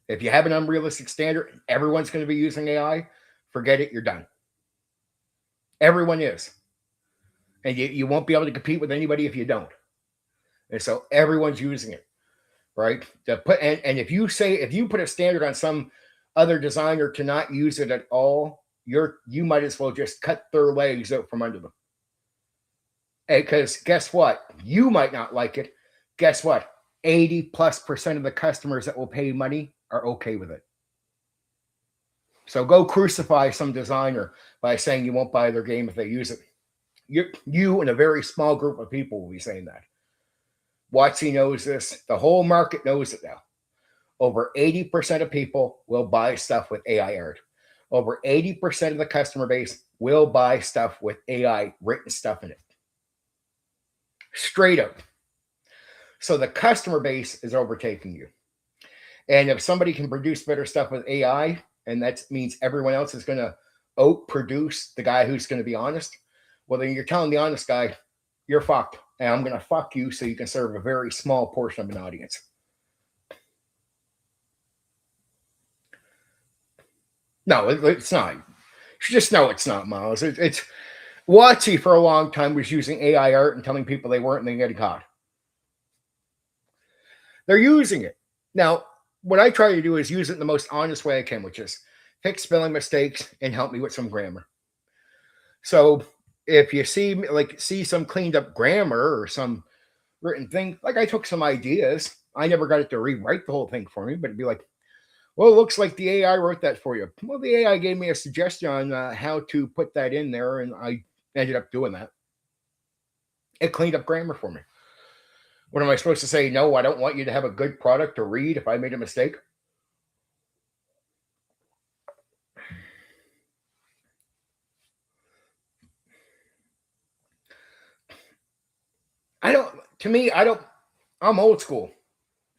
If you have an unrealistic standard, everyone's going to be using AI, forget it, you're done. Everyone is. And you won't be able to compete with anybody if you don't. And so everyone's using it, right? And if you put a standard on some other designer to not use it at all, you might as well just cut their legs out from under them. Because guess what? You might not like it. Guess what? 80+% of the customers that will pay money are okay with it. So go crucify some designer by saying you won't buy their game if they use it. You and a very small group of people will be saying that. WotC knows this. The whole market knows it now. Over 80% of people will buy stuff with AI art. Over 80% of the customer base will buy stuff with AI written stuff in it. Straight up. So the customer base is overtaking you. And if somebody can produce better stuff with AI, and that means everyone else is going to outproduce the guy who's going to be honest, well, then you're telling the honest guy, you're fucked, and I'm going to fuck you so you can serve a very small portion of an audience. No, it's not. You just know it's not, Miles. It's WotC for a long time was using AI art and telling people they weren't, and they getting caught. They're using it. Now, what I try to do is use it in the most honest way I can, which is fix spelling mistakes and help me with some grammar. So if you see some cleaned up grammar or some written thing, like I took some ideas. I never got it to rewrite the whole thing for me, but it'd be like, well, it looks like the AI wrote that for you. Well, the AI gave me a suggestion on how to put that in there, and I ended up doing that. It cleaned up grammar for me. What am I supposed to say? No, I don't want you to have a good product to read if I made a mistake. I'm old school.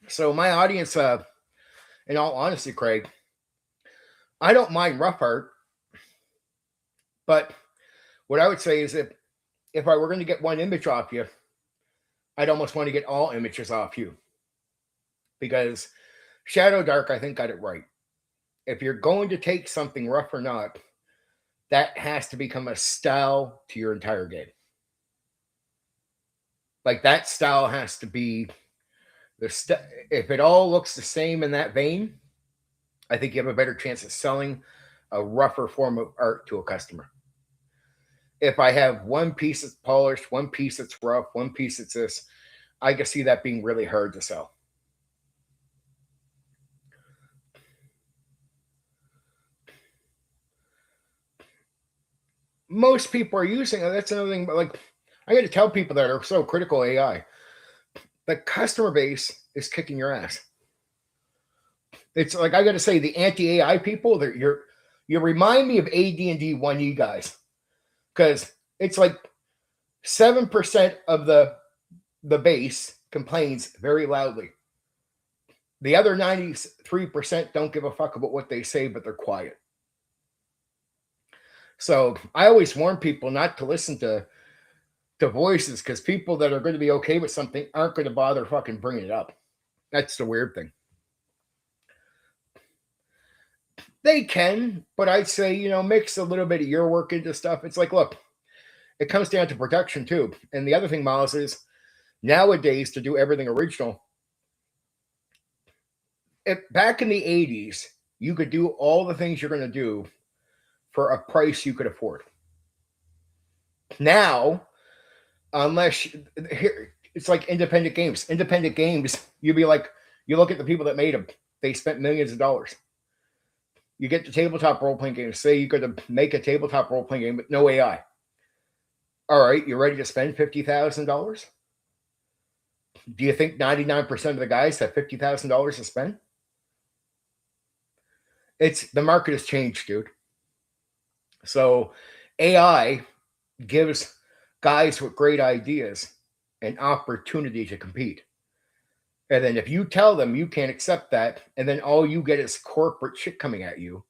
So my audience, in all honesty, Craig, I don't mind rough art, but what I would say is if I were going to get one image off you, I'd almost want to get all images off you. Because Shadow Dark, I think, got it right. If you're going to take something rough or not, that has to become a style to your entire game. Like that style has to be if it all looks the same in that vein, I think you have a better chance of selling a rougher form of art to a customer. If I have one piece that's polished, one piece that's rough, one piece that's this, I can see that being really hard to sell. Most people are using it. That's another thing. But like, I got to tell people that are so critical of AI, the customer base is kicking your ass. It's like I got to say, the anti-AI people, you remind me of AD&D 1E guys, because it's like 7% of the base complains very loudly. The other 93% don't give a fuck about what they say, but they're quiet. So I always warn people not to listen to voices, because people that are going to be okay with something aren't going to bother fucking bringing it up. That's the weird thing. They can, but I'd say, mix a little bit of your work into stuff. It's like, look, it comes down to production too. And the other thing, Miles, is nowadays to do everything original, back in the 80s, you could do all the things you're going to do for a price you could afford. Now, unless here, it's like independent games. Independent games, you'd be like, you look at the people that made them, they spent millions of dollars. You get the tabletop role-playing games. Say you could make a tabletop role-playing game with no AI. All right, you're ready to spend $50,000? Do you think 99% of the guys have $50,000 to spend? The market has changed, dude. So AI gives guys with great ideas an opportunity to compete. And then if you tell them you can't accept that, and then all you get is corporate shit coming at you,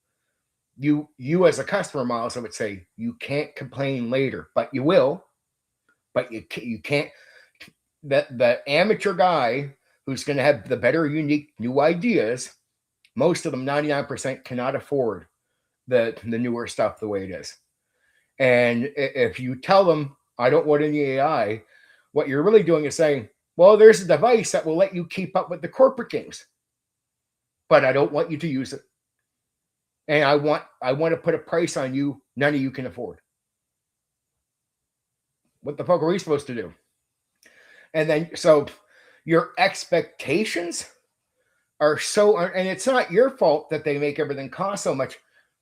you as a customer, Miles, I would say you can't complain later, but you will. But you can't. The amateur guy who's going to have the better, unique, new ideas, most of them, 99%, cannot afford the newer stuff the way it is. And if you tell them, I don't want any AI, what you're really doing is saying, well, there's a device that will let you keep up with the corporate games, but I don't want you to use it. And I want to put a price on you none of you can afford. What the fuck are we supposed to do? And then, so your expectations are so, and it's not your fault that they make everything cost so much,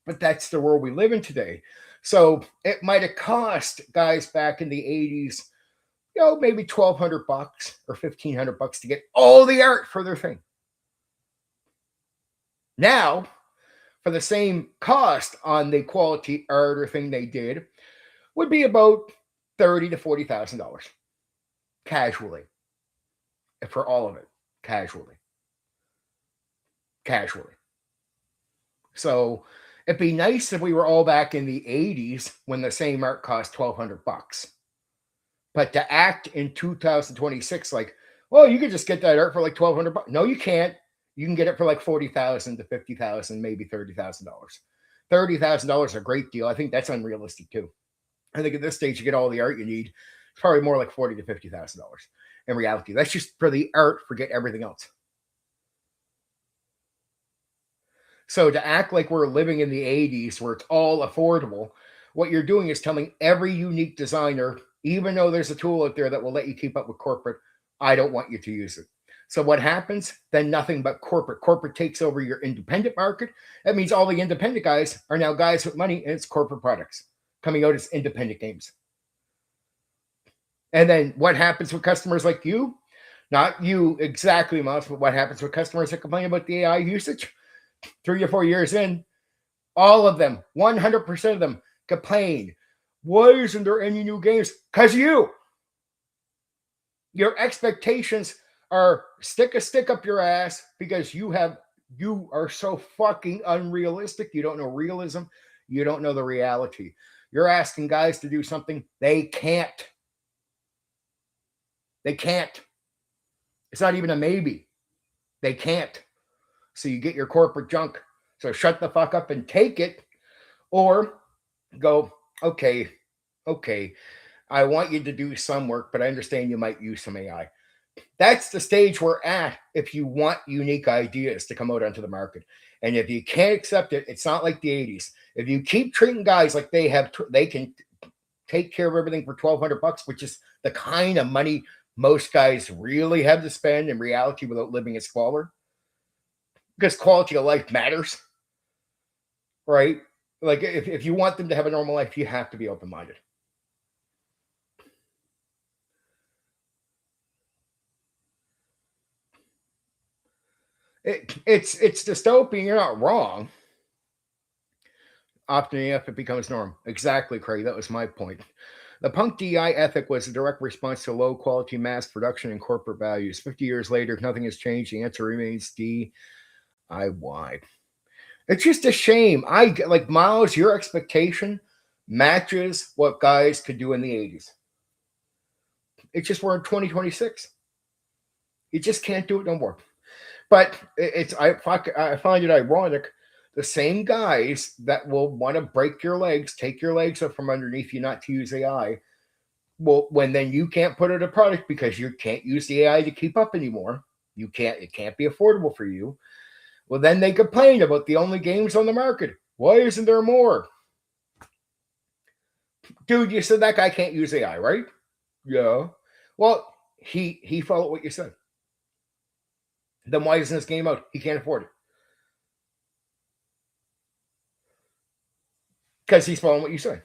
but that's the world we live in today. So it might have cost guys back in the 80s, maybe $1,200 or $1,500 to get all the art for their thing. Now, for the same cost on the quality art or thing they did, would be about $30,000 to $40,000 casually, for all of it, casually. So it'd be nice if we were all back in the 80s when the same art cost $1,200. But to act in 2026 like, well, you could just get that art for like $1,200. No, you can't. You can get it for like $40,000 to $50,000, maybe $30,000. $30,000 a great deal. I think that's unrealistic too. I think at this stage you get all the art you need. It's probably more like $40,000 to $50,000 in reality. That's just for the art. Forget everything else. So to act like we're living in the 80s where it's all affordable, what you're doing is telling every unique designer, even though there's a tool out there that will let you keep up with corporate, I don't want you to use it. So what happens? Then nothing but corporate. Corporate takes over your independent market. That means all the independent guys are now guys with money, and it's corporate products coming out as independent games. And then what happens with customers like you? Not you exactly, Miles, but what happens with customers that complain about the AI usage? 3 or 4 years in, all of them, 100% of them complain. Why isn't there any new games? Because your expectations are stick a stick up your ass because you are so fucking unrealistic. You don't know realism. You don't know the reality. You're asking guys to do something they can't. They can't. It's not even a maybe. They can't. So you get your corporate junk. So shut the fuck up and take it, or go, okay, I want you to do some work, but I understand you might use some AI. That's the stage we're at if you want unique ideas to come out onto the market. And if you can't accept it, it's not like the 80s. If you keep treating guys like they can take care of everything for $1,200, which is the kind of money most guys really have to spend in reality without living in squalor, because quality of life matters, right? Like if you want them to have a normal life, you have to be open-minded. It's dystopian. You're not wrong. Often enough, it becomes norm. Exactly, Craig. That was my point. The punk DI ethic was a direct response to low quality mass production and corporate values. 50 years later, nothing has changed. The answer remains DIY. It's just a shame. I like Miles, your expectation matches what guys could do in the 80s. It's just we're in 2026. You just can't do it no more. But I find it ironic. The same guys that will want to break your legs, take your legs up from underneath you not to use AI, well, when then you can't put out a product because you can't use the AI to keep up anymore. It can't be affordable for you. Well, then they complain about the only games on the market. Why isn't there more? Dude, you said that guy can't use AI, right? Yeah. Well, he followed what you said. Then why isn't this game out? He can't afford it. Because he's following what you say.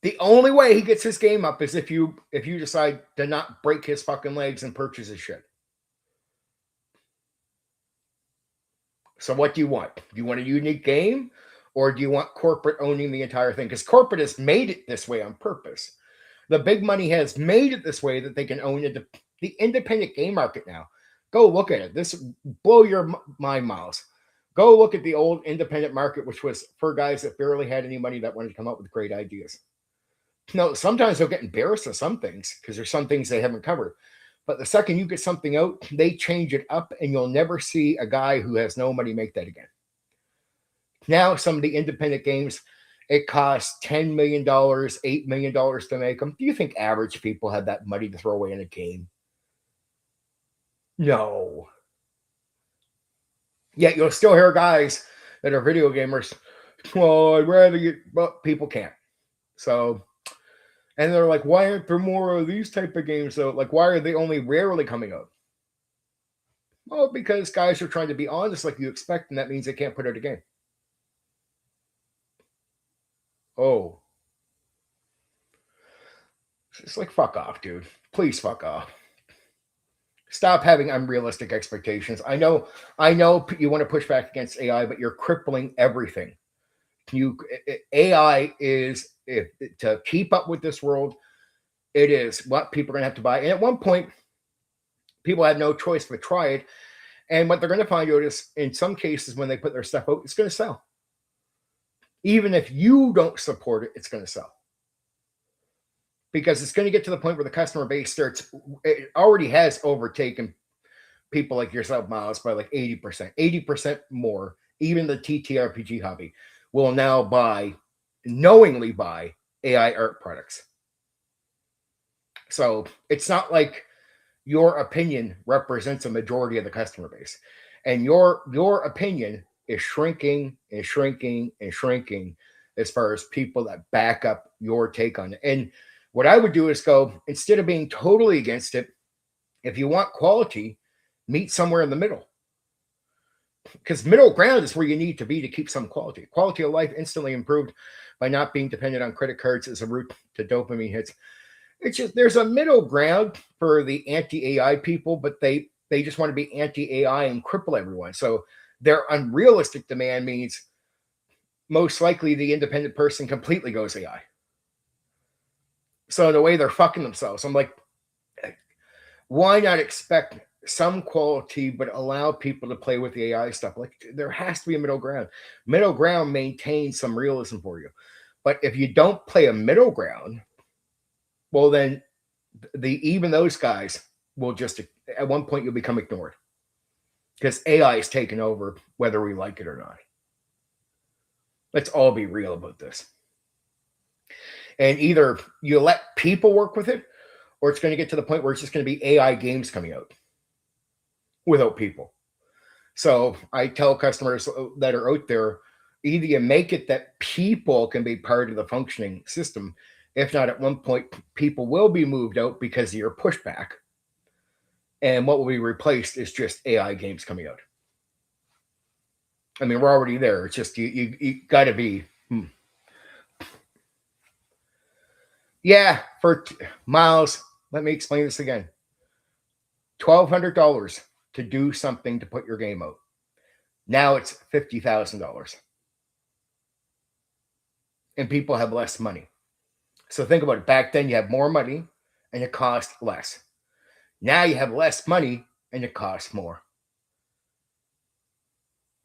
The only way he gets his game up is if you decide to not break his fucking legs and purchase his shit. So what do you want? Do you want a unique game, or do you want corporate owning the entire thing? Because corporate has made it this way on purpose. The big money has made it this way that they can own the independent game market now. Go look at it. This blow your mind, Miles. Go look at the old independent market, which was for guys that barely had any money that wanted to come up with great ideas. No, sometimes they'll get embarrassed of some things because there's some things they haven't covered. But the second you get something out, they change it up, and you'll never see a guy who has no money make that again. Now, some of the independent games, it costs $10 million, $8 million to make them. Do you think average people have that money to throw away in a game? No. Yet you'll still hear guys that are video gamers, well, I'd rather get, but people can't. So, and they're like, why aren't there more of these type of games though? Like, why are they only rarely coming out? Well, because guys are trying to be honest like you expect, and that means they can't put out a game. Oh. It's like, fuck off, dude. Please fuck off. Stop having unrealistic expectations. I know you want to push back against AI, but you're crippling everything. AI is, to keep up with this world, it is what people are going to have to buy. And at one point, people had no choice but try it. And what they're going to find out is, in some cases, when they put their stuff out, it's going to sell. Even if you don't support it, it's going to sell. Because it's going to get to the point where the customer base it already has overtaken people like yourself, Miles, by like 80% more. Even the TTRPG hobby will now knowingly buy AI art products. So it's not like your opinion represents a majority of the customer base, and your opinion is shrinking and shrinking and shrinking as far as people that back up your take on it. And what I would do is go, instead of being totally against it, if you want quality, meet somewhere in the middle. Because middle ground is where you need to be to keep some quality. Quality of life instantly improved by not being dependent on credit cards as a route to dopamine hits. It's just, there's a middle ground for the anti-AI people, but they just want to be anti-AI and cripple everyone. So their unrealistic demand means most likely the independent person completely goes AI. So in a way, they're fucking themselves. I'm like, why not expect some quality, but allow people to play with the AI stuff? Like, there has to be a middle ground. Middle ground maintains some realism for you. But if you don't play a middle ground, well, then even those guys will just, at one point, you'll become ignored. Because AI is taking over, whether we like it or not. Let's all be real about this. And either you let people work with it, or it's going to get to the point where it's just going to be AI games coming out without people. So I tell customers that are out there, either you make it that people can be part of the functioning system. If not, at one point, people will be moved out because of your pushback. And what will be replaced is just AI games coming out. I mean, we're already there. It's just, you got to be... Yeah, for Miles, let me explain this again. $1,200 to do something to put your game out. Now it's $50,000. And people have less money. So think about it. Back then, you have more money and it cost less. Now you have less money and it costs more.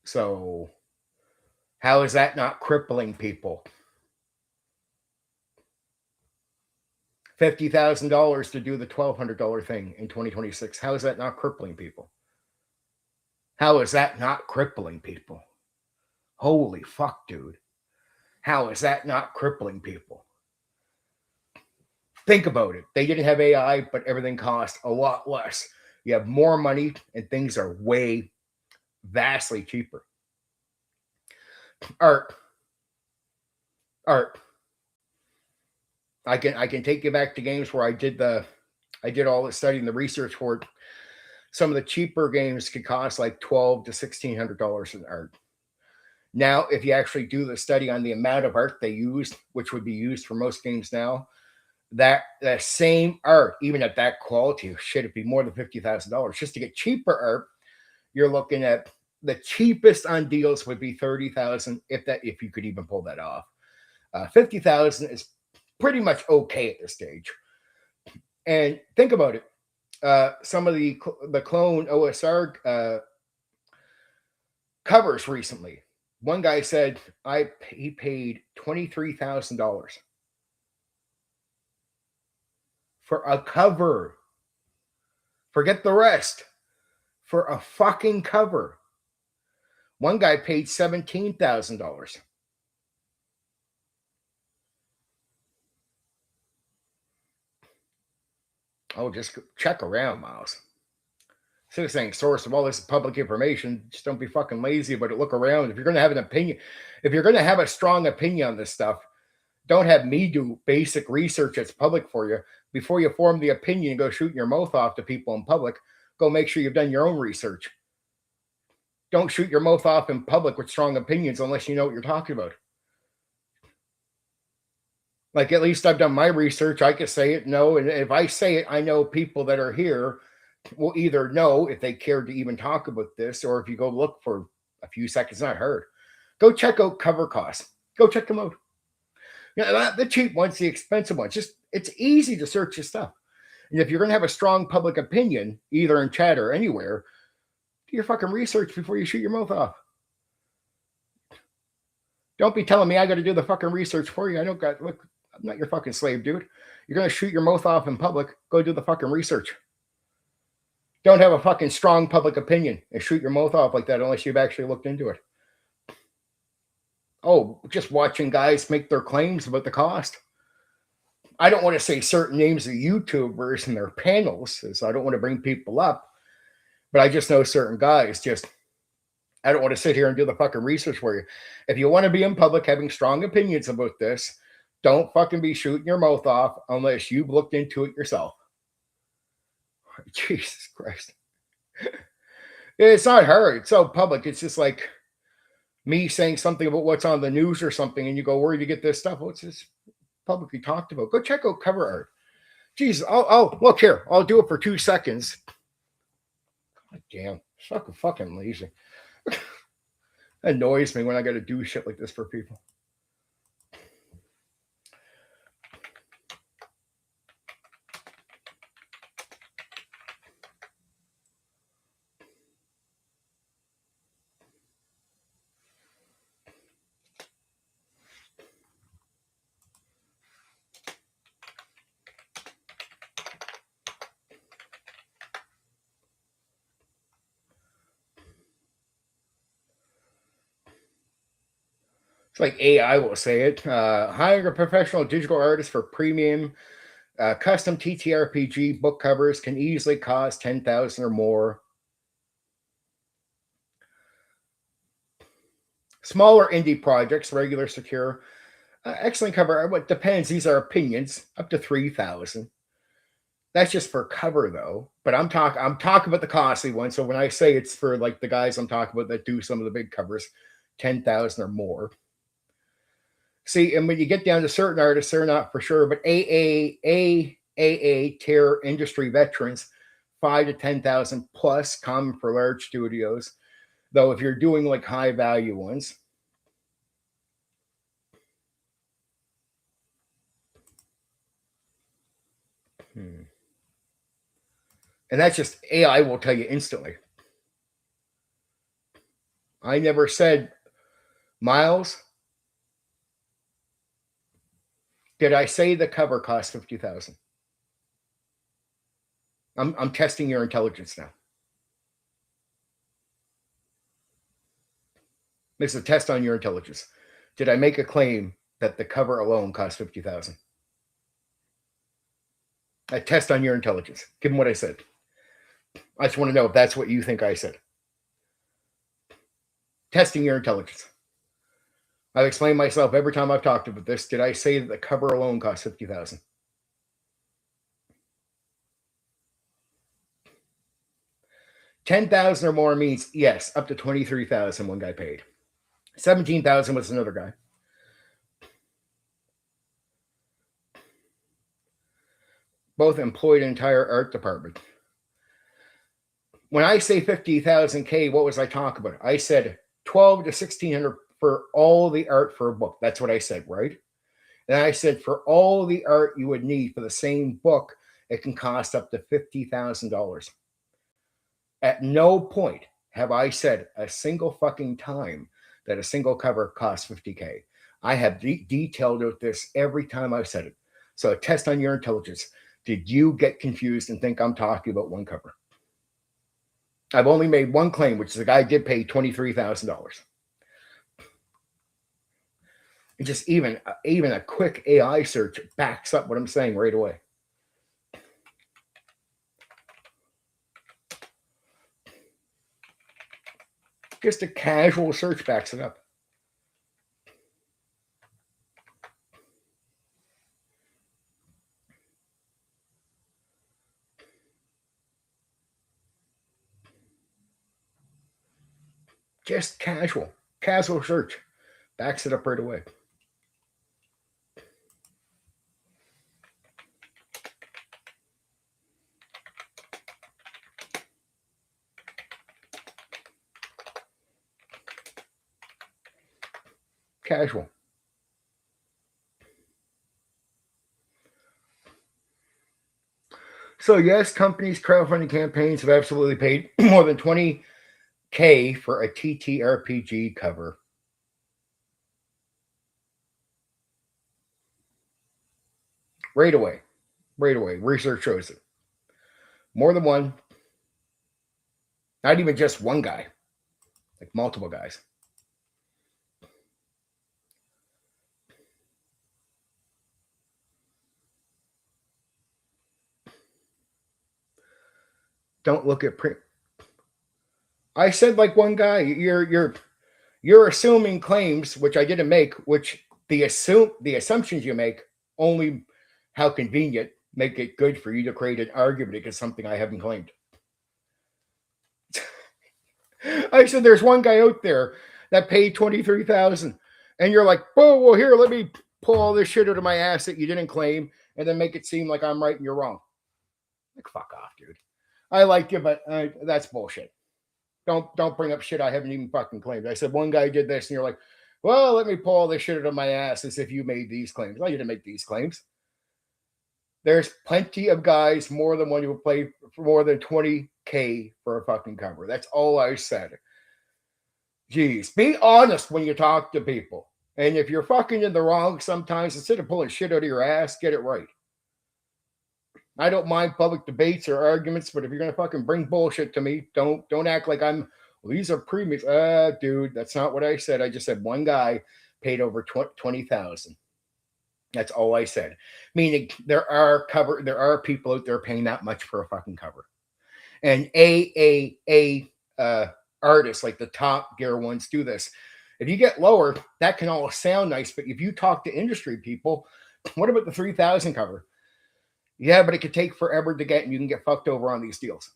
So how is that not crippling people? $50,000 to do the $1,200 thing in 2026. How is that not crippling people? How is that not crippling people? Holy fuck, dude. How is that not crippling people? Think about it. They didn't have AI, but everything cost a lot less. You have more money and things are vastly cheaper. Art. I can take you back to games where I did all the study and the research for it. Some of the cheaper games could cost like $1,200 to $1,600 in art. Now, if you actually do the study on the amount of art they used, which would be used for most games now, that same art, even at that quality, it'd be more than $50,000. Just to get cheaper art, you're looking at the cheapest on deals would be $30,000, if you could even pull that off. $50,000 is pretty much okay at this stage. And think about it. Some of the clone OSR covers recently. One guy said he paid $23,000 for a cover. Forget the rest. For a fucking cover. One guy paid $17,000. Oh, just check around, Miles. So they're saying source of all this public information. Just don't be fucking lazy about it. Look around. If you're going to have an opinion, if you're going to have a strong opinion on this stuff, don't have me do basic research that's public for you. Before you form the opinion and go shooting your mouth off to people in public, go make sure you've done your own research. Don't shoot your mouth off in public with strong opinions unless you know what you're talking about. Like, at least I've done my research. I can say it, no. And if I say it, I know people that are here will either know if they care to even talk about this, or if you go look for a few seconds, not heard. Go check out cover costs. Go check them out. Not the cheap ones, the expensive ones. Just, it's easy to search your stuff. And if you're going to have a strong public opinion, either in chat or anywhere, Do your fucking research before you shoot your mouth off. Don't be telling me I got to do the fucking research for you. I don't got, look, I'm not your fucking slave, dude. You're going to shoot your mouth off in public. Go do the fucking research. Don't have a fucking strong public opinion and shoot your mouth off like that unless you've actually looked into it. Oh, just watching guys make their claims about the cost. I don't want to say certain names of YouTubers and their panels, as I don't want to bring people up, but I just know certain guys just, I don't want to sit here and do the fucking research for you. If you want to be in public having strong opinions about this, don't fucking be shooting your mouth off unless you've looked into it yourself. Jesus Christ. It's not hard. It's so public. It's just like me saying something about what's on the news or something, and you go, where do you get this stuff? Well, it's just publicly talked about. Go check out cover art. Jesus, I'll look here. I'll do it for 2 seconds. God damn. Fucking lazy. Annoys me when I got to do shit like this for people. It's like AI will say it. Hiring a professional digital artist for premium custom TTRPG book covers can easily cost $10,000 or more. Smaller indie projects, regular secure, excellent cover. What depends? These are opinions. Up to $3,000. That's just for cover though. But I'm talking about the costly one. So when I say it's for like the guys I'm talking about that do some of the big covers, $10,000 or more. See, and when you get down to certain artists, they're not for sure, but AAA tier industry veterans, 5 to 10,000 plus, common for large studios. Though if you're doing like high value ones, and that's just AI will tell you instantly. I never said, Miles, did I say the cover cost $50,000? I'm testing your intelligence now. This is a test on your intelligence. Did I make a claim that the cover alone cost $50,000? A test on your intelligence. Give them what I said. I just want to know if that's what you think I said. Testing your intelligence. I've explained myself every time I've talked about this. Did I say that the cover alone cost $50,000? $10,000 or more means yes, up to $23,000 one guy paid. $17,000 was another guy. Both employed an entire art department. When I say 50,000 K, what was I talking about? I said 12 to 1,600 for all the art for a book. That's what I said, right? And I said for all the art you would need for the same book, it can cost up to $50,000. At no point have I said a single fucking time that a single cover costs 50K. I have detailed out this every time I've said it. So a test on your intelligence. Did you get confused and think I'm talking about one cover? I've only made one claim, which is the guy did pay $23,000. And just even a quick AI search backs up what I'm saying right away. Just a casual search backs it up. Just casual search backs it up right away. Casual. So yes, companies' crowdfunding campaigns have absolutely paid more than $20 20K for a TTRPG cover. Right away. Right away. Research shows it. More than one. Not even just one guy. Like multiple guys. Don't look at print. I said like one guy. You're assuming claims which I didn't make, which the assumptions you make only how convenient make it good for you to create an argument against something I haven't claimed. I said there's one guy out there that paid $23,000, and you're like, oh well, here, let me pull all this shit out of my ass that you didn't claim, and then make it seem like I'm right and you're wrong. Like fuck off, dude. I like you, but that's bullshit. Don't bring up shit I haven't even fucking claimed. I said one guy did this, and you're like, well, let me pull all this shit out of my ass as if you made these claims. I didn't make these claims. There's plenty of guys, more than one, who will play for more than 20K for a fucking cover. That's all I said. Jeez, be honest when you talk to people. And if you're fucking in the wrong sometimes, instead of pulling shit out of your ass, get it right. I don't mind public debates or arguments, but if you're gonna fucking bring bullshit to me, don't act like I'm. Well, these are premiums, dude. That's not what I said. I just said one guy paid over 20,000. That's all I said. Meaning there are people out there paying that much for a fucking cover, and artists like the top gear ones do this. If you get lower, that can all sound nice, but if you talk to industry people, what about the 3,000 cover? Yeah, but it could take forever to get, and you can get fucked over on these deals.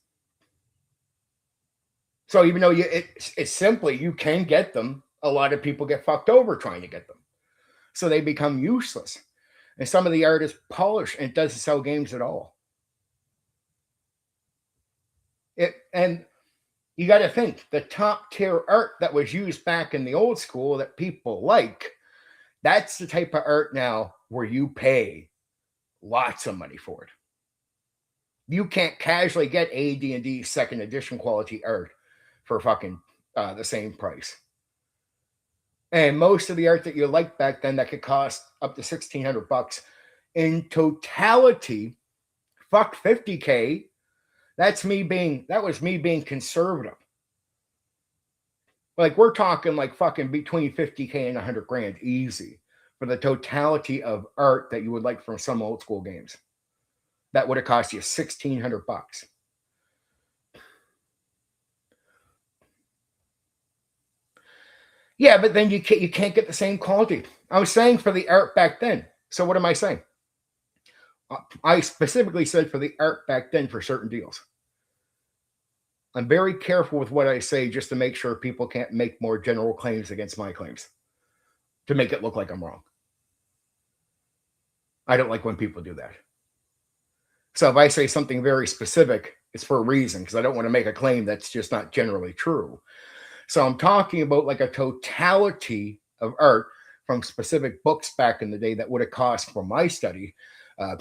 So even though it's simply you can get them, a lot of people get fucked over trying to get them. So they become useless. And some of the art is polished and it doesn't sell games at all. And you got to think the top tier art that was used back in the old school that people like, that's the type of art now where you pay lots of money for it. You can't casually get AD&D second edition quality art for fucking the same price. And most of the art that you liked back then that could cost up to $1,600 in totality, fuck 50K. That was me being conservative. Like we're talking like fucking between 50K and 100 grand easy for the totality of art that you would like from some old school games. That would have cost you $1,600. Yeah, but then you can't get the same quality. I was saying for the art back then. So what am I saying? I specifically said for the art back then for certain deals. I'm very careful with what I say just to make sure people can't make more general claims against my claims to make it look like I'm wrong. I don't like when people do that. So if I say something very specific, it's for a reason because I don't want to make a claim that's just not generally true. So I'm talking about like a totality of art from specific books back in the day that would have cost for my study,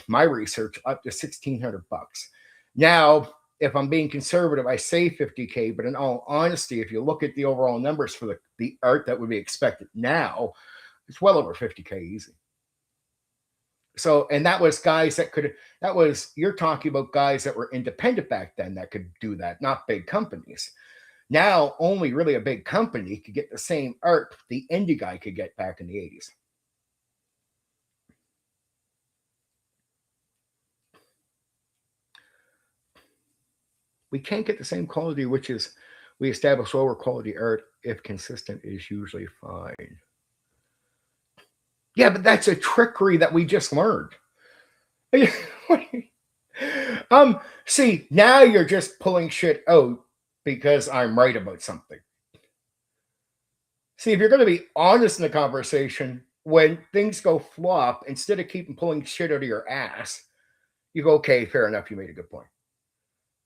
my research, up to $1,600. Now, if I'm being conservative, I say 50K, but in all honesty, if you look at the overall numbers for the art that would be expected now, it's well over 50K easy. So, and that was guys you're talking about guys that were independent back then that could do that, not big companies. Now, only really a big company could get the same art the indie guy could get back in the 80s. We can't get the same quality, which is we establish lower quality art if consistent is usually fine. Yeah, but that's a trickery that we just learned. See, now you're just pulling shit out because I'm right about something. See, if you're going to be honest in the conversation, when things go flop, instead of keeping pulling shit out of your ass, you go, okay, fair enough, you made a good point.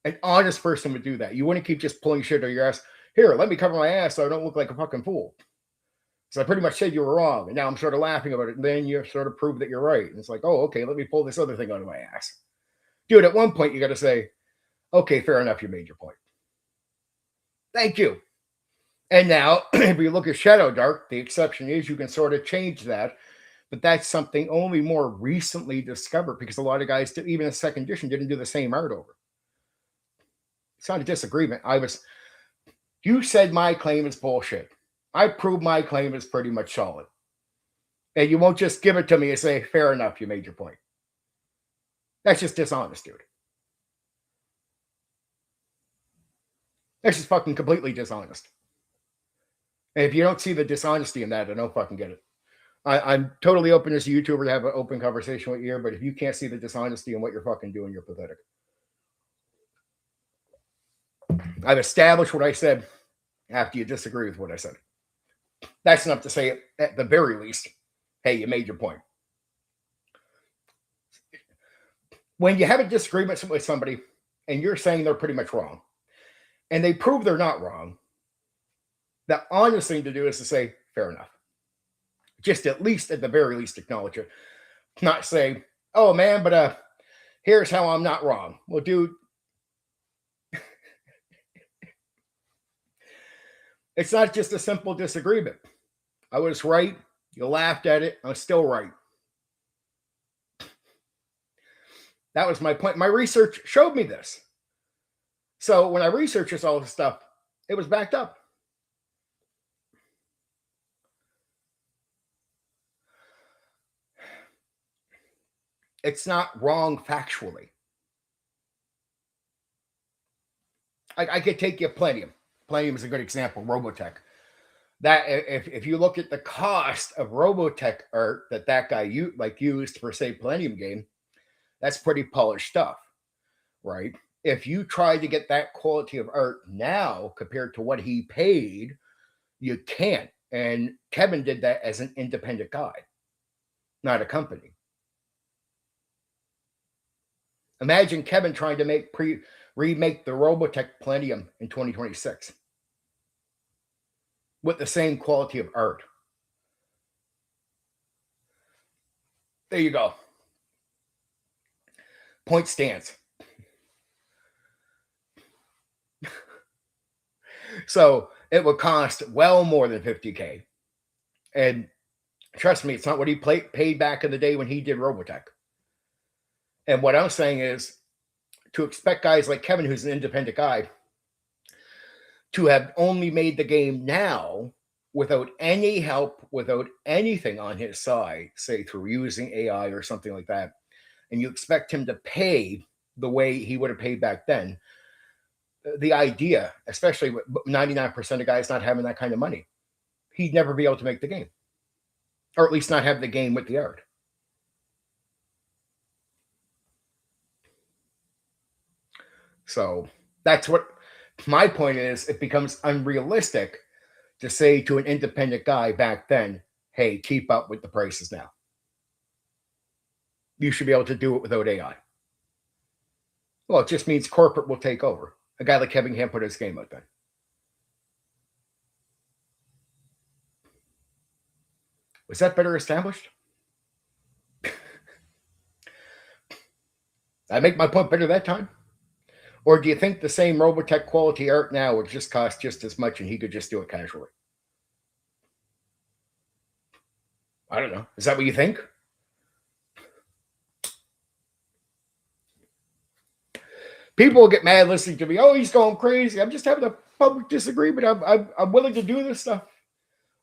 An honest person would do that. You wouldn't keep just pulling shit out of your ass. Here, let me cover my ass so I don't look like a fucking fool. So I pretty much said you were wrong, and now I'm sort of laughing about it. And then you sort of prove that you're right. And it's like, oh, okay, let me pull this other thing out of my ass. Dude, at one point you got to say, okay, fair enough, you made your point. Thank you. And now, if you look at Shadow Dark, the exception is you can sort of change that, but that's something only more recently discovered because a lot of guys, even in second edition, didn't do the same art over. It's not a disagreement. You said my claim is bullshit. I proved my claim is pretty much solid. And you won't just give it to me and say, fair enough, you made your point. That's just dishonest, dude. That's just fucking completely dishonest. And if you don't see the dishonesty in that, I don't fucking get it. I'm totally open as a YouTuber to have an open conversation with you, but if you can't see the dishonesty in what you're fucking doing, you're pathetic. I've established what I said after you disagree with what I said. That's enough to say, at the very least, hey, you made your point. When you have a disagreement with somebody and you're saying they're pretty much wrong, and they prove they're not wrong, the honest thing to do is to say, fair enough. Just at the very least, acknowledge it. Not say, oh man, but here's how I'm not wrong. Well, dude, it's not just a simple disagreement. I was right. You laughed at it. I'm still right. That was my point. My research showed me this. So when I researched all this stuff, it was backed up. It's not wrong factually. I could take you Palladium. Palladium is a good example. Robotech. That if you look at the cost of Robotech art that guy used for say Palladium game, that's pretty polished stuff, right? If you try to get that quality of art now compared to what he paid, you can't. And Kevin did that as an independent guy, not a company. Imagine Kevin trying to remake the Robotech Palladium in 2026 with the same quality of art. There you go. Point stands. So it would cost well more than $50K. And trust me, it's not what he paid back in the day when he did Robotech. And what I'm saying is to expect guys like Kevin, who's an independent guy, to have only made the game now without any help, without anything on his side, say through using AI or something like that, and you expect him to pay the way he would have paid back then, the idea, especially with 99% of guys not having that kind of money, he'd never be able to make the game. Or at least not have the game with the art. So that's what my point is. It becomes unrealistic to say to an independent guy back then, hey, keep up with the prices now. You should be able to do it without AI. Well, it just means corporate will take over. A guy like Kevin can't put his game out then. Was that better established? I make my point better that time? Or do you think the same Robotech quality art now would just cost just as much and he could just do it casually? I don't know. Is that what you think? People will get mad listening to me. Oh, he's going crazy. I'm just having a public disagreement. I'm willing to do this stuff.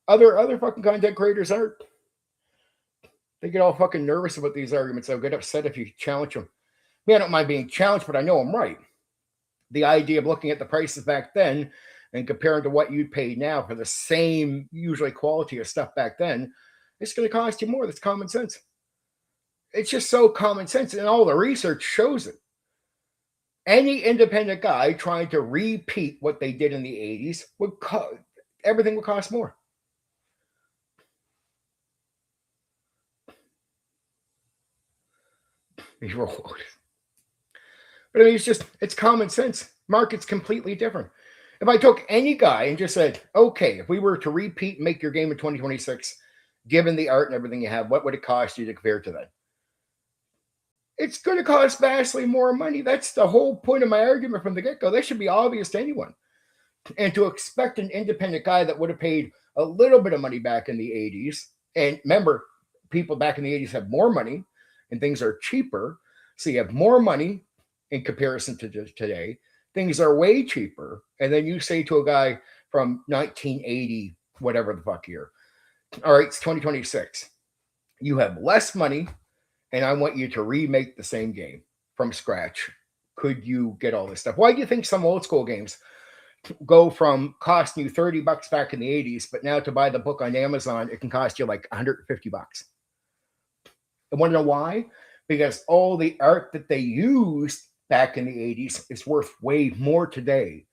Other fucking content creators aren't. They get all fucking nervous about these arguments. They'll get upset if you challenge them. I don't mind being challenged, but I know I'm right. The idea of looking at the prices back then and comparing to what you'd pay now for the same usually quality of stuff back then, it's going to cost you more. That's common sense. It's just so common sense, and all the research shows it. Any independent guy trying to repeat what they did in the 80s everything would cost more. But I mean, it's common sense. Market's completely different. If I took any guy and just said, okay, if we were to repeat and make your game in 2026, given the art and everything you have, what would it cost you to compare to that? It's going to cost vastly more money. That's the whole point of my argument from the get-go. That should be obvious to anyone. And to expect an independent guy that would have paid a little bit of money back in the 80s, and remember, people back in the 80s have more money and things are cheaper. So you have more money in comparison to today. Things are way cheaper. And then you say to a guy from 1980, whatever the fuck year, all right, it's 2026. You have less money, and I want you to remake the same game from scratch. Could you get all this stuff? Why do you think some old school games go from costing you $30 back in the 80s, but now to buy the book on Amazon, it can cost you like $150? I want to know why? Because all the art that they used back in the 80s is worth way more today.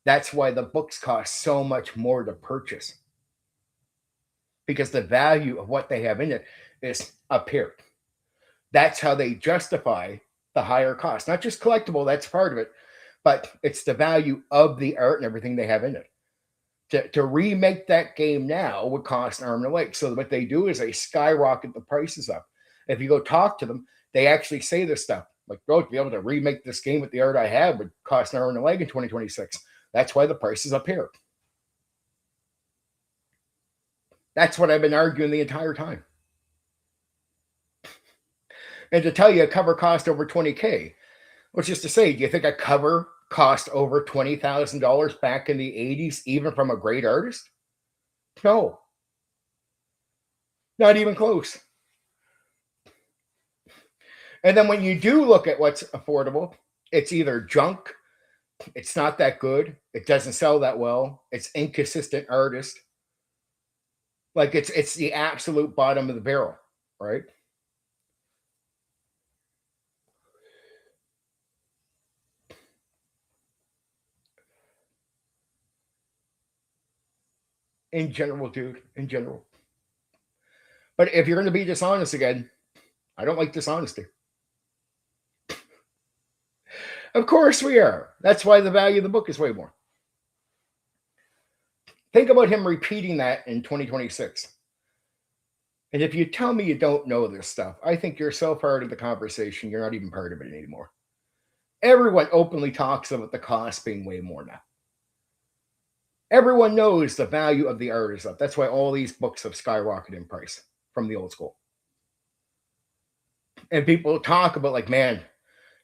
That's why the books cost so much more to purchase. Because the value of what they have in it is up here. That's how they justify the higher cost. Not just collectible, that's part of it, but it's the value of the art and everything they have in it. To remake that game now would cost an arm and a leg. So what they do is they skyrocket the prices up. If you go talk to them, they actually say this stuff. Like, bro, to be able to remake this game with the art I have would cost an arm and a leg in 2026. That's why the price is up here. That's what I've been arguing the entire time. And to tell you a cover cost over $20K, which is to say, do you think a cover cost over $20,000 back in the 80s, even from a great artist? No. Not even close. And then when you do look at what's affordable, it's either junk, it's not that good, it doesn't sell that well, it's inconsistent artist. Like it's the absolute bottom of the barrel, right? In general, dude, in general. But if you're going to be dishonest again, I don't like dishonesty. Of course we are. That's why the value of the book is way more. Think about him repeating that in 2026. And if you tell me you don't know this stuff, I think you're so part of the conversation, you're not even part of it anymore. Everyone openly talks about the cost being way more now. Everyone knows the value of the art is up. That's why all these books have skyrocketed in price from the old school. And people talk about like, man,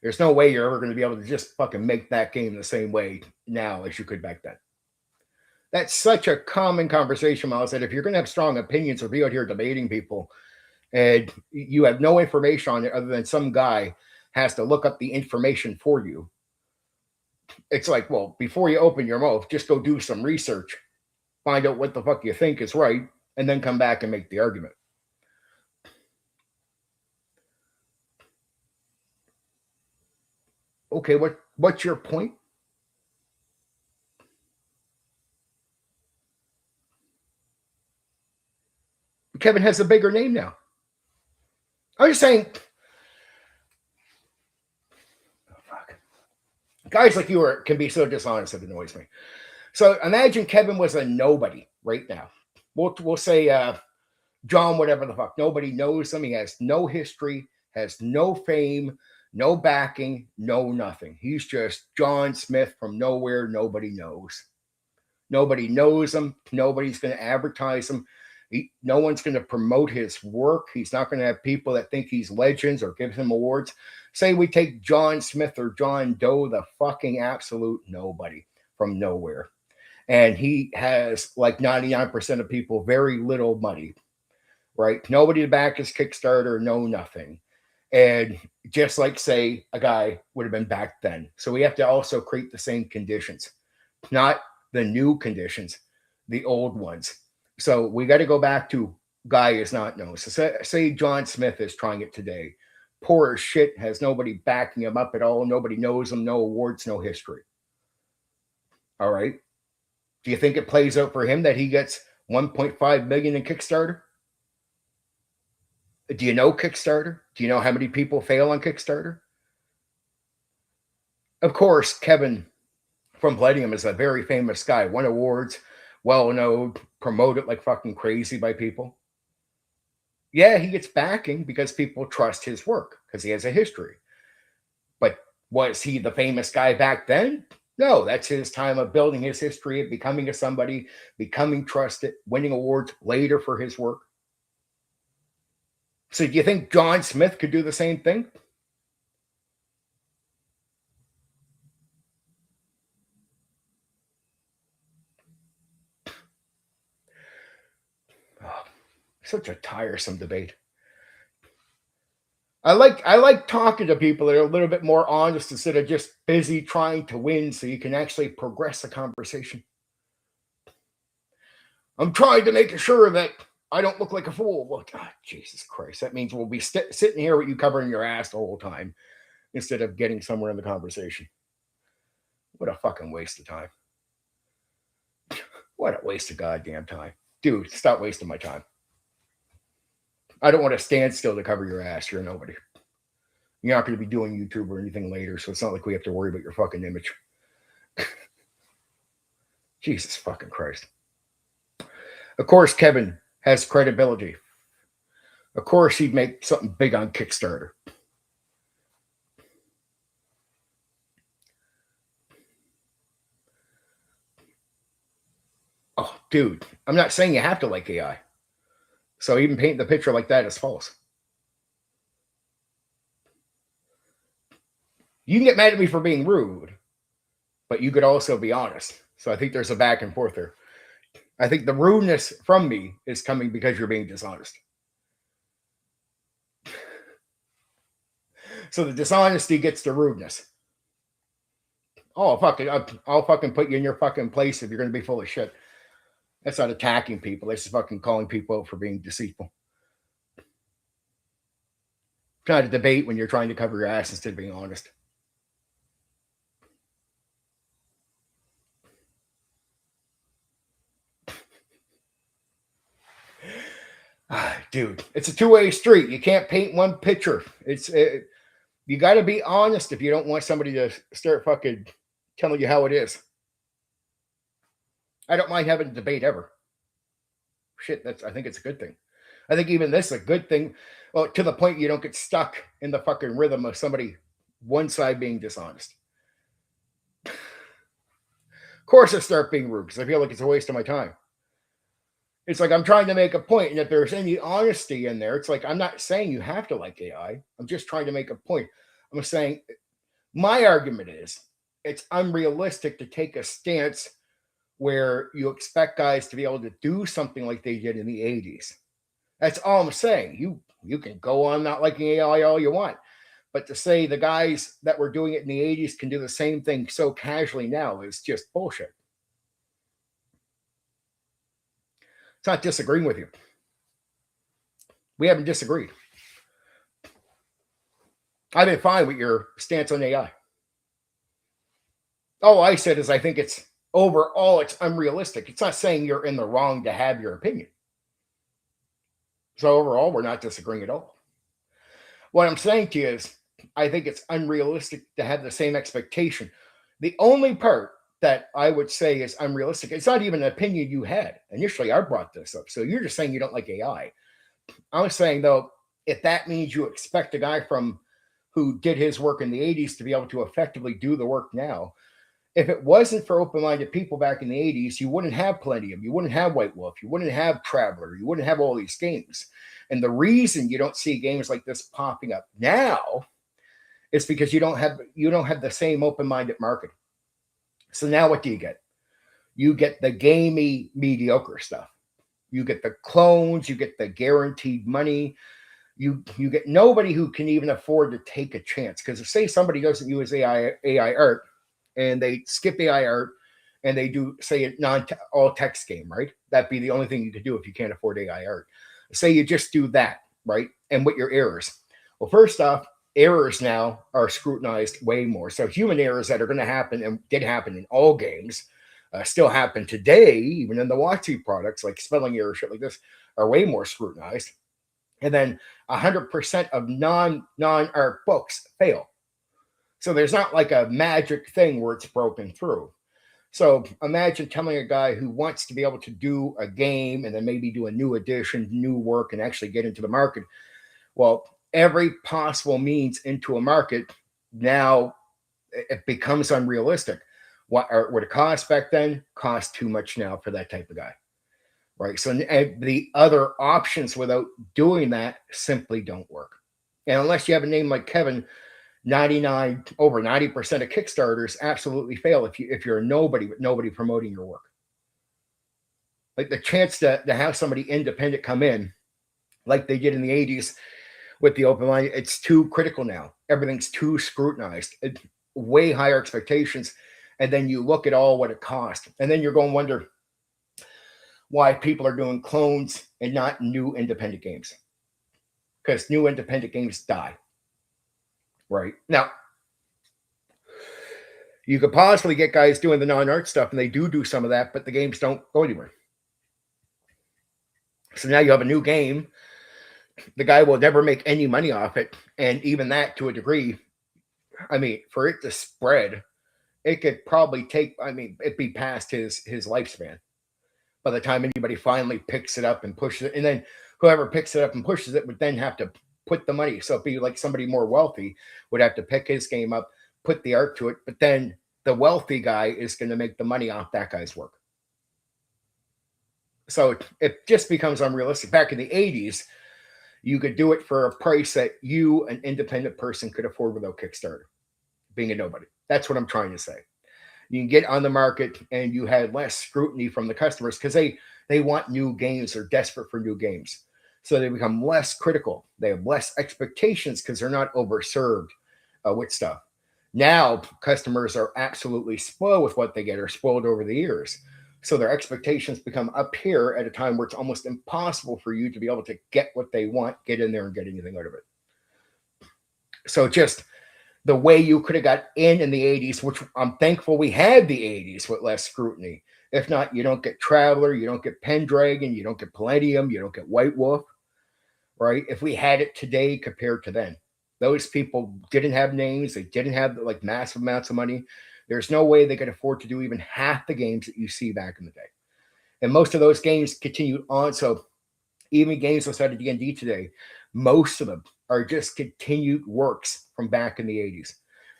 there's no way you're ever going to be able to just fucking make that game the same way now as you could back then. That's such a common conversation, Miles, that if you're going to have strong opinions or be out here debating people and you have no information on it other than some guy has to look up the information for you, it's like, well, before you open your mouth, just go do some research, find out what the fuck you think is right, and then come back and make the argument. Okay, what's your point? Kevin has a bigger name now. I'm just saying, guys like you can be so dishonest, it annoys me. So imagine Kevin was a nobody right now. We'll say John, whatever the fuck. Nobody knows him. He has no history, has no fame, no backing, no nothing. He's just John Smith from nowhere. Nobody knows. Nobody knows him. Nobody's going to advertise him. No one's going to promote his work. He's not going to have people that think he's legends or give him awards. Say we take John Smith or John Doe, the fucking absolute nobody from nowhere. And he has like 99% of people very little money, right? Nobody to back his Kickstarter, no nothing. And just like, say, a guy would have been back then. So we have to also create the same conditions, not the new conditions, the old ones. So we got to go back to guy is not known. So say John Smith is trying it today. Poor as shit, has nobody backing him up at all. Nobody knows him, no awards, no history. All right. Do you think it plays out for him that he gets 1.5 million in Kickstarter? Do you know Kickstarter? Do you know how many people fail on Kickstarter? Of course, Kevin from Palladium is a very famous guy, won awards, well known, promoted like fucking crazy by people. Yeah, he gets backing because people trust his work because he has a history. But was he the famous guy back then? No, that's his time of building his history of becoming a somebody, becoming trusted, winning awards later for his work. So do you think John Smith could do the same thing? Oh, such a tiresome debate. I like talking to people that are a little bit more honest instead of just busy trying to win so you can actually progress the conversation. I'm trying to make sure that I don't look like a fool. Well, God, Jesus Christ. That means we'll be sitting here with you covering your ass the whole time instead of getting somewhere in the conversation. What a fucking waste of time. What a waste of goddamn time. Dude, stop wasting my time. I don't want to stand still to cover your ass. You're nobody. You're not going to be doing YouTube or anything later, so it's not like we have to worry about your fucking image. Jesus fucking Christ. Of course, Kevin has credibility. Of course, he'd make something big on Kickstarter. Oh, dude, I'm not saying you have to like AI. So even painting the picture like that is false. You can get mad at me for being rude, but you could also be honest. So I think there's a back and forth there. I think the rudeness from me is coming because you're being dishonest. So the dishonesty gets the rudeness. Oh, fuck it. I'll fucking put you in your fucking place if you're going to be full of shit. That's not attacking people. That's just fucking calling people out for being deceitful. Trying to debate when you're trying to cover your ass instead of being honest. Dude, it's a two-way street. You can't paint one picture. You got to be honest if you don't want somebody to start fucking telling you how it is. I don't mind having a debate ever. Shit, I think it's a good thing. I think even this is a good thing. Well, to the point you don't get stuck in the fucking rhythm of somebody one side being dishonest. Of course, I start being rude because I feel like it's a waste of my time. It's like I'm trying to make a point, and if there's any honesty in there, it's like I'm not saying you have to like AI. I'm just trying to make a point. I'm saying my argument is it's unrealistic to take a stance where you expect guys to be able to do something like they did in the 80s. That's all I'm saying. You can go on not liking AI all you want, but to say the guys that were doing it in the 80s can do the same thing so casually now is just bullshit. It's not disagreeing with you. We haven't disagreed. I've been fine with your stance on AI. All I said is I think it's overall it's unrealistic. It's not saying you're in the wrong to have your opinion. So overall, we're not disagreeing at all. What I'm saying to you is I think it's unrealistic to have the same expectation. The only part that I would say is unrealistic, it's not even an opinion you had. Initially, I brought this up. So you're just saying you don't like AI. I was saying, though, if that means you expect a guy from who did his work in the 80s to be able to effectively do the work now, if it wasn't for open-minded people back in the 80s, you wouldn't have Palladium, you wouldn't have White Wolf, you wouldn't have Traveler, you wouldn't have all these games. And the reason you don't see games like this popping up now is because you don't have the same open-minded market. So now what do you get? You get the gamey, mediocre stuff. You get the clones, you get the guaranteed money. You get nobody who can even afford to take a chance. Because if say somebody doesn't use AI art and they skip AI art and they do say a all text game, right? That'd be the only thing you could do if you can't afford AI art. Say you just do that, right? And with your errors. Well, first off, errors now are scrutinized way more. So human errors that are going to happen and did happen in all games still happen today, even in the WotC products, like spelling errors, shit like this, are way more scrutinized. And then 100% of non-art books fail. So there's not like a magic thing where it's broken through. So imagine telling a guy who wants to be able to do a game and then maybe do a new edition, new work, and actually get into the market. Well, every possible means into a market, now it becomes unrealistic. what it cost back then costs too much now for that type of guy, right? So the other options without doing that simply don't work. And unless you have a name like Kevin, 90% of Kickstarters absolutely fail if you're a nobody with nobody promoting your work. Like the chance to have somebody independent come in, like they did in the 80s with the open line, it's too critical now. Everything's too scrutinized. It's way higher expectations. And then you look at all what it cost. And then you're going to wonder why people are doing clones and not new independent games. Because new independent games die. Right? Now, you could possibly get guys doing the non-art stuff, and they do some of that, but the games don't go anywhere. So now you have a new game. The guy will never make any money off it. And even that, to a degree, I mean, for it to spread, it could probably take, I mean, it'd be past his lifespan by the time anybody finally picks it up and pushes it. And then whoever picks it up and pushes it would then have to put the money. So it'd be like somebody more wealthy would have to pick his game up, put the art to it, but then the wealthy guy is going to make the money off that guy's work. So it just becomes unrealistic. Back in the 80s, you could do it for a price that you, an independent person, could afford without Kickstarter, being a nobody. That's what I'm trying to say. You can get on the market and you had less scrutiny from the customers because they want new games. They're desperate for new games. So they become less critical. They have less expectations because they're not overserved with stuff. Now, customers are absolutely spoiled with what they get or spoiled over the years. So their expectations become up here at a time where it's almost impossible for you to be able to get what they want, get in there and get anything out of it. So just the way you could have got in the 80s, which I'm thankful we had the 80s with less scrutiny. If not, you don't get Traveler, you don't get Pendragon, you don't get Palladium, you don't get White Wolf, right? If we had it today compared to then. Those people didn't have names. They didn't have like massive amounts of money. There's no way they could afford to do even half the games that you see back in the day. And most of those games continued on. So even games outside of D&D today, most of them are just continued works from back in the 80s.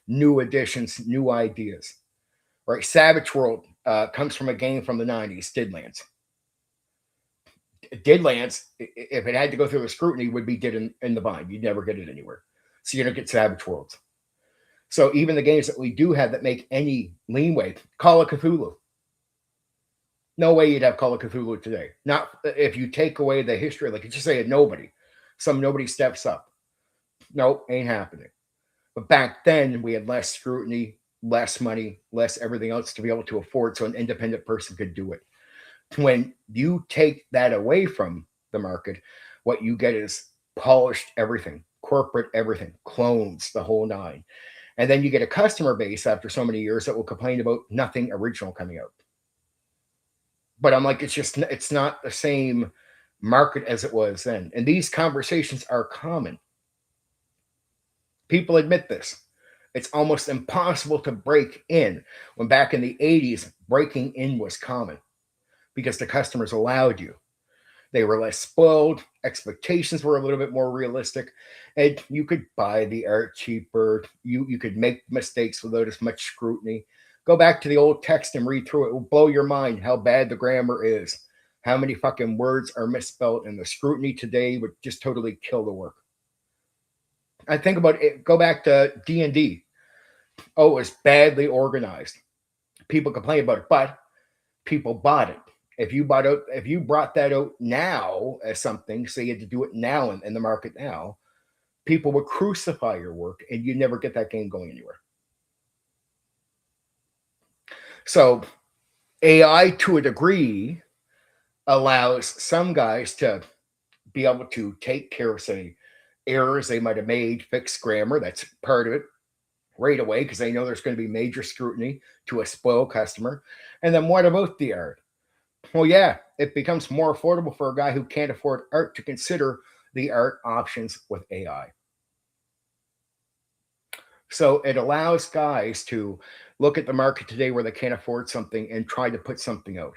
New additions, new ideas. Right? Savage World comes from a game from the 90s, Deadlands. Deadlands, if it had to go through the scrutiny, would be dead in the vine. You'd never get it anywhere. So you don't get Savage Worlds. So even the games that we do have that make any leeway, Call of Cthulhu. No way you'd have Call of Cthulhu today. Not if you take away the history, like you just say a nobody. Some nobody steps up. Nope, ain't happening. But back then we had less scrutiny, less money, less everything else to be able to afford, so an independent person could do it. When you take that away from the market, what you get is polished everything, corporate everything, clones, the whole nine. And then you get a customer base after so many years that will complain about nothing original coming out. But I'm like, it's not the same market as it was then. And these conversations are common. People admit this. It's almost impossible to break in when back in the 80s, breaking in was common because the customers allowed you. They were less spoiled. Expectations were a little bit more realistic. And you could buy the art cheaper. You could make mistakes without as much scrutiny. Go back to the old text and read through it. It will blow your mind how bad the grammar is. How many fucking words are misspelled. And the scrutiny today would just totally kill the work. I think about it. Go back to D&D. Oh, it was badly organized. People complain about it, but people bought it. If you brought that out now as something, say you had to do it now in the market now, people would crucify your work and you never get that game going anywhere. So AI to a degree allows some guys to be able to take care of, say, errors they might have made, fix grammar. That's part of it right away because they know there's going to be major scrutiny to a spoiled customer. And then what about the art? Well, yeah, it becomes more affordable for a guy who can't afford art to consider the art options with AI. So it allows guys to look at the market today where they can't afford something and try to put something out.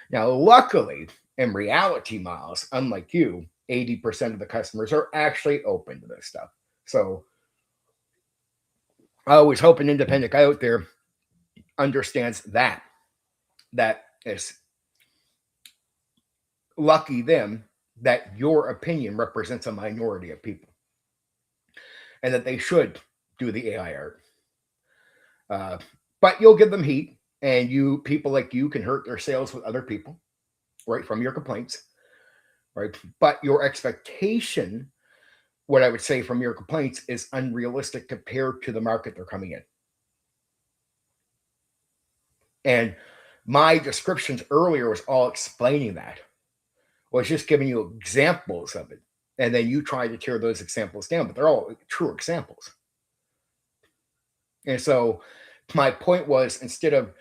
Now, luckily, in reality, Miles, unlike you, 80% of the customers are actually open to this stuff. So I always hope an independent guy out there understands that is lucky them that your opinion represents a minority of people and that they should do the AI art. But you'll give them heat, and you people like you can hurt their sales with other people, right, from your complaints, right? But your expectation, what I would say from your complaints, is unrealistic compared to the market they're coming in. And my descriptions earlier was all explaining that. Was just giving you examples of it. And then you try to tear those examples down, but they're all true examples. And so my point was, instead of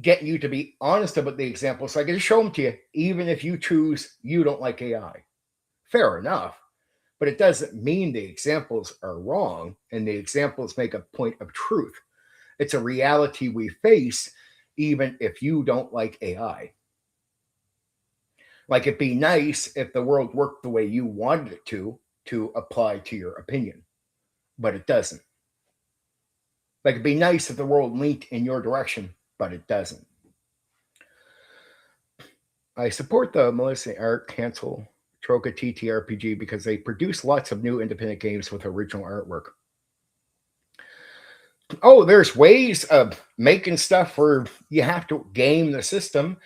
getting you to be honest about the examples, so I can just show them to you, even if you choose you don't like AI. Fair enough. But it doesn't mean the examples are wrong and the examples make a point of truth. It's a reality we face, even if you don't like AI. Like, it'd be nice if the world worked the way you wanted it to apply to your opinion, but it doesn't. Like, it'd be nice if the world leaned in your direction, but it doesn't. I support the Melissa Art Cancel Troca TTRPG because they produce lots of new independent games with original artwork. Oh, there's ways of making stuff where you have to game the system,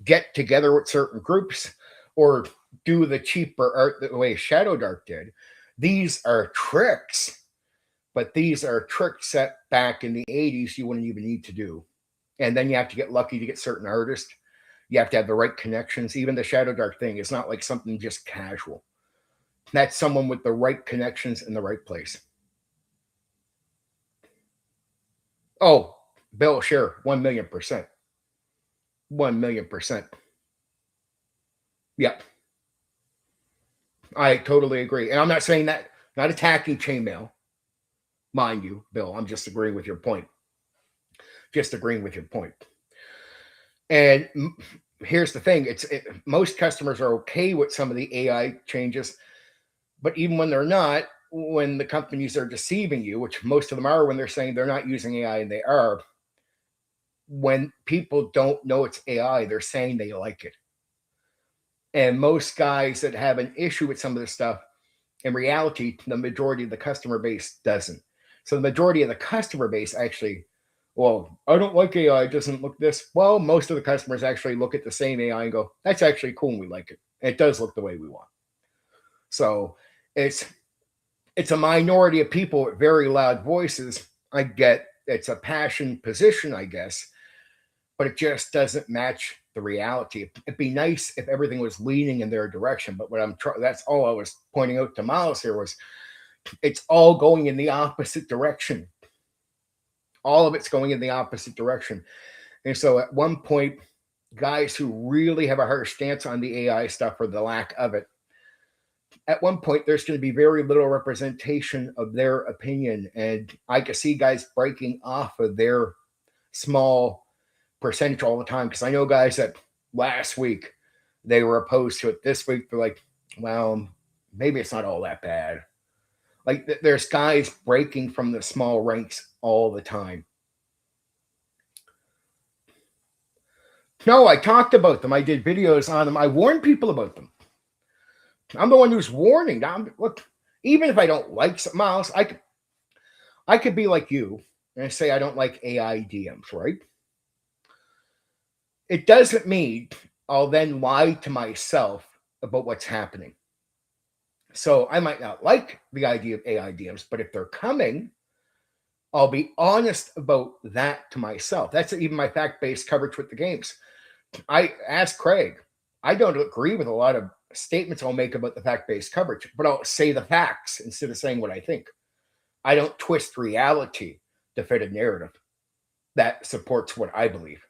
get together with certain groups, or do the cheaper art the way Shadow Dark did. These are tricks, but these are tricks set back in the 80s you wouldn't even need to do. And then you have to get lucky to get certain artists. You have to have the right connections. Even the Shadow Dark thing is not like something just casual. That's someone with the right connections in the right place. Oh, Bill, sure, 1,000,000%. 1,000,000%. Yep. I totally agree. And I'm not saying that, not attacking chainmail, mind you, Bill. I'm just agreeing with your point. Just agreeing with your point. And here's the thing: most customers are okay with some of the AI changes, but even when they're not, when the companies are deceiving you, which most of them are, when they're saying they're not using AI and they are, when people don't know it's AI, they're saying they like it. And most guys that have an issue with some of this stuff, in reality, the majority of the customer base doesn't. So the majority of the customer base actually, well, I don't like AI, it doesn't look this. Well, most of the customers actually look at the same AI and go, that's actually cool and we like it. It does look the way we want. So it's a minority of people with very loud voices. I get it's a passion position, I guess, but it just doesn't match the reality. It'd be nice if everything was leaning in their direction, but what I'm trying, that's all I was pointing out to Miles here, was it's all going in the opposite direction. All of it's going in the opposite direction. And so at one point, guys who really have a harsh stance on the AI stuff, or the lack of it, at one point there's going to be very little representation of their opinion. And I can see guys breaking off of their small percentage all the time, because I know guys that last week they were opposed to it. This week they're like, well, maybe it's not all that bad. Like, there's guys breaking from the small ranks all the time. No, I talked about them. I did videos on them. I warned people about them. I'm the one who's warning. Look, even if I don't like something else, I could be like you and say I don't like AI DMs, right? It doesn't mean I'll then lie to myself about what's happening. So I might not like the idea of AI DMs, but if they're coming, I'll be honest about that to myself. That's even my fact-based coverage with the games. I asked Craig, I don't agree with a lot of statements I'll make about the fact-based coverage, but I'll say the facts instead of saying what I think. I don't twist reality to fit a narrative that supports what I believe,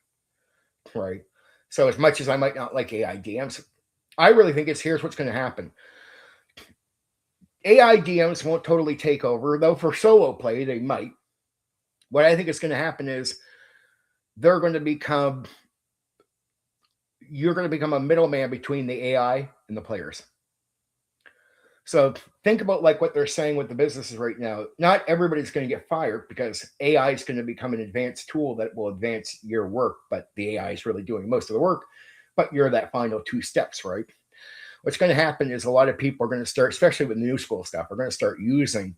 right? So as much as I might not like AI DMs, I really think here's what's going to happen. AI DMs won't totally take over, though for solo play, they might. What I think is going to happen is you're going to become a middleman between the AI and the players. So think about like what they're saying with the businesses right now. Not everybody's going to get fired because AI is going to become an advanced tool that will advance your work, but the AI is really doing most of the work. But you're that final two steps, right? What's going to happen is a lot of people are going to start, especially with new school stuff, are going to start using.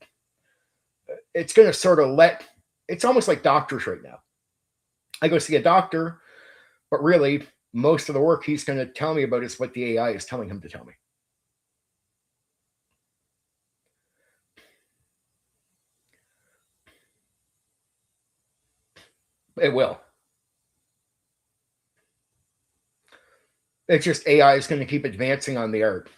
It's going to sort of let. It's almost like doctors right now. I go see a doctor, but really most of the work he's going to tell me about is what the AI is telling him to tell me. It will. It's just AI is going to keep advancing on the art.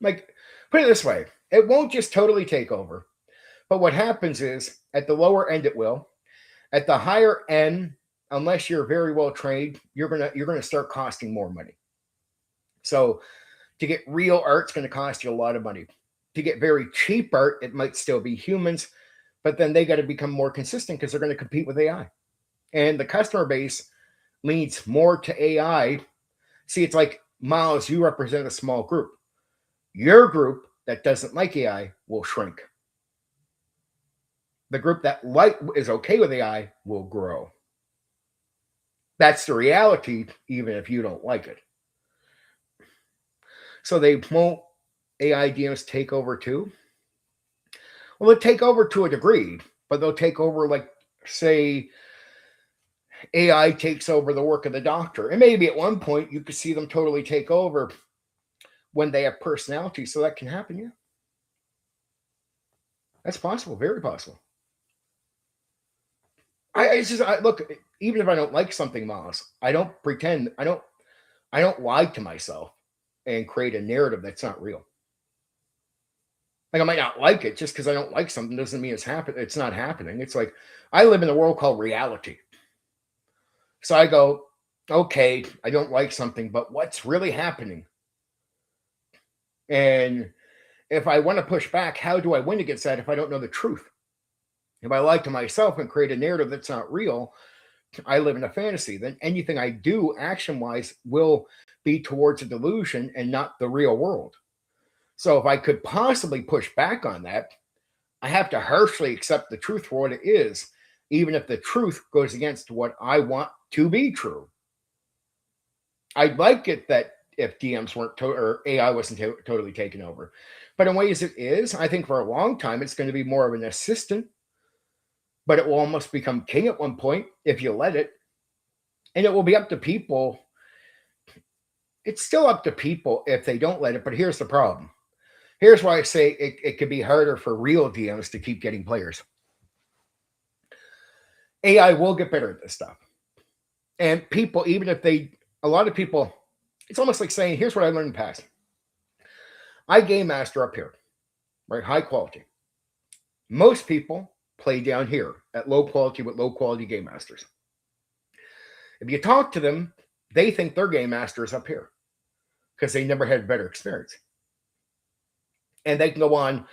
Like, put it this way, it won't just totally take over. But what happens is at the lower end it will. At the higher end, unless you're very well trained, you're gonna start costing more money. So to get real art, it's going to cost you a lot of money. To get very cheap art, it might still be humans, but then they got to become more consistent because they're going to compete with AI. And the customer base leans more to AI. See, it's like Miles, you represent a small group. Your group that doesn't like AI will shrink. The group that is okay with AI will grow. That's the reality, even if you don't like it. So they won't AI DMs take over too? Well, they'll take over to a degree, but they'll take over, like, say, AI takes over the work of the doctor. And maybe at one point you could see them totally take over when they have personality. So that can happen, yeah. That's possible, very possible. Look, even if I don't like something, Miles, I don't pretend, I don't lie to myself and create a narrative that's not real. Like, I might not like it, just because I don't like something doesn't mean it's not happening. It's like I live in a world called reality. So I go, okay, I don't like something, but what's really happening? And if I want to push back, how do I win against that if I don't know the truth? If I lie to myself and create a narrative that's not real, I live in a fantasy. Then anything I do action wise will be towards a delusion and not the real world. So if I could possibly push back on that, I have to harshly accept the truth for what it is, even if the truth goes against what I want to be true. I'd like it that if DMs weren't or AI wasn't totally taken over, but in ways it is. I think for a long time it's going to be more of an assistant, but it will almost become king at one point if you let it, and it will be up to people. It's still up to people if they don't let it. But here's the problem. Here's why I say it could be harder for real DMs to keep getting players. AI will get better at this stuff. And people, even if a lot of people, it's almost like saying, here's what I learned in the past. I game master up here, right? High quality. Most people play down here at low quality with low quality game masters. If you talk to them, they think their game master is up here because they never had a better experience. And they can go on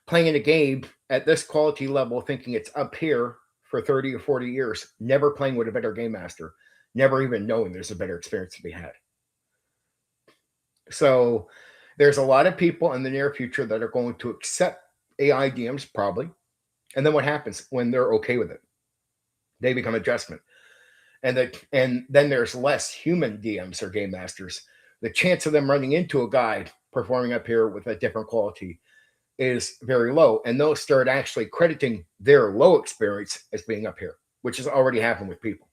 playing a game at this quality level thinking it's up here for 30 or 40 years, never playing with a better game master, never even knowing there's a better experience to be had. So there's a lot of people in the near future that are going to accept AI DMs probably. And then what happens when they're okay with it? They become adjustment. And then there's less human DMs or game masters. The chance of them running into a guy performing up here with a different quality is very low. And they'll start actually crediting their low experience as being up here, which has already happened with people.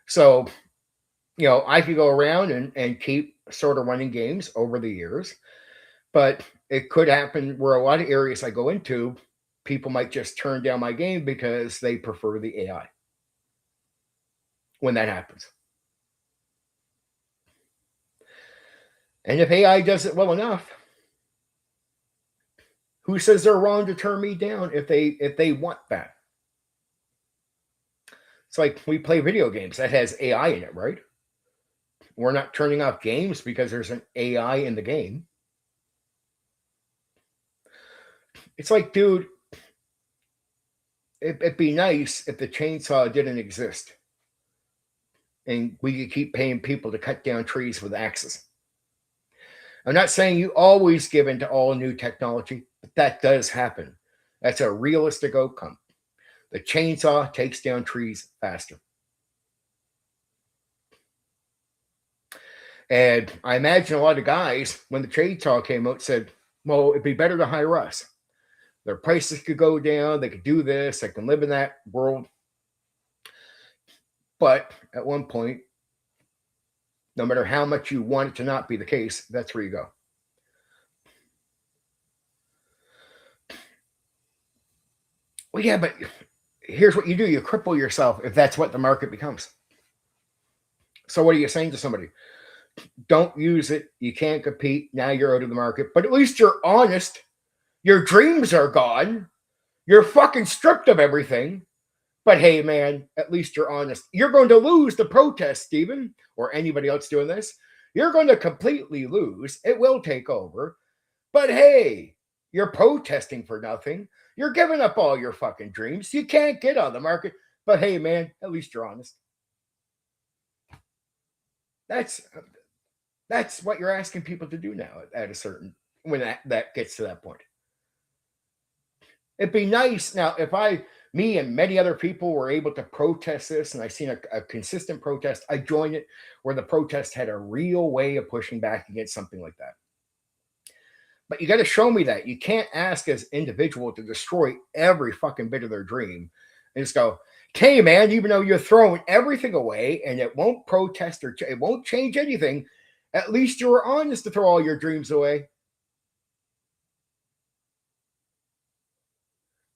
So, I could go around and keep sort of running games over the years, but it could happen where a lot of areas I go into, people might just turn down my game because they prefer the AI when that happens. And if AI does it well enough, who says they're wrong to turn me down if they want that? It's like we play video games that has AI in it, right? We're not turning off games because there's an AI in the game. It's like, dude, it'd be nice if the chainsaw didn't exist and we could keep paying people to cut down trees with axes. I'm not saying you always give in to all new technology, but that does happen. That's a realistic outcome. The chainsaw takes down trees faster. And I imagine a lot of guys, when the chainsaw came out, said, well, it'd be better to hire us. Their prices could go down. They could do this. They can live in that world. But at one point, no matter how much you want it to not be the case, that's where you go. Well, yeah, but here's what you do. You cripple yourself if that's what the market becomes. So what are you saying to somebody? Don't use it. You can't compete. Now you're out of the market. But at least you're honest. Your dreams are gone. You're fucking stripped of everything. But hey, man, at least you're honest. You're going to lose the protest, Stephen, or anybody else doing this. You're going to completely lose. It will take over. But hey, you're protesting for nothing. You're giving up all your fucking dreams. You can't get on the market. But hey, man, at least you're honest. That's what you're asking people to do now at a certain, when that gets to that point. It'd be nice now if me and many other people were able to protest this, and I've seen a consistent protest. I joined it where the protest had a real way of pushing back against something like that. But you got to show me that. You can't ask as individual to destroy every fucking bit of their dream and just go, hey, man, even though you're throwing everything away and it won't protest or it won't change anything, at least you were honest to throw all your dreams away.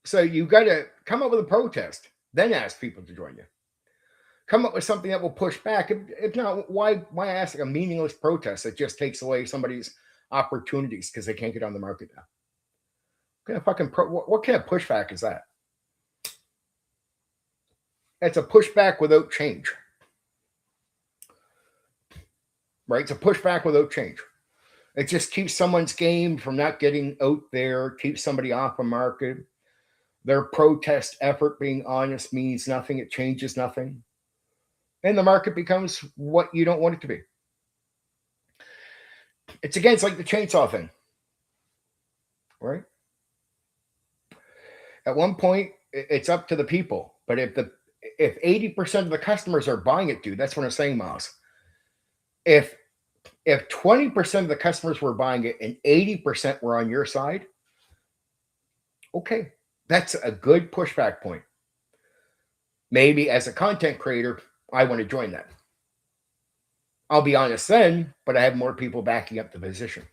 So you got to come up with a protest, then ask people to join you. Come up with something that will push back. If not, why ask a meaningless protest that just takes away somebody's opportunities because they can't get on the market now? What kind of pushback is that? It's a pushback without change. Right? It's a pushback without change. It just keeps someone's game from not getting out there, keeps somebody off the market. Their protest effort, being honest, means nothing. It changes nothing. And the market becomes what you don't want it to be. It's against like the chainsaw thing. Right? At one point, it's up to the people. But if 80% of the customers are buying it, dude, that's what I'm saying, Miles. If 20% of the customers were buying it and 80% were on your side, okay, that's a good pushback point. Maybe as a content creator, I want to join that. I'll be honest then, but I have more people backing up the position.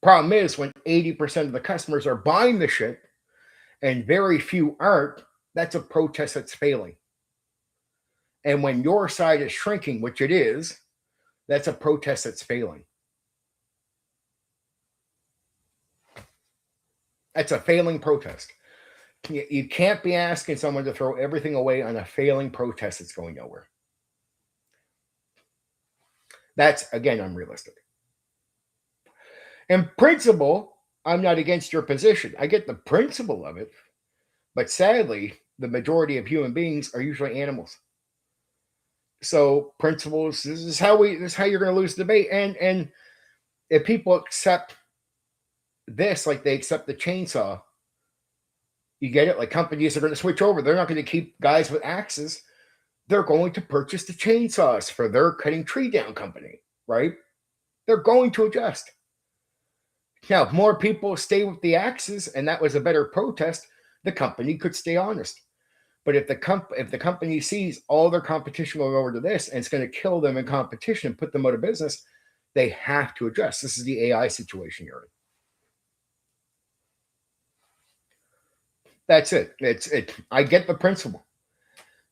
Problem is, when 80% of the customers are buying the shit and very few aren't, that's a protest that's failing. And when your side is shrinking, which it is, that's a protest that's failing. That's a failing protest. You can't be asking someone to throw everything away on a failing protest that's going nowhere. That's, again, unrealistic. In principle, I'm not against your position. I get the principle of it. But sadly, the majority of human beings are usually animals. So principles, this is how you're going to lose the debate. And if people accept this, like they accept the chainsaw, you get it? Like companies are going to switch over. They're not going to keep guys with axes. They're going to purchase the chainsaws for their cutting tree down company, right? They're going to adjust. Now, if more people stay with the axes and that was a better protest, the company could stay honest. But if the company sees all their competition going over to this and it's going to kill them in competition and put them out of business, they have to adjust. This is the AI situation you're in. That's it. I get the principle,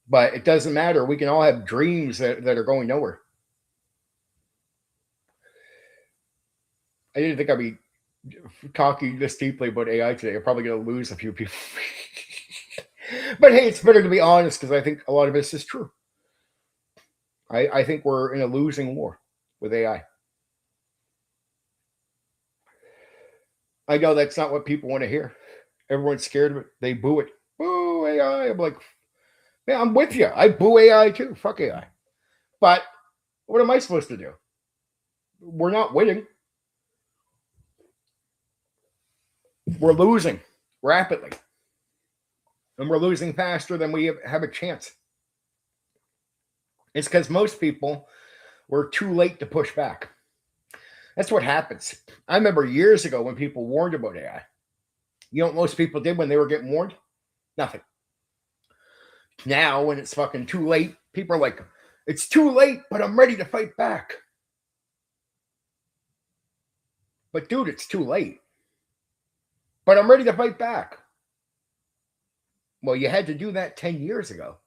but it doesn't matter. We can all have dreams that are going nowhere. I didn't think I'd be talking this deeply about AI today. I'm probably going to lose a few people. But hey, it's better to be honest because I think a lot of this is true. I think we're in a losing war with AI. I know that's not what people want to hear. Everyone's scared of it. They boo it. Boo AI. I'm like, man, I'm with you. I boo AI too. Fuck AI. But what am I supposed to do? We're not winning. We're losing rapidly. And we're losing faster than we have a chance. It's because most people were too late to push back. That's what happens. I remember years ago when people warned about AI. You know what most people did when they were getting warned? Nothing. Now, when it's fucking too late, people are like, it's too late, but I'm ready to fight back. But dude, it's too late. But I'm ready to fight back. Well, you had to do that 10 years ago.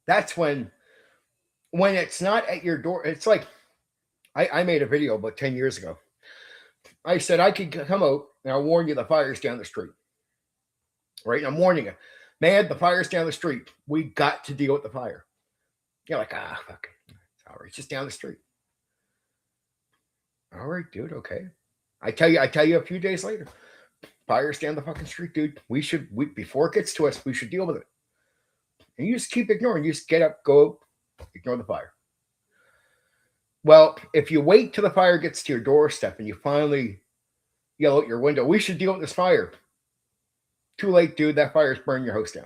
That's when it's not at your door. It's like, I made a video about 10 years ago. I said I could come out and I'll warn you the fire's down the street. Right? And I'm warning you. Man, the fire's down the street. We got to deal with the fire. You're like, fuck it. It's all right. It's just down the street. All right, dude. Okay. I tell you a few days later. Fire's down the fucking street, dude. Before it gets to us, we should deal with it. And you just keep ignoring. You just get up, go, ignore the fire. Well, if you wait till the fire gets to your doorstep and you finally yell out your window, we should deal with this fire. Too late, dude. That fire's burning your house down.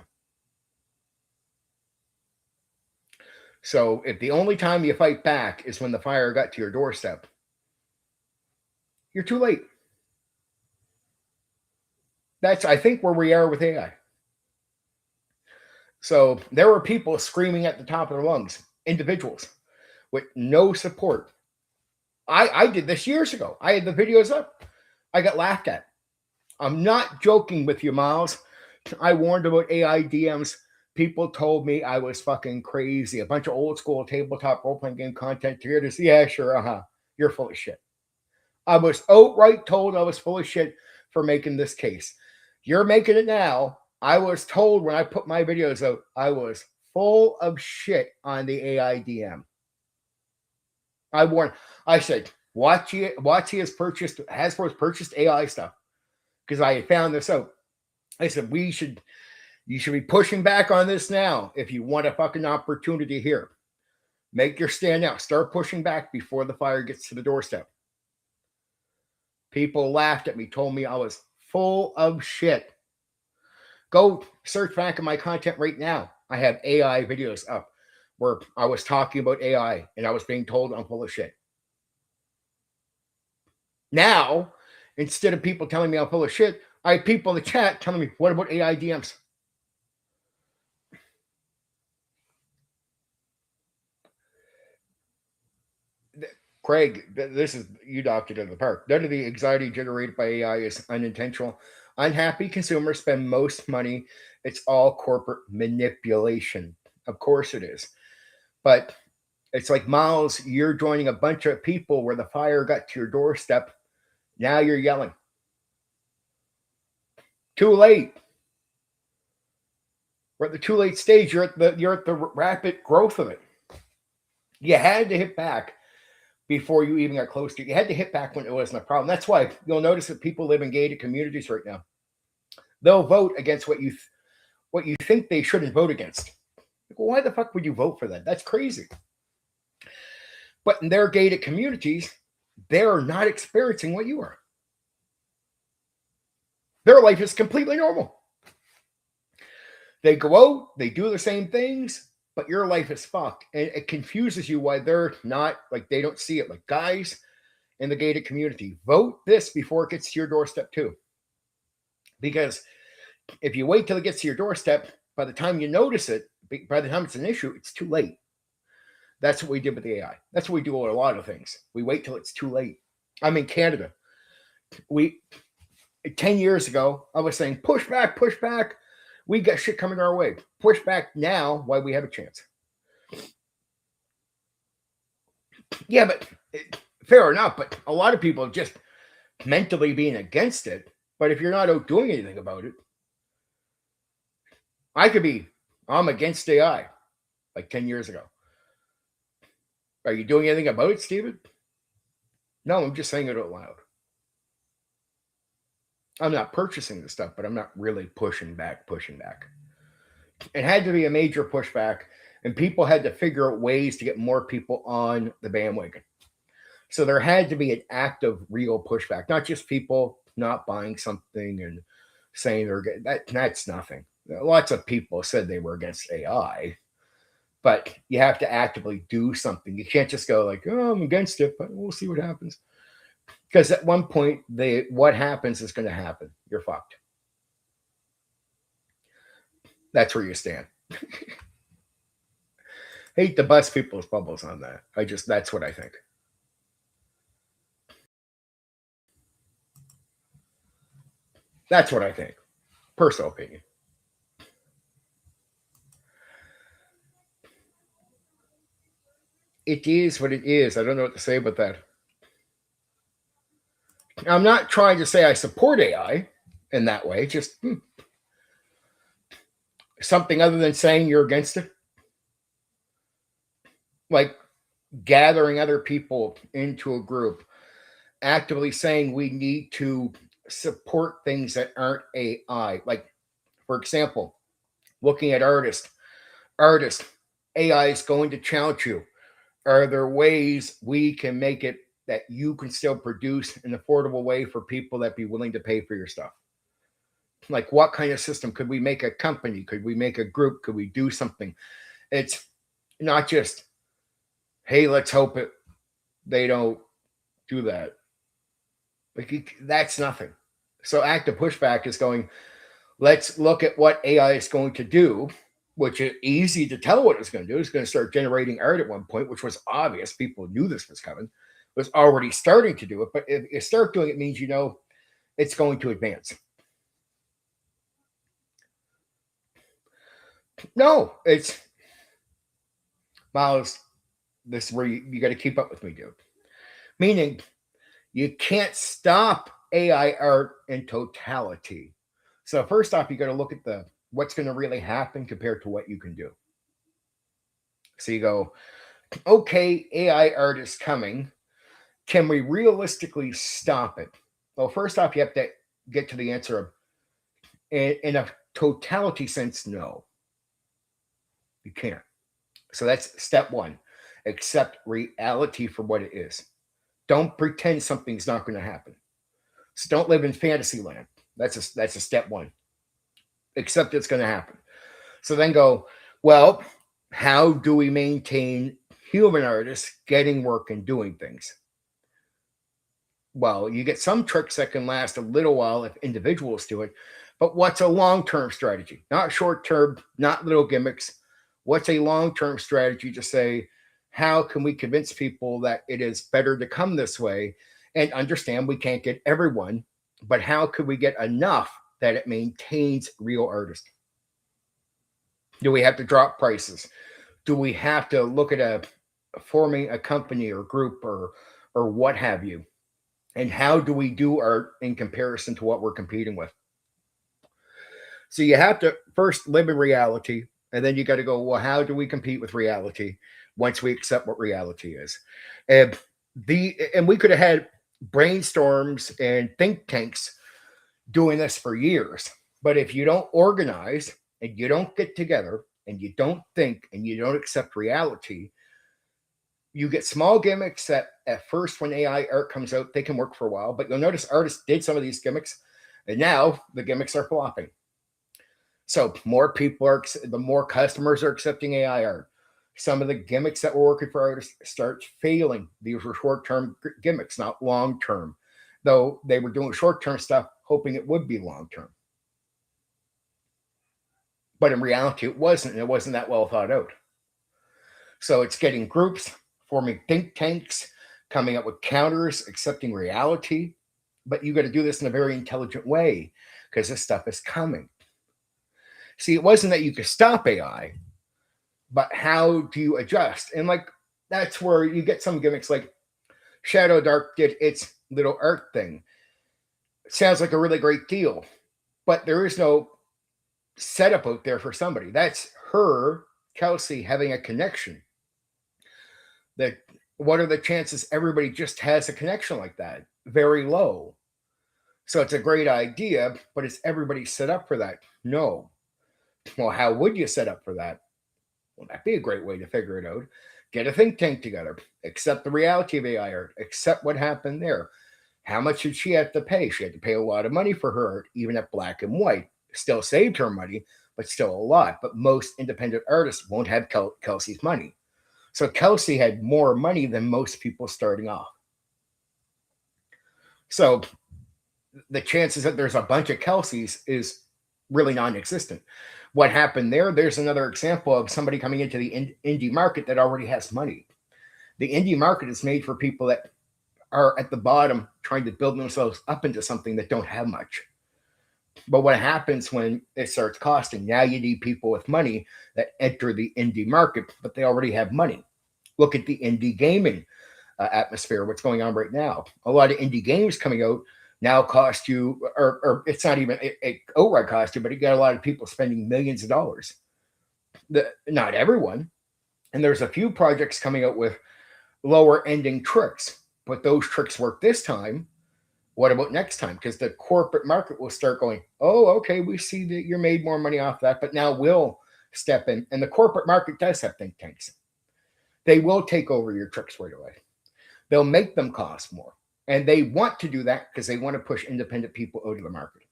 So if the only time you fight back is when the fire got to your doorstep, you're too late. That's, I think, where we are with AI. So there were people screaming at the top of their lungs, individuals with no support. I did this years ago. I had the videos up. I got laughed at. I'm not joking with you, Miles. I warned about AI DMs. People told me I was fucking crazy. A bunch of old school tabletop role-playing game content creators. Yeah, sure. You're full of shit. I was outright told I was full of shit for making this case. You're making it now. I was told when I put my videos out, I was full of shit on the AI DM. I warned. I said, Hasbro's purchased AI stuff because I had found this out. I said, you should be pushing back on this now if you want a fucking opportunity here. Make your stand now. Start pushing back before the fire gets to the doorstep. People laughed at me, told me I was full of shit. Go search back in my content right now. I have AI videos up where I was talking about AI and I was being told I'm full of shit. Now, instead of people telling me I'm full of shit, I have people in the chat telling me, what about AI DMs? Craig, this is, you knocked it out of the park. None of the anxiety generated by AI is unintentional. Unhappy consumers spend most money. It's all corporate manipulation. Of course it is. But it's like, Miles, you're joining a bunch of people where the fire got to your doorstep. Now you're yelling. Too late. We're at the too late stage. You're at the rapid growth of it. You had to hit back before you even got close to it. You had to hit back when it wasn't a problem. That's why you'll notice that people live in gated communities right now. They'll vote against what you think they shouldn't vote against. Like, well, why the fuck would you vote for that? That's crazy. But in their gated communities, they're not experiencing what you are. Their life is completely normal. They go out, they do the same things, but your life is fucked. And it confuses you why they're not, like, they don't see it. Like, guys in the gated community, vote this before it gets to your doorstep too. Because if you wait till it gets to your doorstep, by the time you notice it, by the time it's an issue, it's too late. That's what we did with the AI. That's what we do with a lot of things. We wait till it's too late. I'm in Canada. 10 years ago, I was saying, push back, push back. We got shit coming our way. Push back now while we have a chance. Yeah, but fair enough. But a lot of people just mentally being against it. But if you're not out doing anything about it, I'm against AI like 10 years ago. Are you doing anything about it, Steven? No, I'm just saying it out loud. I'm not purchasing the stuff, but I'm not really pushing back. It had to be a major pushback, and people had to figure out ways to get more people on the bandwagon. So there had to be an active, real pushback, not just people not buying something and saying that's nothing. Lots of people said they were against AI, but you have to actively do something. You can't just go like, "Oh, I'm against it, but we'll see what happens." Because at one point, what happens is going to happen. You're fucked. That's where you stand. Hate to bust people's bubbles on that. That's what I think. That's what I think. Personal opinion. It is what it is. I don't know what to say about that. I'm not trying to say I support AI in that way, just something other than saying you're against it. Like gathering other people into a group, actively saying we need to support things that aren't AI. Like, for example, looking at artists, AI is going to challenge you. Are there ways we can make it that you can still produce an affordable way for people that be willing to pay for your stuff? Like, what kind of system could we make? A company? Could we make a group? Could we do something? It's not just, hey, let's hope they don't do that. Like, that's nothing. So active pushback is going, let's look at what AI is going to do, which is easy to tell what it's going to do. It's going to start generating art at one point, which was obvious. People knew this was coming. It was already starting to do it. But if you start doing it, means it's going to advance. No, it's Miles. This is where you got to keep up with me, dude. Meaning, you can't stop AI art in totality. So first off, you got to look at what's going to really happen compared to what you can do. So you go, okay, AI art is coming. Can we realistically stop it? Well, first off, you have to get to the answer of, in a totality sense, no, you can't. So that's step one. Accept reality for what it is. Don't pretend something's not going to happen. So don't live in fantasy land. That's a step one. Accept it's going to happen. So then go, well, how do we maintain human artists getting work and doing things? Well, you get some tricks that can last a little while if individuals do it, but what's a long-term strategy? Not short-term, not little gimmicks. What's a long-term strategy to say, how can we convince people that it is better to come this way and understand we can't get everyone, but how could we get enough that it maintains real artists? Do we have to drop prices? Do we have to look at forming a company or group or what have you? And how do we do art in comparison to what we're competing with? So you have to first live in reality, and then you got to go, well, how do we compete with reality once we accept what reality is? And we could have had brainstorms and think tanks doing this for years. But if you don't organize and you don't get together and you don't think and you don't accept reality, you get small gimmicks that at first when AI art comes out, they can work for a while, but you'll notice artists did some of these gimmicks and now the gimmicks are flopping. So the more customers are accepting AI art. Some of the gimmicks that were working for artists start failing. These were short-term gimmicks, not long-term, though they were doing short-term stuff, hoping it would be long-term. But in reality, it wasn't. It wasn't that well thought out. So it's getting groups, forming think tanks, coming up with counters, accepting reality. But you got to do this in a very intelligent way because this stuff is coming. See, it wasn't that you could stop AI, but how do you adjust? And like that's where you get some gimmicks like Shadow Dark did its little art thing. It sounds like a really great deal, but there is no setup out there for somebody. That's her, Kelsey, having a connection. That what are the chances everybody just has a connection like that? Very low. So it's a great idea, but is everybody set up for that? No. Well, how would you set up for that? Well, that'd be a great way to figure it out. get a think tank together, accept the reality of AI art, accept what happened there. How much did she have to pay? She had to pay a lot of money for her art, even at black and white. Still saved her money, but still a lot. But most independent artists won't have Kelsey's money. So Kelsey had more money than most people starting off. So the chances that there's a bunch of Kelseys is really non-existent. What happened there? There's another example of somebody coming into the indie market that already has money. The indie market is made for people that are at the bottom trying to build themselves up into something that don't have much. But what happens when it starts costing? Now you need people with money that enter the indie market, but they already have money. Look at the indie gaming atmosphere, what's going on right now. A lot of indie games coming out now cost you, or it's not even it outright cost you, but you got a lot of people spending millions of dollars. Not everyone. And there's a few projects coming out with lower ending tricks, but those tricks work this time. What about next time? Because the corporate market will start going, oh, okay, we see that you made more money off that, but now we'll step in. And the corporate market does have think tanks. They will take over your tricks right away. They'll make them cost more. And they want to do that because they want to push independent people out of the market.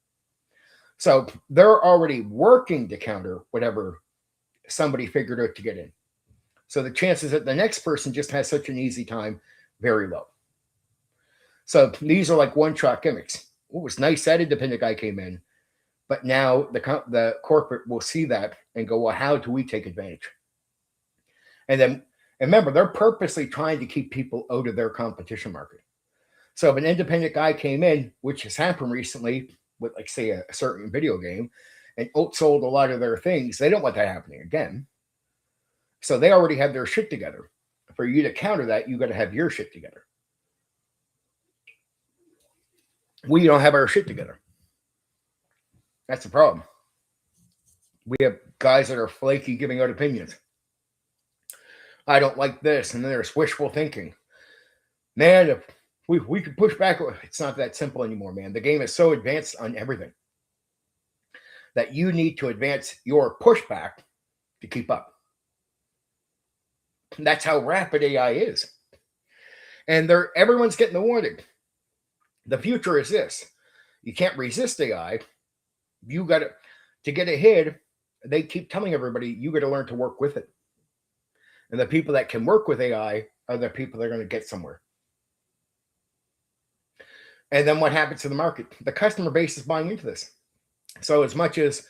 So they're already working to counter whatever somebody figured out to get in. So the chances that the next person just has such an easy time, very low. So these are like one-shot gimmicks. It was nice that independent guy came in, but now the corporate will see that and go, well, how do we take advantage? And remember, they're purposely trying to keep people out of their competition market. So if an independent guy came in, which has happened recently with, like, say, a certain video game, and outsold a lot of their things, they don't want that happening again. So they already have their shit together. For you to counter that, you got to have your shit together. We don't have our shit together. That's the problem. We have guys that are flaky giving out opinions. I don't like this, and then there's wishful thinking. Man, if we could push back. It's not that simple anymore, man. The game is so advanced on everything that you need to advance your pushback to keep up. And that's how rapid AI is. And everyone's getting the warning. The future is this. You can't resist AI. You got to get ahead. They keep telling everybody, you got to learn to work with it. And the people that can work with AI are the people that are going to get somewhere. And then what happens to the market? The customer base is buying into this. So as much as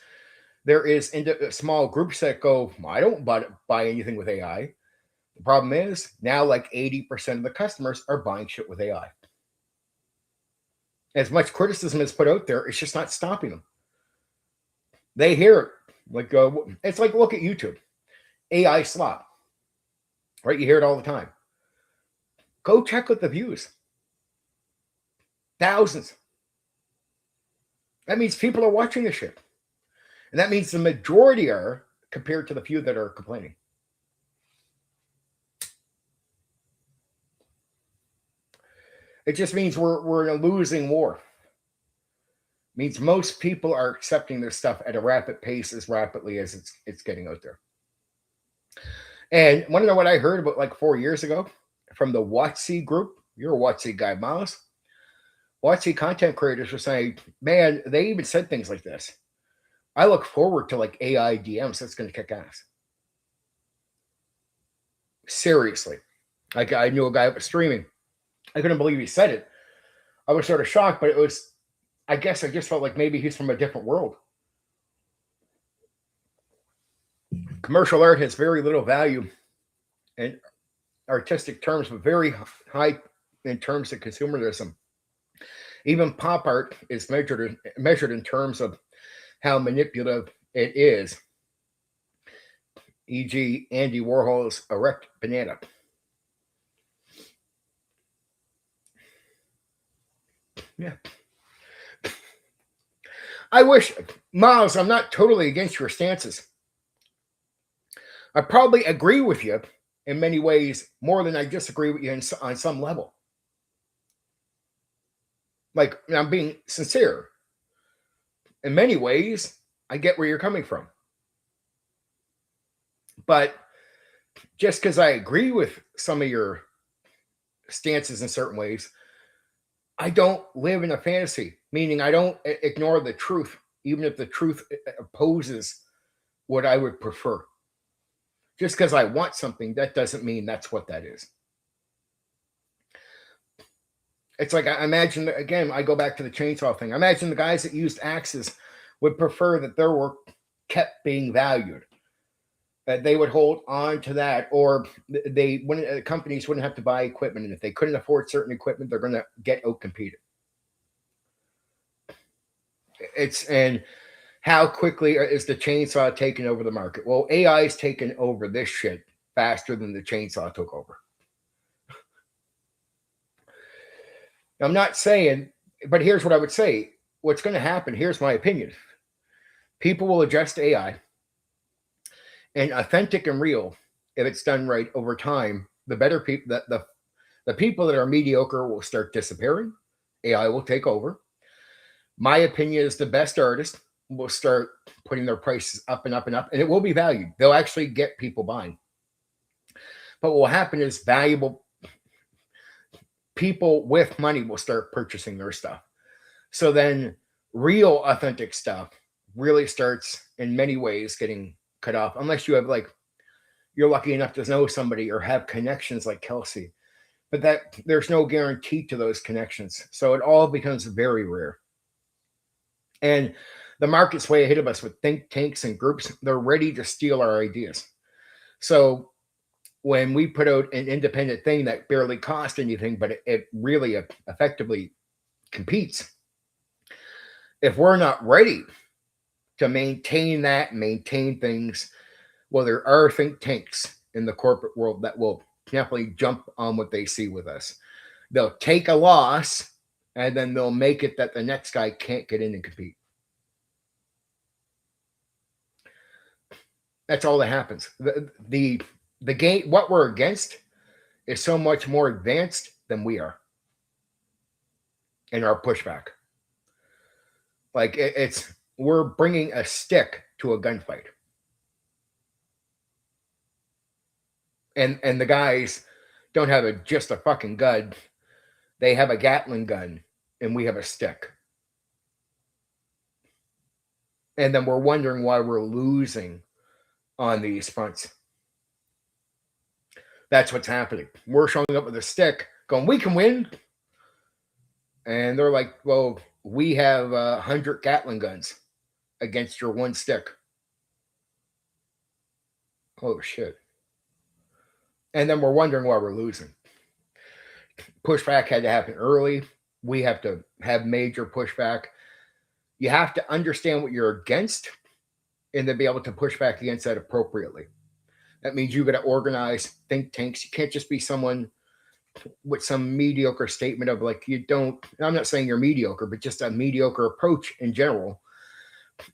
there is small groups that go, I don't buy anything with AI. The problem is now like 80% of the customers are buying shit with AI. As much criticism is put out there, it's just not stopping them. They hear it. Like it's like, look at YouTube. AI slop. Right? You hear it all the time. Go check out the views. Thousands. That means people are watching this shit. And that means the majority are, compared to the few that are complaining. It just means we're in a losing war. It means most people are accepting this stuff at a rapid pace, as rapidly as it's getting out there. And want to know what I heard about like 4 years ago from the WotC group? You're a WotC guy, Miles. WotC content creators were saying, man, they even said things like this. I look forward to like AI DMs. That's going to kick ass. Seriously. Like, I knew a guy that was streaming. I couldn't believe he said it. I was sort of shocked, but it was, I guess I just felt like maybe he's from a different world. Commercial art has very little value in artistic terms, but very high in terms of consumerism. Even pop art is measured in terms of how manipulative it is. E.g., Andy Warhol's Erect Banana. Yeah. I wish, Miles, I'm not totally against your stances. I probably agree with you in many ways more than I disagree with you on some level. Like, I'm being sincere. In many ways, I get where you're coming from. But just because I agree with some of your stances in certain ways, I don't live in a fantasy, meaning I don't ignore the truth, even if the truth opposes what I would prefer. Just because I want something, that doesn't mean that's what that is. It's like, I imagine, again, I go back to the chainsaw thing. I imagine the guys that used axes would prefer that their work kept being valued, that they would hold on to that, or they wouldn't, companies wouldn't have to buy equipment. And if they couldn't afford certain equipment, they're going to get outcompeted. And how quickly is the chainsaw taking over the market? Well, AI is taking over this shit faster than the chainsaw took over. I'm not saying, but here's what I would say. What's going to happen, here's my opinion. People will adjust AI, and authentic and real, if it's done right over time, the better people, the people that are mediocre will start disappearing. AI will take over. My opinion is the best artists will start putting their prices up and up and up, and it will be valued. They'll actually get people buying. But what will happen is valuable people with money will start purchasing their stuff. So then real authentic stuff really starts in many ways getting cut off, unless you have, like, you're lucky enough to know somebody or have connections like Kelsey. But that there's no guarantee to those connections. So it all becomes very rare. And the market's way ahead of us with think tanks and groups. They're ready to steal our ideas. So when we put out an independent thing that barely costs anything, but it really effectively competes, if we're not ready to maintain that and maintain things, well, there are think tanks in the corporate world that will definitely jump on what they see with us. They'll take a loss, and then they'll make it that the next guy can't get in and compete. That's all that happens. The game, what we're against, is so much more advanced than we are in our pushback. Like, we're bringing a stick to a gunfight. And the guys don't have just a fucking gun. They have a Gatling gun, and we have a stick. And then we're wondering why we're losing on these fronts. That's what's happening. We're showing up with a stick, going, we can win. And they're like, well, we have 100 Gatling guns against your one stick. Oh, shit. And then we're wondering why we're losing. Pushback had to happen early. We have to have major pushback. You have to understand what you're against and then be able to push back against that appropriately. That means you got to organize think tanks. You can't just be someone with some mediocre statement of, like, you don't, I'm not saying you're mediocre, but just a mediocre approach in general.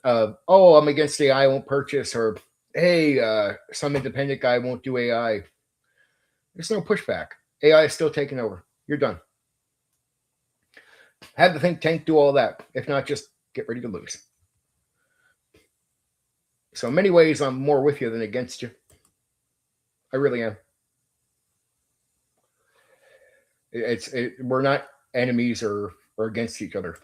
Oh, I'm against AI, I won't purchase, or hey, some independent guy won't do AI. There's no pushback. AI is still taking over. You're done. Have the think tank do all that. If not, just get ready to lose. So in many ways, I'm more with you than against you. I really am. We're not enemies or against each other.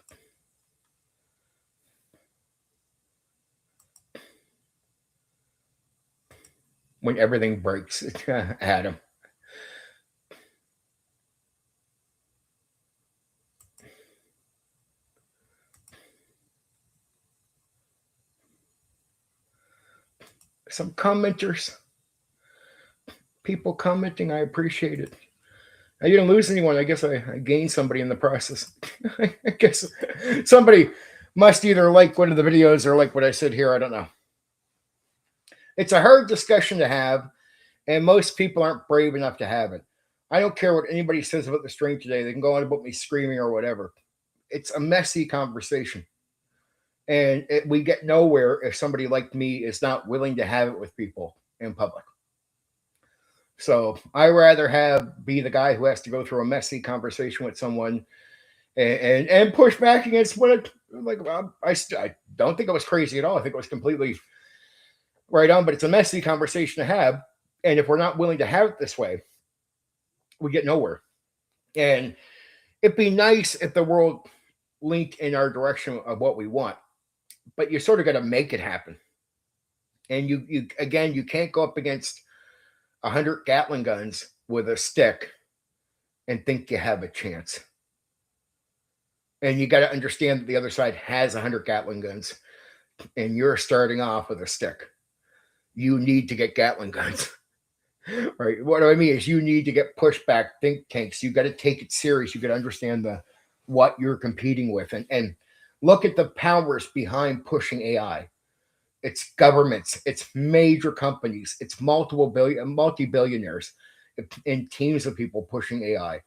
When everything breaks, Adam. Some commenters, people commenting, I appreciate it. I didn't lose anyone. I guess I gained somebody in the process. I guess somebody must either like one of the videos or like what I said here. I don't know. It's a hard discussion to have, and most people aren't brave enough to have it. I don't care what anybody says about the stream today. They can go on about me screaming or whatever. It's a messy conversation. And we get nowhere if somebody like me is not willing to have it with people in public. So I rather be the guy who has to go through a messy conversation with someone and push back against what I don't think it was crazy at all. I think it was completely right on, but it's a messy conversation to have. And if we're not willing to have it this way, we get nowhere. And it'd be nice if the world linked in our direction of what we want, but you sort of got to make it happen. And you again, you can't go up against 100 Gatling guns with a stick and think you have a chance. And you got to understand that the other side has 100 Gatling guns, and you're starting off with a stick. You need to get Gatling guns. Right. What I mean is you need to get pushback think tanks. You got to take it serious. You got to understand what you're competing with, and look at the powers behind pushing AI. It's governments, it's major companies, it's multi-billionaires in teams of people pushing AI.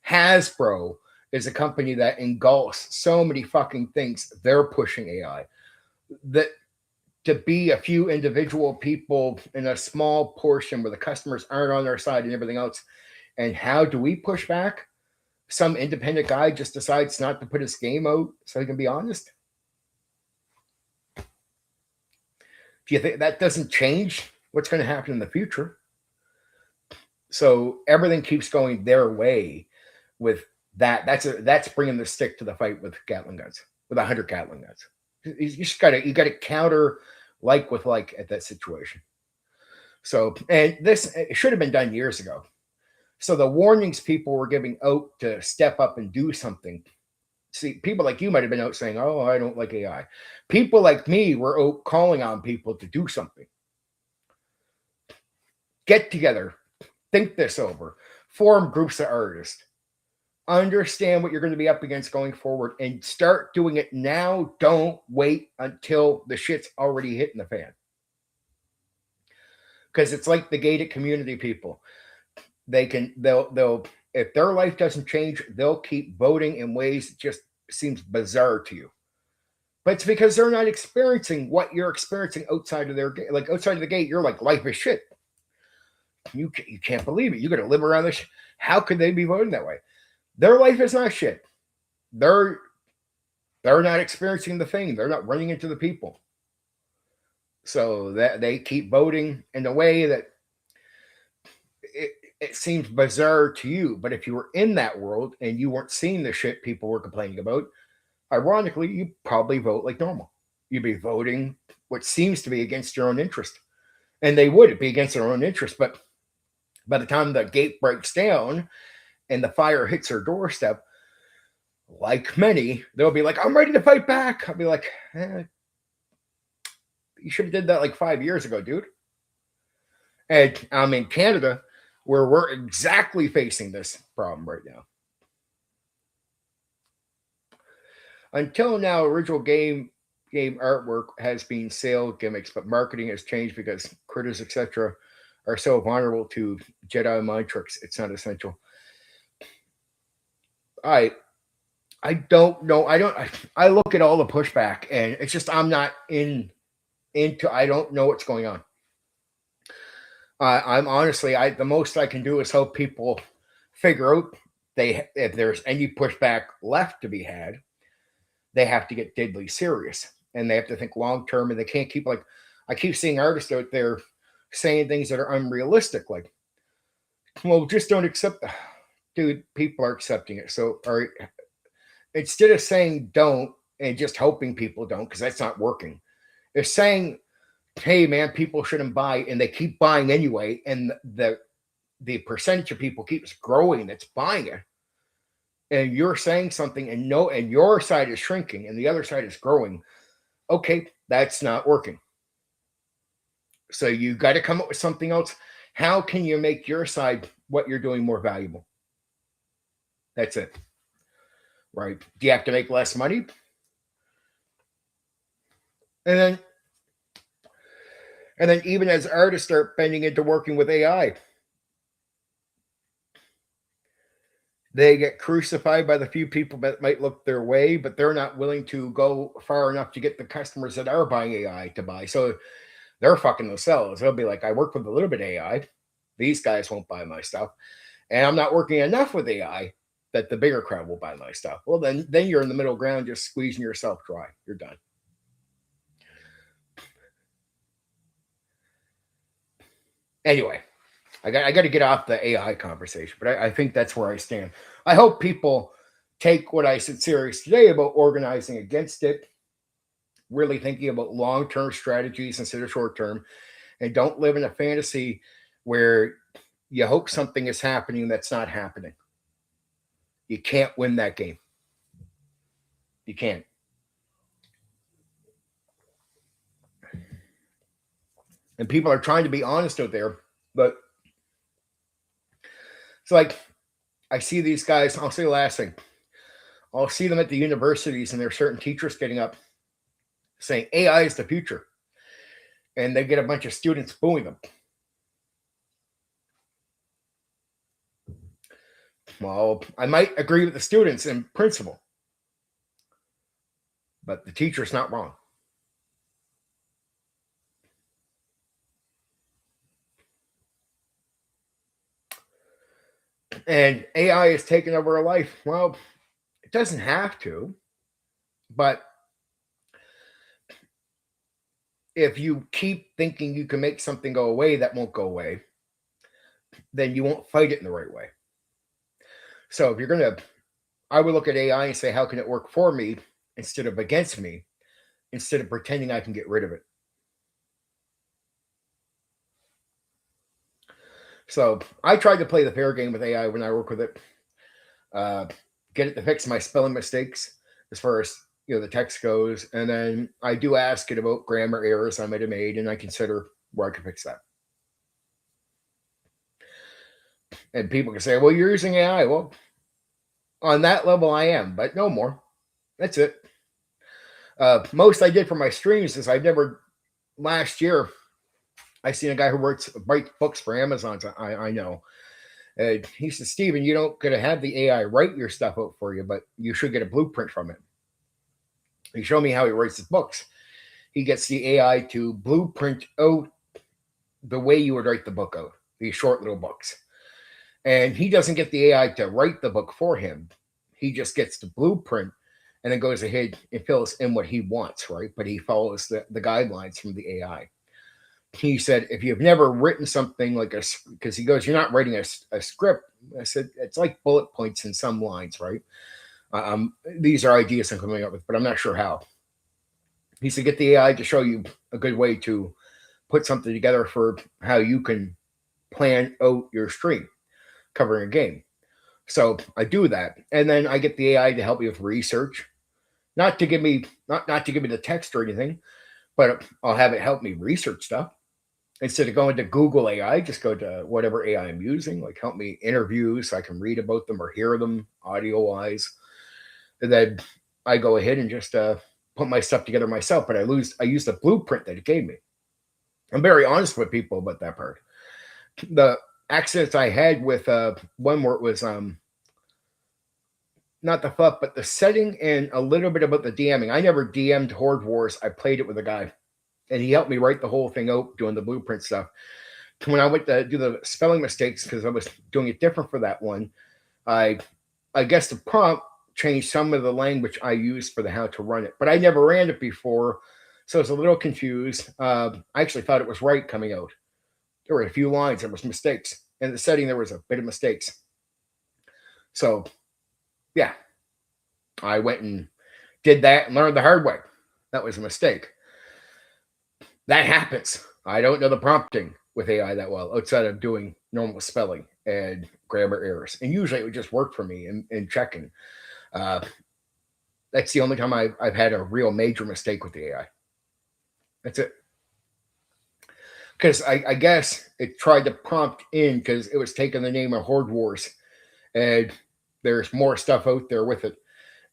Hasbro is a company that engulfs so many fucking things. They're pushing AI. That to be a few individual people in a small portion where the customers aren't on their side and everything else. And how do we push back? Some independent guy just decides not to put his game out so he can be honest. Do you think that doesn't change what's going to happen in the future? So everything keeps going their way with that. That's bringing the stick to the fight with Gatling guns, with 100 Gatling guns. You just gotta counter like with like at that situation. So, and this it should have been done years ago. So the warnings people were giving out to step up and do something. See, people like you might have been out saying, "Oh, I don't like AI." People like me were out calling on people to do something. Get together, think this over, form groups of artists, understand what you're going to be up against going forward, and start doing it now. Don't wait until the shit's already hitting the fan. Because it's like the gated community people. They'll if their life doesn't change, they'll keep voting in ways that just seems bizarre to you. But it's because they're not experiencing what you're experiencing outside of their gate. Like outside of the gate, you're like, life is shit. You can't believe it. You got to live around this. How could they be voting that way? Their life is not shit. They're not experiencing the thing. They're not running into the people. So that they keep voting in a way that it seems bizarre to you. But if you were in that world and you weren't seeing the shit people were complaining about, ironically, you probably vote like normal. You'd be voting what seems to be against your own interest. And they would be against their own interest. But by the time the gate breaks down and the fire hits their doorstep, like many, they'll be like, I'm ready to fight back. I'll be like, you should have did that like 5 years ago, dude. And I'm in Canada where we're exactly facing this problem right now. Until now, original game artwork has been sale gimmicks, but marketing has changed because critters, etc., are so vulnerable to Jedi mind tricks. It's not essential. I don't know. I look at all the pushback, and it's just I'm not into. I don't know what's going on. I'm honestly, the most I can do is help people figure out if there's any pushback left to be had, they have to get deadly serious and they have to think long term, and they can't keep like I keep seeing artists out there saying things that are unrealistic, like, well, just don't accept that. Dude, people are accepting it. So instead of saying don't and just hoping people don't, because that's not working, it's saying, hey man, people shouldn't buy, and they keep buying anyway, and the percentage of people keeps growing that's buying it, and you're saying something and your side is shrinking and the other side is growing. Okay, that's not working. So you got to come up with something else. How can you make your side, what you're doing, more valuable? That's it. Right? Do you have to make less money? And then even as artists start bending into working with AI, they get crucified by the few people that might look their way, but they're not willing to go far enough to get the customers that are buying AI to buy. So they're fucking themselves. They'll be like, I work with a little bit of AI. These guys won't buy my stuff. And I'm not working enough with AI that the bigger crowd will buy my stuff. Well, then you're in the middle ground, just squeezing yourself dry. You're done. Anyway, I got to get off the AI conversation, but I think that's where I stand. I hope people take what I said serious today about organizing against it, really thinking about long-term strategies instead of short-term, and don't live in a fantasy where you hope something is happening that's not happening. You can't win that game. You can't. And people are trying to be honest out there, but it's like I see these guys. I'll say the last thing. I'll see them at the universities, and there are certain teachers getting up saying AI is the future, and they get a bunch of students booing them. Well, I might agree with the students in principle, but the teacher's not wrong. And AI is taking over our life. Well, it doesn't have to, but if you keep thinking you can make something go away that won't go away, then you won't fight it in the right way. So if you're going to, I would look at AI and say, how can it work for me instead of against me, instead of pretending I can get rid of it? So I tried to play the fair game with AI when I work with it, get it to fix my spelling mistakes as far as the text goes, and then I do ask it about grammar errors I might have made, and I consider where I can fix that. And people can say, "Well, you're using AI." Well, on that level, I am, but no more. That's it. Most I did for my streams is I've never. Last year, I seen a guy who writes books for Amazon. I know. He said, "Steven, you don't gonna have the AI write your stuff out for you, but you should get a blueprint from it." He showed me how he writes his books. He gets the AI to blueprint out the way you would write the book out, these short little books. And he doesn't get the AI to write the book for him. He just gets the blueprint and then goes ahead and fills in what he wants, right? But he follows the guidelines from the AI. He said, if you've never written something like because he goes, you're not writing a script. I said, it's like bullet points in some lines, right? These are ideas I'm coming up with, but I'm not sure how. He said, get the AI to show you a good way to put something together for how you can plan out your stream covering a game. So I do that, and then I get the AI to help me with research, not to give me the text or anything, but I'll have it help me research stuff. Instead of going to Google AI, just go to whatever AI I'm using, like help me interview so I can read about them or hear them audio wise. And then I go ahead and just put my stuff together myself, but I used the blueprint that it gave me. I'm very honest with people about that part. The accidents I had with one where it was not the fluff, but the setting and a little bit about the DMing. I never DM'd Horde Wars. I played it with a guy, and he helped me write the whole thing out, doing the blueprint stuff. When I went to do the spelling mistakes, because I was doing it different for that one, I guess the prompt changed some of the language I used for the how to run it, but I never ran it before, so I was a little confused. I actually thought it was right coming out. There were a few lines, there was mistakes. In the setting, there was a bit of mistakes. So, yeah, I went and did that and learned the hard way. That was a mistake. That happens. I don't know the prompting with AI that well outside of doing normal spelling and grammar errors. And usually it would just work for me in checking. That's the only time I've had a real major mistake with the AI. That's it. Because I guess it tried to prompt in because it was taking the name of Horde Wars, and there's more stuff out there with it.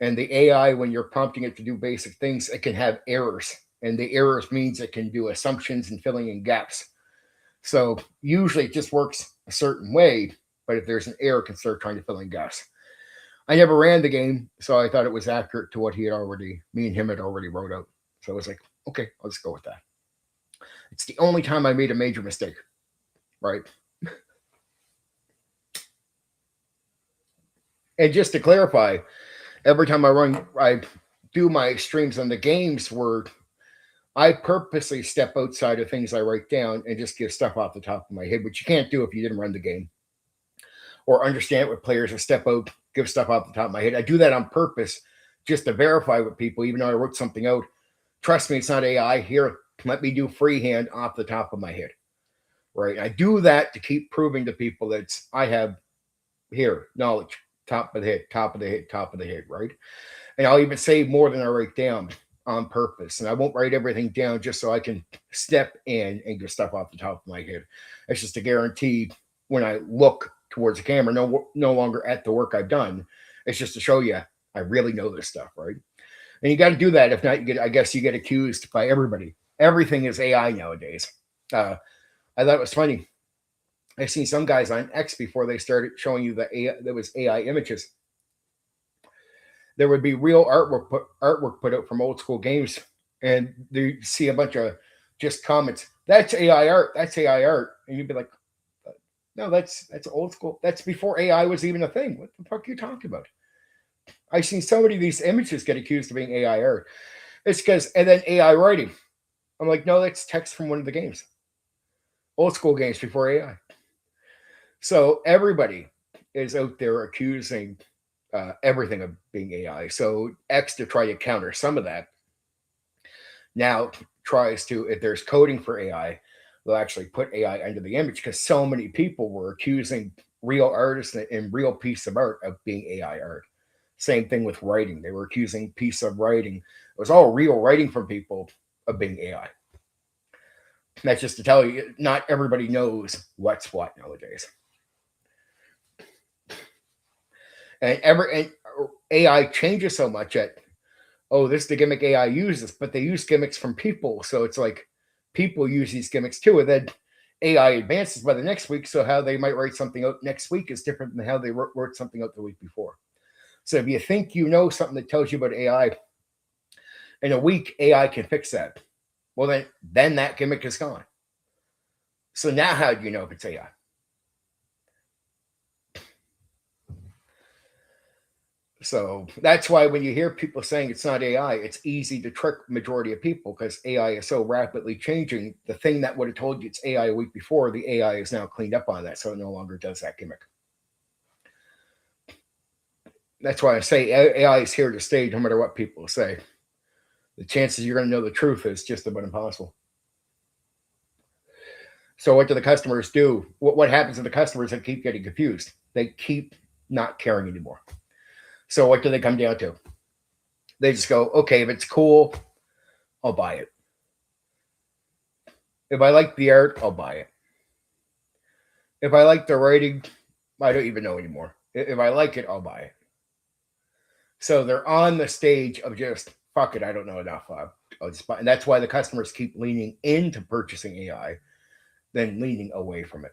And the AI, when you're prompting it to do basic things, it can have errors, and the errors means it can do assumptions and filling in gaps. So usually it just works a certain way, but if there's an error, it can start trying to fill in gaps. I never ran the game, so I thought it was accurate to what me and him had already wrote out. So I was like, okay, I'll just go with that. It's the only time I made a major mistake, right? And just to clarify, every time I do my streams on the games where I purposely step outside of things I write down and just give stuff off the top of my head, which you can't do if you didn't run the game or understand what players are. Step out, give stuff off the top of my head. I do that on purpose just to verify with people, even though I wrote something out. Trust me, it's not AI. Here, let me do freehand off the top of my head. Right? I do that to keep proving to people that I have here knowledge, top of the head, top of the head, top of the head, right? And I'll even say more than I write down on purpose. And I won't write everything down just so I can step in and get stuff off the top of my head. It's just a guarantee when I look towards the camera, no longer at the work I've done. It's just to show you I really know this stuff, right? And you got to do that. If not, I guess you get accused by everybody. Everything is AI nowadays. I thought it was funny. I've seen some guys on X before they started showing you that there was AI images. There would be real artwork put out from old school games, and you see a bunch of just comments. That's AI art. That's AI art, and you'd be like, "No, that's old school. That's before AI was even a thing. What the fuck are you talking about?" I've seen so many of these images get accused of being AI art. It's because, and then AI writing. I'm like, no, that's text from one of the games. Old school games before AI. So everybody is out there accusing everything of being AI. So X, to try to counter some of that, now tries to, if there's coding for AI, they'll actually put AI under the image because so many people were accusing real artists and real piece of art of being AI art. Same thing with writing. They were accusing piece of writing. It was all real writing from people of being AI. That's just to tell you, not everybody knows what's what nowadays. And AI changes so much that, oh, this is the gimmick AI uses, but they use gimmicks from people. So it's like people use these gimmicks too. And then AI advances by the next week. So how they might write something out next week is different than how they wrote something out the week before. So if you think you know something that tells you about AI, in a week, AI can fix that. Well, then that gimmick is gone. So now how do you know if it's AI? So that's why when you hear people saying it's not AI, it's easy to trick majority of people because AI is so rapidly changing. The thing that would have told you it's AI a week before, the AI is now cleaned up on that, so it no longer does that gimmick. That's why I say AI is here to stay no matter what people say. The chances you're going to know the truth is just about impossible. So what do the customers do? What happens to the customers that keep getting confused? They keep not caring anymore. So what do they come down to? They just go, okay, if it's cool, I'll buy it. If I like the art, I'll buy it. If I like the writing, I don't even know anymore. If I like it, I'll buy it. So they're on the stage of just, fuck it, I don't know enough. I'll just buy. And that's why the customers keep leaning into purchasing AI, then leaning away from it.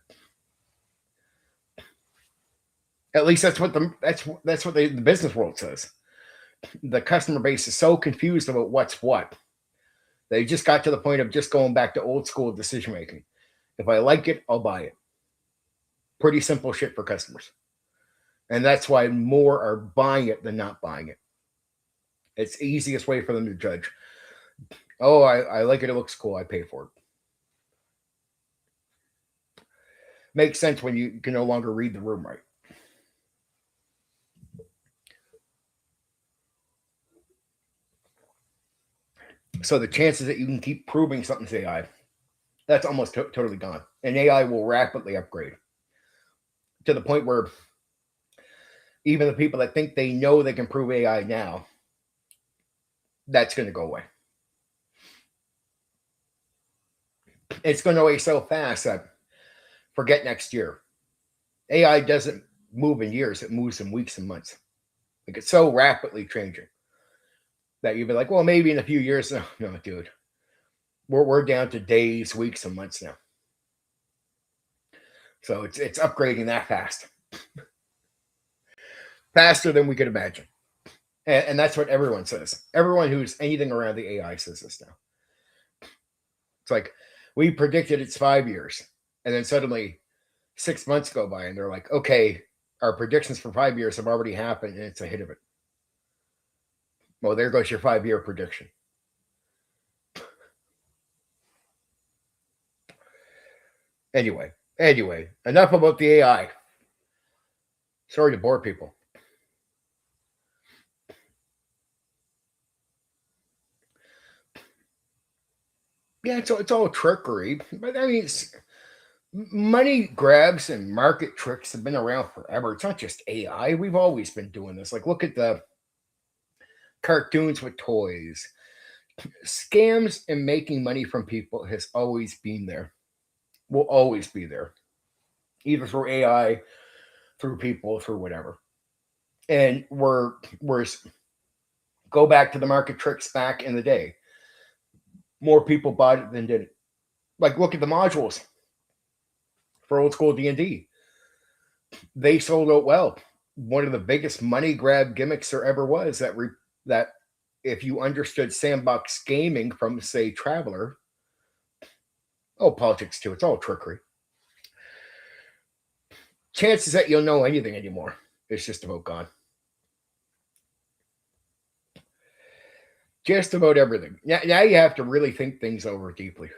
At least that's what the business world says. The customer base is so confused about what's what. They just got to the point of just going back to old school decision making. If I like it, I'll buy it. Pretty simple shit for customers. And that's why more are buying it than not buying it. It's the easiest way for them to judge. Oh, I like it. It looks cool. I pay for it. Makes sense when you can no longer read the room right. So the chances that you can keep proving something's AI, that's almost totally gone. And AI will rapidly upgrade to the point where even the people that think they know they can prove AI now, that's going to go away. It's going away so fast that forget next year. AI doesn't move in years, it moves in weeks and months. Like it's so rapidly changing that you'd be like, well, maybe in a few years. No, dude. We're down to days, weeks, and months now. So it's upgrading that fast. Faster than we could imagine. And that's what everyone says. Everyone who's anything around the AI says this now. It's like we predicted it's 5 years. And then suddenly 6 months go by and they're like, okay, our predictions for 5 years have already happened and it's a hit of it. Well, there goes your 5-year prediction. Anyway, enough about the AI. Sorry to bore people. Yeah, it's all trickery. But I mean, money grabs and market tricks have been around forever. It's not just AI. We've always been doing this. Like, look at the cartoons with toys. Scams and making money from people has always been there. Will always be there, either through AI, through people, through whatever. And we're go back to the market tricks back in the day. More people bought it than did it. Like, look at the modules for old school D&D. They sold out well. One of the biggest money grab gimmicks there ever was that if you understood sandbox gaming from, say, Traveler, oh, politics too, it's all trickery. Chances that you'll know anything anymore is just about gone. Just about everything. Now you have to really think things over deeply.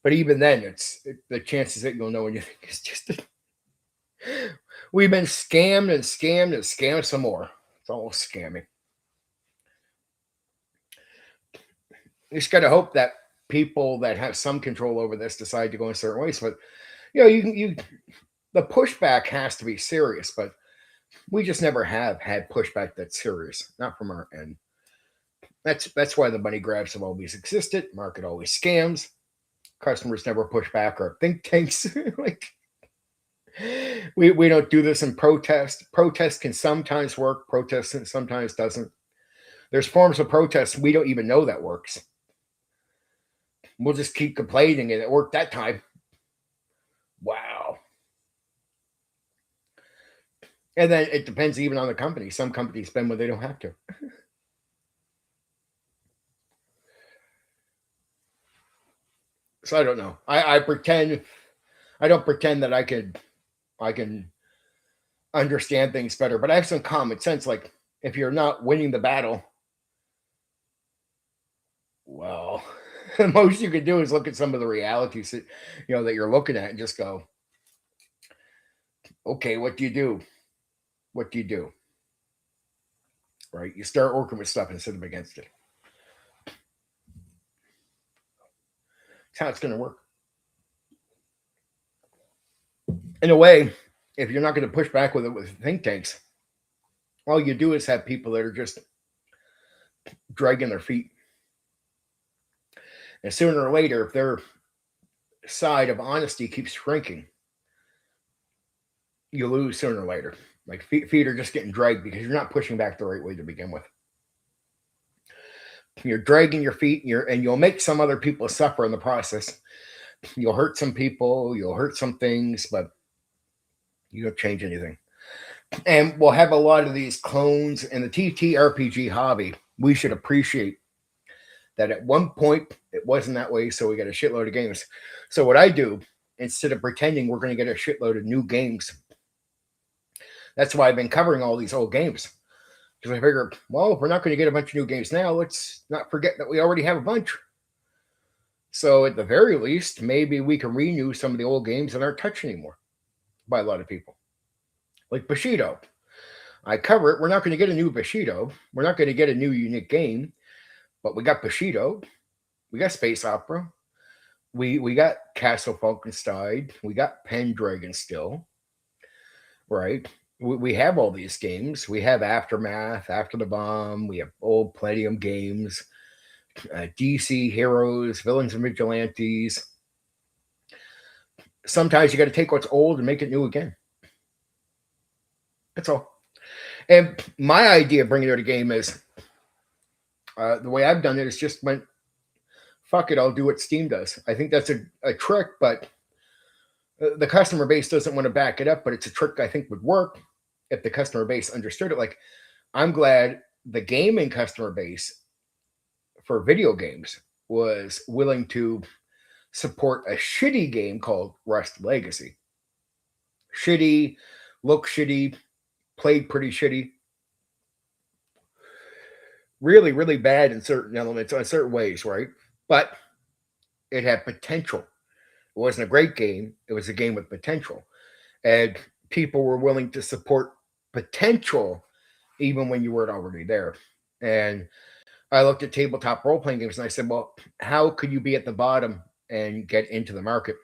But even then, the chances that you'll know anything is just. We've been scammed and scammed and scammed some more. It's all scamming. You just got to hope that people that have some control over this decide to go in certain ways. But you the pushback has to be serious. But we just never have had pushback that's serious, not from our end. That's why the money grabs have always existed. Market always scams. Customers never push back or think tanks. Like, we don't do this in protest. Protest can sometimes work. Protest sometimes doesn't. There's forms of protest we don't even know that works. We'll just keep complaining and it worked that time. Wow. And then it depends even on the company. Some companies spend when they don't have to. So I don't know. I don't pretend that I can understand things better, but I have some common sense. Like, if you're not winning the battle, well, the most you can do is look at some of the realities that that you're looking at and just go, okay, what do you do? What do you do? Right? You start working with stuff instead of against it. That's how it's going to work. In a way, if you're not going to push back with it with think tanks, all you do is have people that are just dragging their feet. And sooner or later, if their side of honesty keeps shrinking, you lose sooner or later. Like, feet are just getting dragged because you're not pushing back the right way to begin with. You're dragging your feet, and you'll make some other people suffer in the process. You'll hurt some people, you'll hurt some things, but you don't change anything. And we'll have a lot of these clones in the TTRPG hobby. We should appreciate that at one point it wasn't that way, so we got a shitload of games. So what I do, instead of pretending we're going to get a shitload of new games, that's why I've been covering all these old games. Because I figure, well, if we're not going to get a bunch of new games now, let's not forget that we already have a bunch. So at the very least, maybe we can renew some of the old games that aren't touched anymore by a lot of people. Like Bushido. I cover it. We're not going to get a new Bushido. We're not going to get a new unique game. But we got Bushido. We got Space Opera. We got Castle Falkenstein. We got Pendragon still. Right? We have all these games. We have Aftermath, After the Bomb. We have old Palladium games. DC Heroes, Villains and Vigilantes. Sometimes you got to take what's old and make it new again. That's all. And my idea of bringing out a game is the way I've done it is just went, fuck it, I'll do what Steam does. I think that's a trick, but the customer base doesn't want to back it up, but it's a trick I think would work if the customer base understood it. Like, I'm glad the gaming customer base for video games was willing to support a shitty game called Rust Legacy. Shitty, look shitty, played pretty shitty. Really, really bad in certain elements, in certain ways, right? But it had potential. wasn't a great game. It was a game with potential. And people were willing to support potential even when you weren't already there. And I looked at tabletop role playing games and I said, well, how could you be at the bottom and get into the market?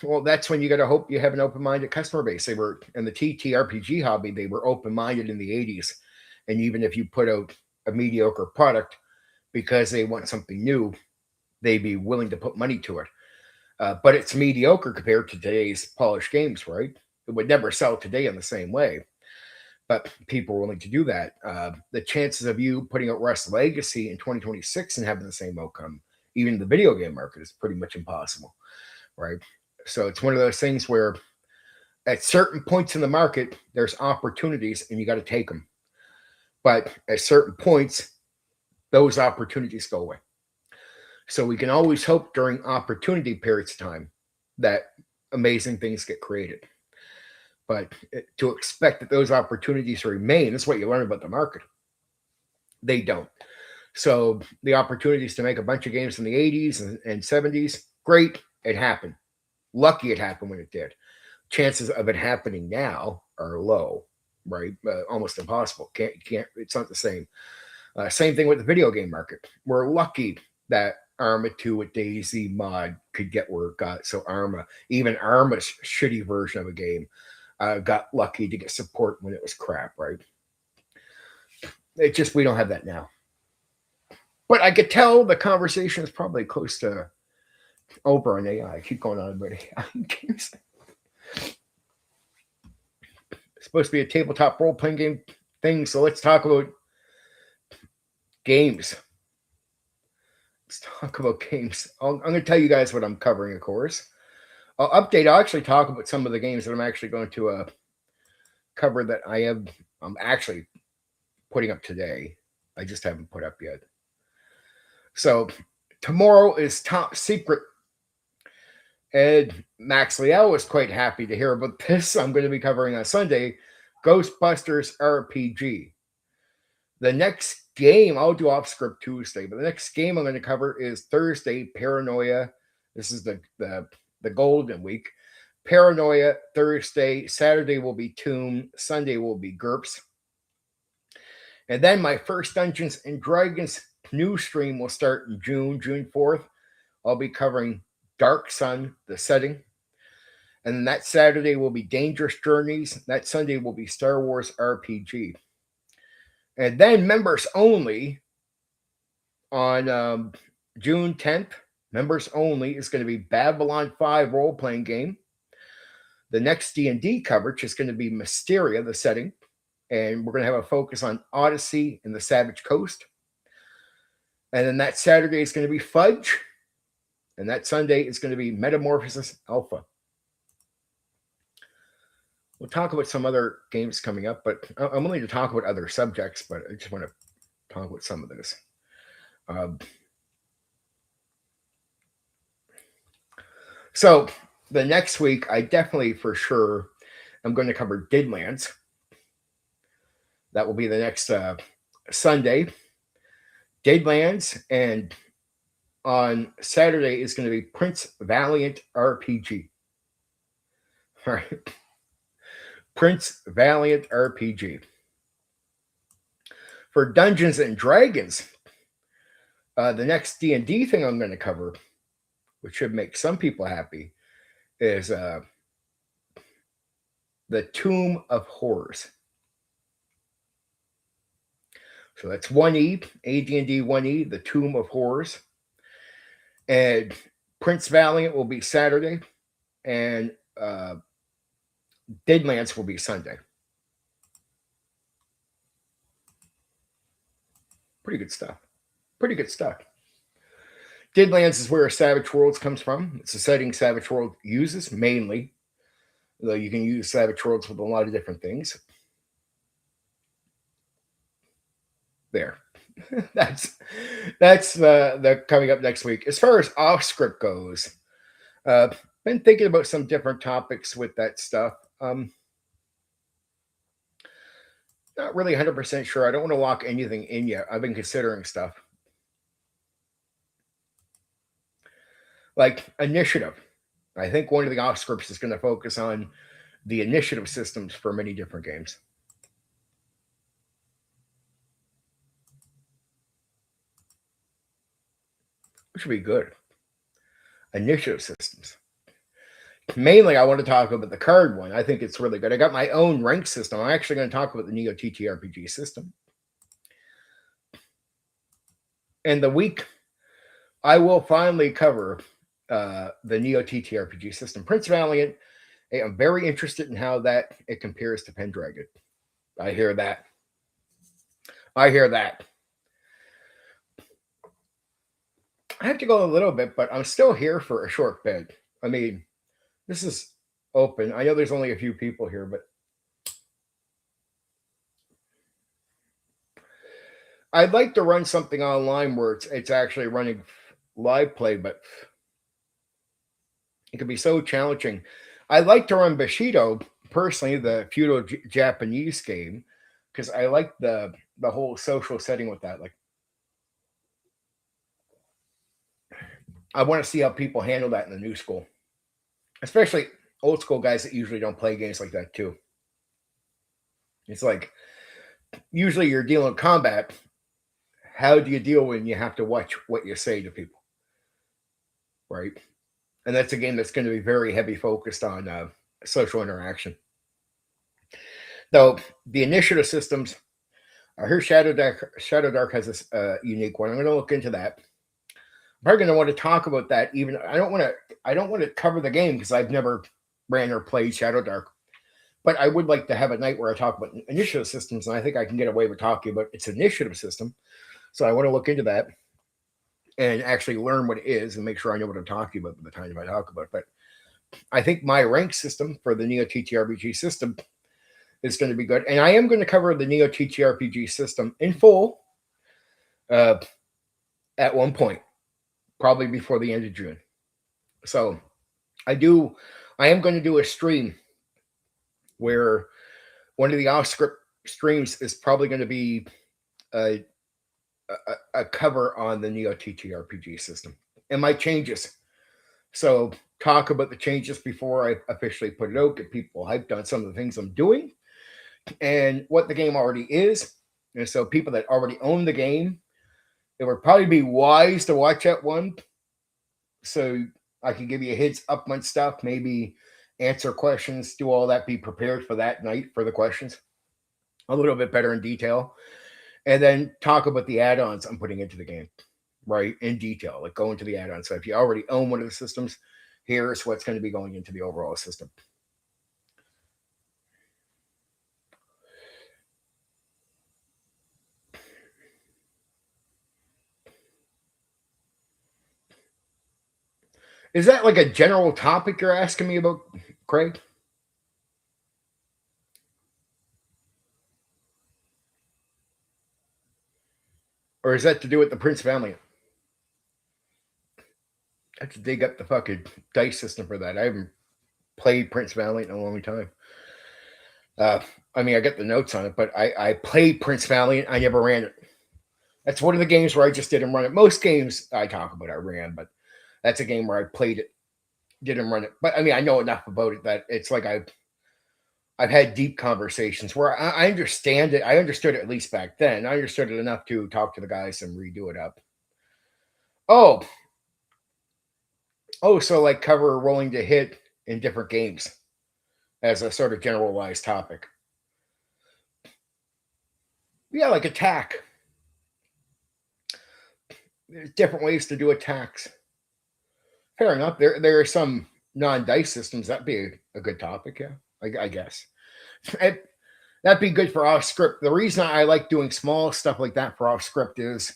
Well, that's when you got to hope you have an open minded customer base. They were in the TTRPG hobby, they were open minded in the 80s. And even if you put out a mediocre product because they want something new, they'd be willing to put money to it. But it's mediocre compared to today's polished games, right? It would never sell today in the same way. But people are willing to do that. The chances of you putting out Rust Legacy in 2026 and having the same outcome, even in the video game market, is pretty much impossible, right? So it's one of those things where at certain points in the market, there's opportunities and you got to take them. But at certain points, those opportunities go away. So we can always hope during opportunity periods of time that amazing things get created. But to expect that those opportunities remain, that's what you learn about the market. They don't. So the opportunities to make a bunch of games in the 80s and 70s, great, it happened. Lucky it happened when it did. Chances of it happening now are low, right? Almost impossible. Can't. It's not the same. Same thing with the video game market. We're lucky that Arma 2 with Daisy mod could get where it got. So even Arma's shitty version of a game, got lucky to get support when it was crap, right? It just, we don't have that now. But I could tell the conversation is probably close to over on AI. Keep going on, buddy. It's supposed to be a tabletop role-playing game thing, so let's talk about games. Let's talk about games. I'm going to tell you guys what I'm covering, of course. I'll actually talk about some of the games that I'm actually going to cover that I'm actually putting up today. I just haven't put up yet. So tomorrow is Top Secret. Ed Max Liel was quite happy to hear about this. I'm going to be covering on Sunday, Ghostbusters RPG. The next game, I'll do off script Tuesday, but the next game I'm going to cover is Thursday, Paranoia. This is the golden week. Paranoia, Thursday. Saturday will be Tomb. Sunday will be GURPS. And then my first Dungeons and Dragons news stream will start in June 4th. I'll be covering Dark Sun, the setting. And that Saturday will be Dangerous Journeys. That Sunday will be Star Wars RPG. And then members only on June 10th, members only is going to be Babylon 5 role-playing game. The next D&D coverage is going to be Mysteria, the setting. And we're going to have a focus on Odyssey and the Savage Coast. And then that Saturday is going to be Fudge. And that Sunday is going to be Metamorphosis Alpha. We'll talk about some other games coming up, but I'm willing to talk about other subjects, but I just want to talk about some of this. So the next week, I definitely for sure am going to cover Deadlands. That will be the next Sunday. Deadlands, and on Saturday is going to be Prince Valiant RPG. All right. Prince Valiant RPG. For Dungeons and Dragons, the next D&D thing I'm going to cover, which should make some people happy, is the Tomb of Horrors. So that's 1E, AD&D 1E, the Tomb of Horrors. And Prince Valiant will be Saturday, and Deadlands will be Sunday. Pretty good stuff. Pretty good stuff. Deadlands is where Savage Worlds comes from. It's a setting Savage World uses mainly, though you can use Savage Worlds with a lot of different things. There. that's the coming up next week. As far as off script goes, been thinking about some different topics with that stuff. Not really 100% sure. I don't want to lock anything in yet. I've been considering stuff. Like initiative. I think one of the off scripts is going to focus on the initiative systems for many different games. Which would be good. Initiative systems. Mainly, I want to talk about the card one. I think it's really good. I got my own rank system. I'm actually going to talk about the Neo TTRPG system. And the week, I will finally cover the Neo TTRPG system. Prince Valiant, I'm very interested in how that it compares to Pendragon. I hear that. I hear that. I have to go a little bit, but I'm still here for a short bit. I mean, this is open. I know there's only a few people here, but I'd like to run something online where it's actually running live play, but it can be so challenging. I like to run Bushido personally, the feudal Japanese game, because I like the whole social setting with that. Like, I want to see how people handle that in the new school, especially old school guys that usually don't play games like that too. It's like usually you're dealing with combat. How do you deal when you have to watch what you say to people, right? And that's a game that's going to be very heavy focused on social interaction. Though the initiative systems, I heard Shadow Dark has this unique one. I'm going to look into that. I'm probably going to want to talk about that. Even I don't want to cover the game because I've never ran or played Shadow Dark. But I would like to have a night where I talk about initiative systems, and I think I can get away with talking about its initiative system. So I want to look into that and actually learn what it is and make sure I know what I'm talking about by the time I talk about it. But I think my rank system for the Neo TTRPG system is going to be good. And I am going to cover the Neo TTRPG system in full at one point, probably before the end of June. So I am going to do a stream where one of the off script streams is probably going to be a, a cover on the Neo TTRPG system and my changes. So talk about the changes before I officially put it out, get people hyped on some of the things I'm doing and what the game already is. And so people that already own the game, it would probably be wise to watch that one. So I can give you a heads up on stuff, maybe answer questions, do all that, be prepared for that night for the questions a little bit better in detail. And then talk about the add-ons I'm putting into the game, right? In detail, like go into the add-ons. So if you already own one of the systems, here's what's going to be going into the overall system. Is that like a general topic you're asking me about, Craig? Or is that to do with the Prince family? I have to dig up the fucking dice system for that. I haven't played Prince Valiant in a long time. I mean, I got the notes on it, but I played Prince Valiant. I never ran it. That's one of the games where I just didn't run it. Most games I talk about I ran, but that's a game where I played it, didn't run it. But I mean, I know enough about it that it's like I've had deep conversations where I understand it. I understood it at least back then. I understood it enough to talk to the guys and redo it up. Oh, so like cover rolling to hit in different games as a sort of generalized topic. Yeah, like attack. There's different ways to do attacks. Fair enough. There are some non-dice systems that'd be a good topic. Yeah, I guess that'd be good for off script. The reason I like doing small stuff like that for off script is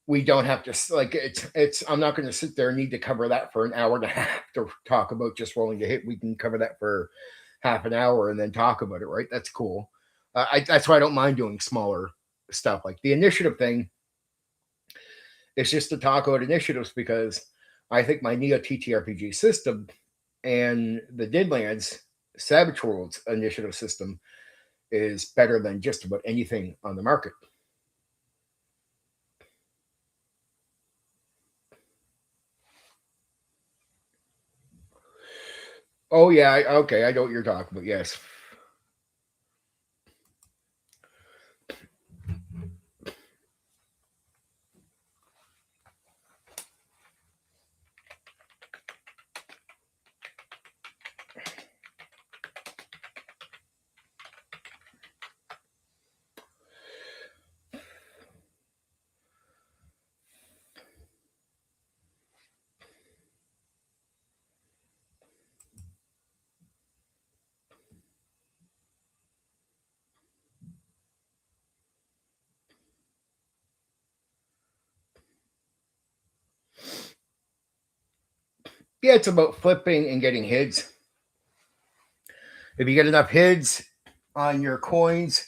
we don't have to like it's. I'm not going to sit there and need to cover that for an hour and a half to talk about just rolling to hit. We can cover that for half an hour and then talk about it. Right? That's cool. That's why I don't mind doing smaller stuff like the initiative thing. It's just to talk about initiatives because I think my Neo TTRPG system and the Deadlands Savage Worlds initiative system is better than just about anything on the market. Oh yeah, okay, I know what you're talking about. Yes. Yeah, it's about flipping and getting hits. If you get enough hits on your coins,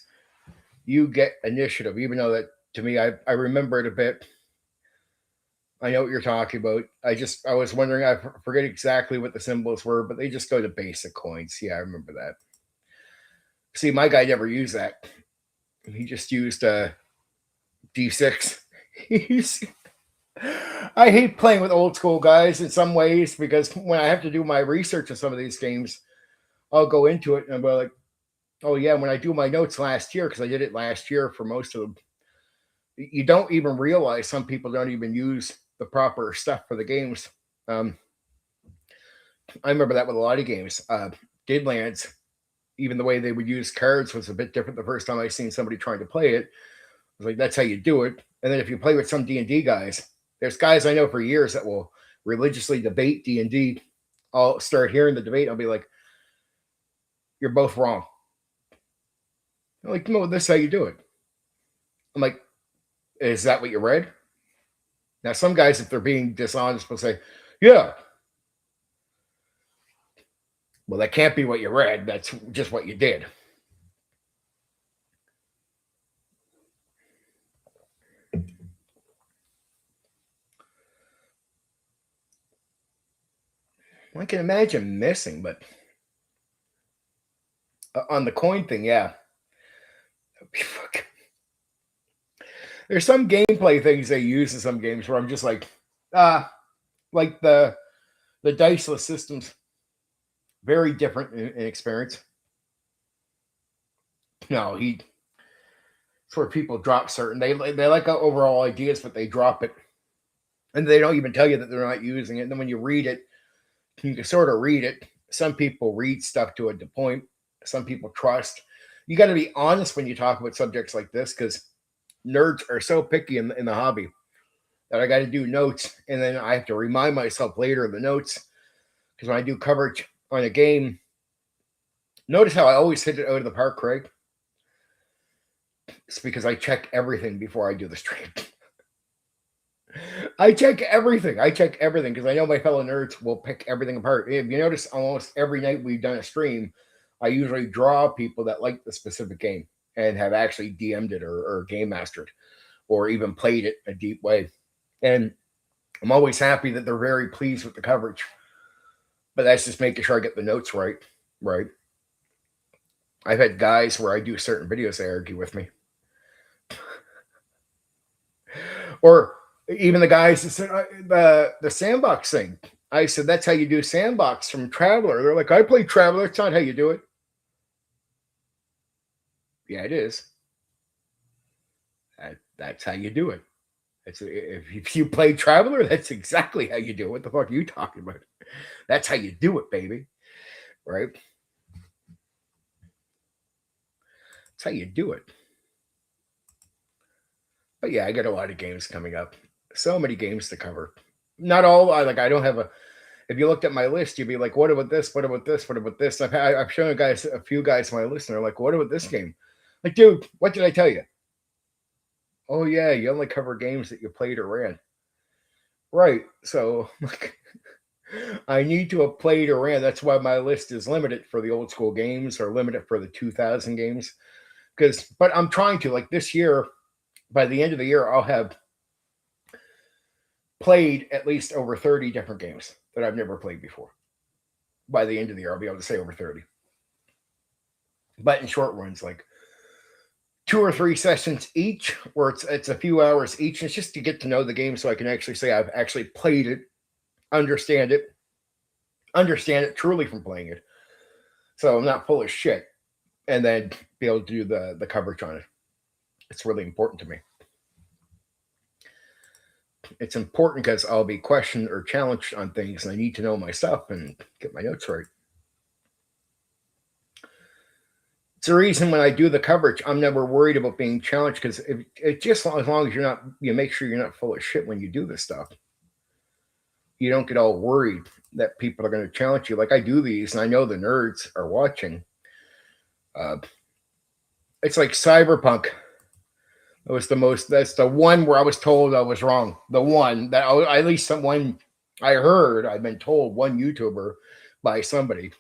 you get initiative. Even though that to me, I remember it a bit. I know what you're talking about. I was wondering. I forget exactly what the symbols were, but they just go to basic coins. Yeah, I remember that. See, my guy never used that. He just used a D6. I hate playing with old school guys in some ways because when I have to do my research on some of these games, I'll go into it and I'll be like, oh yeah, when I do my notes last year, because I did it last year for most of them, you don't even realize some people don't even use the proper stuff for the games. Um, I remember that with a lot of games. Deadlands, even the way they would use cards was a bit different the first time I seen somebody trying to play it. I was like, that's how you do it. And then if you play with some D&D guys, there's guys I know for years that will religiously debate D&D. I'll start hearing the debate. I'll be like, you're both wrong. I'm like, no, this is how you do it. I'm like, is that what you read? Now, some guys, if they're being dishonest, will say, yeah. Well, that can't be what you read. That's just what you did. I can imagine missing, but on the coin thing, yeah. There's some gameplay things they use in some games where I'm just like the diceless systems, very different in experience. No, it's where people drop certain. They like overall ideas, but they drop it, and they don't even tell you that they're not using it. And then when you read it, you can sort of read it. Some people read stuff to a point. Some people trust. You got to be honest when you talk about subjects like this because nerds are so picky in the hobby that I got to do notes, and then I have to remind myself later in the notes because when I do coverage on a game, notice how I always hit it out of the park, Craig. It's because I check everything before I do the stream. I check everything. I check everything because I know my fellow nerds will pick everything apart. If you notice, almost every night we've done a stream, I usually draw people that like the specific game and have actually DM'd it or game mastered or even played it a deep way. And I'm always happy that they're very pleased with the coverage. But that's just making sure I get the notes right. Right. I've had guys where I do certain videos, they argue with me. Or even the guys that said the sandbox thing. I said, that's how you do sandbox from Traveler. They're like, I play Traveler. It's not how you do it. Yeah, it is. That's how you do it. If you play Traveler, that's exactly how you do it. What the fuck are you talking about? That's how you do it, baby. Right? That's how you do it. But yeah, I got a lot of games coming up. So many games to cover. Not all. I don't have a. If you looked at my list, you'd be like, "What about this? What about this? What about this?" I've shown a few guys my list, and they're like, "What about this game?" Like, dude, what did I tell you? Oh yeah, you only cover games that you played or ran. Right. So I need to have played or ran. That's why my list is limited for the old school games or limited for the 2000 games. But I'm trying to like this year. By the end of the year, I'll have played at least over 30 different games that I've never played before. By the end of the year, I'll be able to say over 30. But in short runs, like 2 or 3 sessions each, where it's a few hours each. It's just to get to know the game so I can actually say I've actually played it, understand it, understand it truly from playing it. So I'm not full of shit. And then be able to do the coverage on it. It's really important to me. It's important because I'll be questioned or challenged on things, and I need to know my stuff and get my notes right. It's the reason when I do the coverage, I'm never worried about being challenged because it just as long as you're not, you make sure you're not full of shit when you do this stuff. You don't get all worried that people are going to challenge you. Like I do these, and I know the nerds are watching. It's like Cyberpunk. It was the most. That's the one where I was told I was wrong. The one that at least someone I heard. I've been told one YouTuber by somebody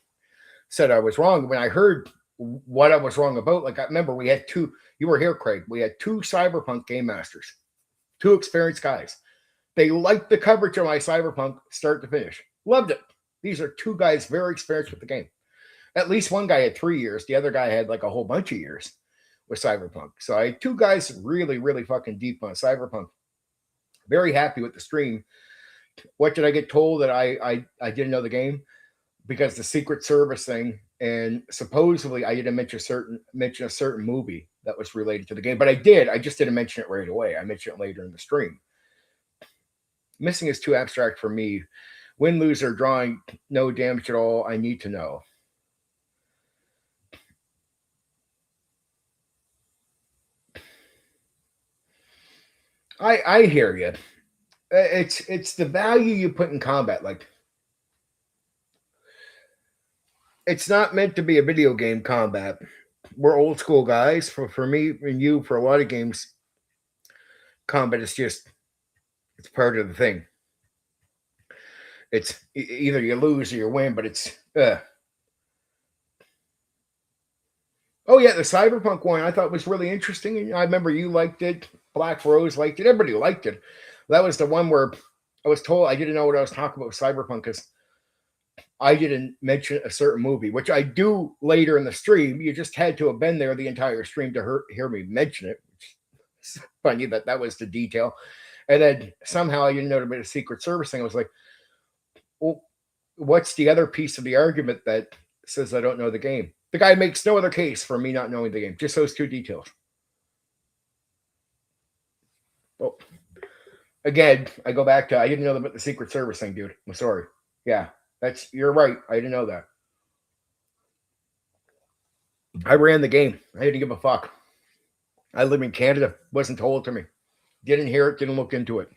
said I was wrong. When I heard what I was wrong about, like I remember we had two. You were here, Craig. We had two Cyberpunk game masters, two experienced guys. They liked the coverage of my Cyberpunk start to finish. Loved it. These are two guys very experienced with the game. At least one guy had 3 years. The other guy had like a whole bunch of years with Cyberpunk. So I had two guys really, really fucking deep on Cyberpunk. Very happy with the stream. What did I get told that I didn't know the game? Because the Secret Service thing, and supposedly I didn't mention a certain movie that was related to the game. But I did. I just didn't mention it right away. I mentioned it later in the stream. Missing is too abstract for me. Win, lose, or drawing, no damage at all. I need to know. I hear you. It's the value you put in combat. Like it's not meant to be a video game combat. We're old school guys. For me and you, for a lot of games, combat is just it's part of the thing. It's either you lose or you win, but it's oh yeah, the Cyberpunk one I thought was really interesting. And I remember you liked it. Black Rose liked it. Everybody liked it. That was the one where I was told I didn't know what I was talking about with Cyberpunk because I didn't mention a certain movie, which I do later in the stream. You just had to have been there the entire stream to hear me mention it. It's funny that that was the detail. And then somehow I didn't know about a Secret Service thing. I was like, well, what's the other piece of the argument that says I don't know the game? The guy makes no other case for me not knowing the game. Just those two details. Well, again, I go back to I didn't know about the Secret Service thing, dude. I'm sorry. Yeah, you're right. I didn't know that. I ran the game. I didn't give a fuck. I live in Canada. Wasn't told to me. Didn't hear it. Didn't look into it.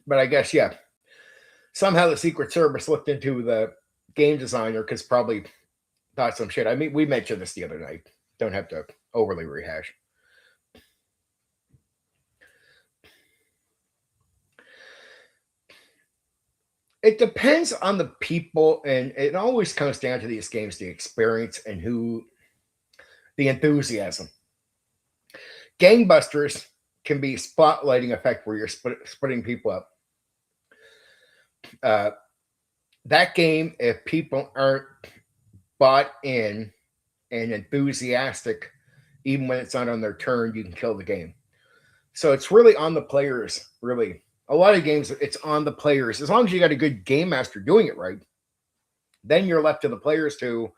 But I guess yeah. Somehow the Secret Service looked into the game designer because probably thought some shit. I mean, we mentioned this the other night. Don't have to overly rehash. It depends on the people, and it always comes down to these games, the experience and the enthusiasm. Gangbusters can be spotlighting effect where you're splitting people up. That game, if people aren't bought in and enthusiastic, even when it's not on their turn, you can kill the game. So it's really on the players, really. A lot of games, it's on the players. As long as you got a good game master doing it right, then you're left to the players to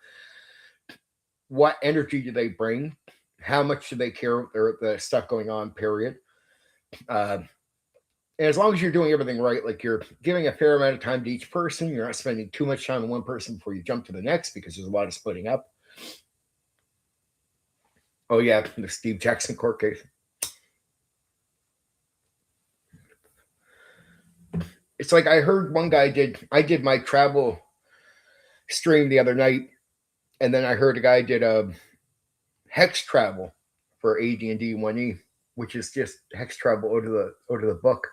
what energy do they bring? How much do they care about the stuff going on, period. And as long as you're doing everything right, like you're giving a fair amount of time to each person, you're not spending too much time on one person before you jump to the next because there's a lot of splitting up. Oh, yeah, the Steve Jackson court case. It's like I heard one guy I did my travel stream the other night, and then I heard a guy did a hex travel for AD&D 1E, which is just hex travel out of the book.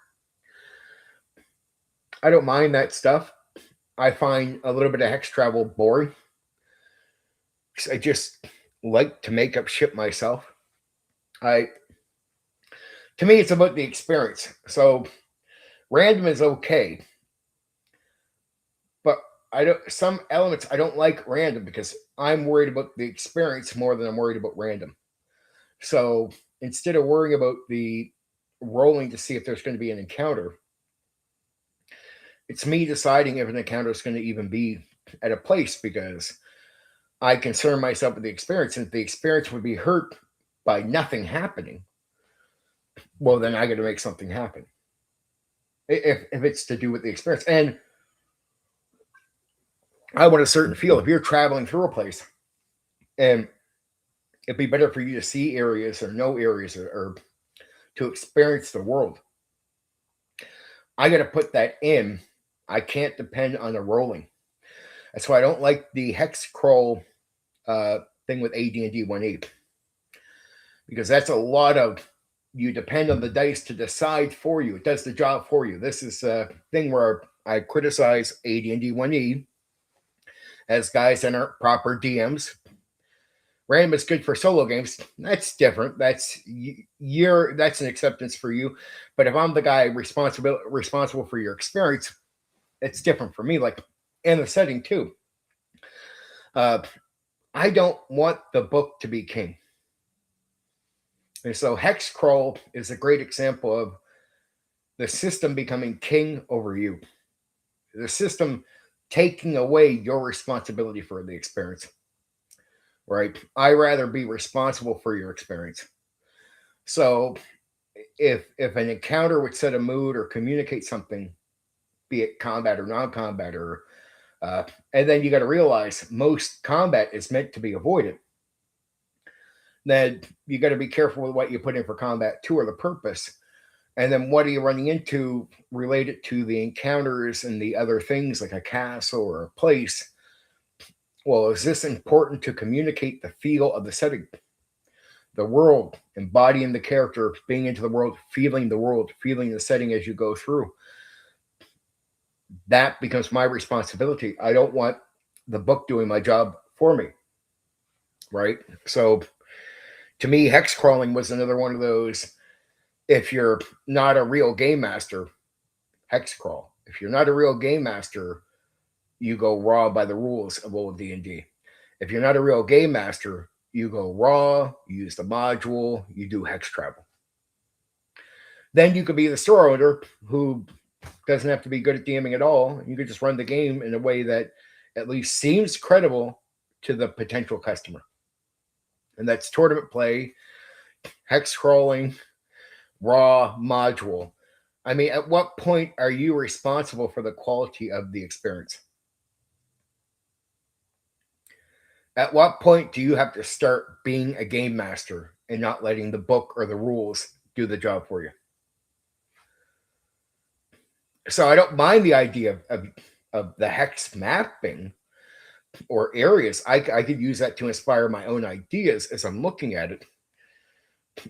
I don't mind that stuff. I find a little bit of hex travel boring. I just like to make up shit myself. To me, it's about the experience. So random is okay, but some elements I don't like random because I'm worried about the experience more than I'm worried about random. So instead of worrying about the rolling to see if there's going to be an encounter, It's me deciding if an encounter is going to even be at a place because I concern myself with the experience. And if the experience would be hurt by nothing happening, well, then I got to make something happen. If it's to do with the experience. And I want a certain feel. If you're traveling through a place, and it'd be better for you to see areas or know areas or to experience the world. I got to put that in. I can't depend on a rolling. That's why I don't like the hex crawl thing with AD&D 1.8, because that's a lot of you depend on the dice to decide for you. It does the job for you. This is a thing where I criticize AD&D 1E as guys that aren't proper DMs. Random is good for solo games. That's different. That's an acceptance for you. But if I'm the guy responsible for your experience, it's different for me. Like in the setting too. I don't want the book to be king. And so Hexcrawl is a great example of the system becoming king over you. The system taking away your responsibility for the experience. Right? I rather be responsible for your experience. So if an encounter would set a mood or communicate something, be it combat or non-combat, or and then you got to realize most combat is meant to be avoided. Then you got to be careful with what you put in for combat too, or the purpose. And then what are you running into related to the encounters and the other things like a castle or a place? Well, is this important to communicate the feel of the setting, the world, embodying the character, being into the world, feeling the setting as you go through? That becomes my responsibility. I don't want the book doing my job for me, right? So to me, hex crawling was another one of those. If you're not a real game master, hex crawl. If you're not a real game master, you go raw by the rules of old D&D. If you're not a real game master, you go raw, you use the module, you do hex travel. Then you could be the store owner who doesn't have to be good at DMing at all. You could just run the game in a way that at least seems credible to the potential customer. And that's tournament play, hex crawling, raw module. I mean, at what point are you responsible for the quality of the experience? At what point do you have to start being a game master and not letting the book or the rules do the job for you? So I don't mind the idea of the hex mapping or areas. I could use that to inspire my own ideas as I'm looking at it.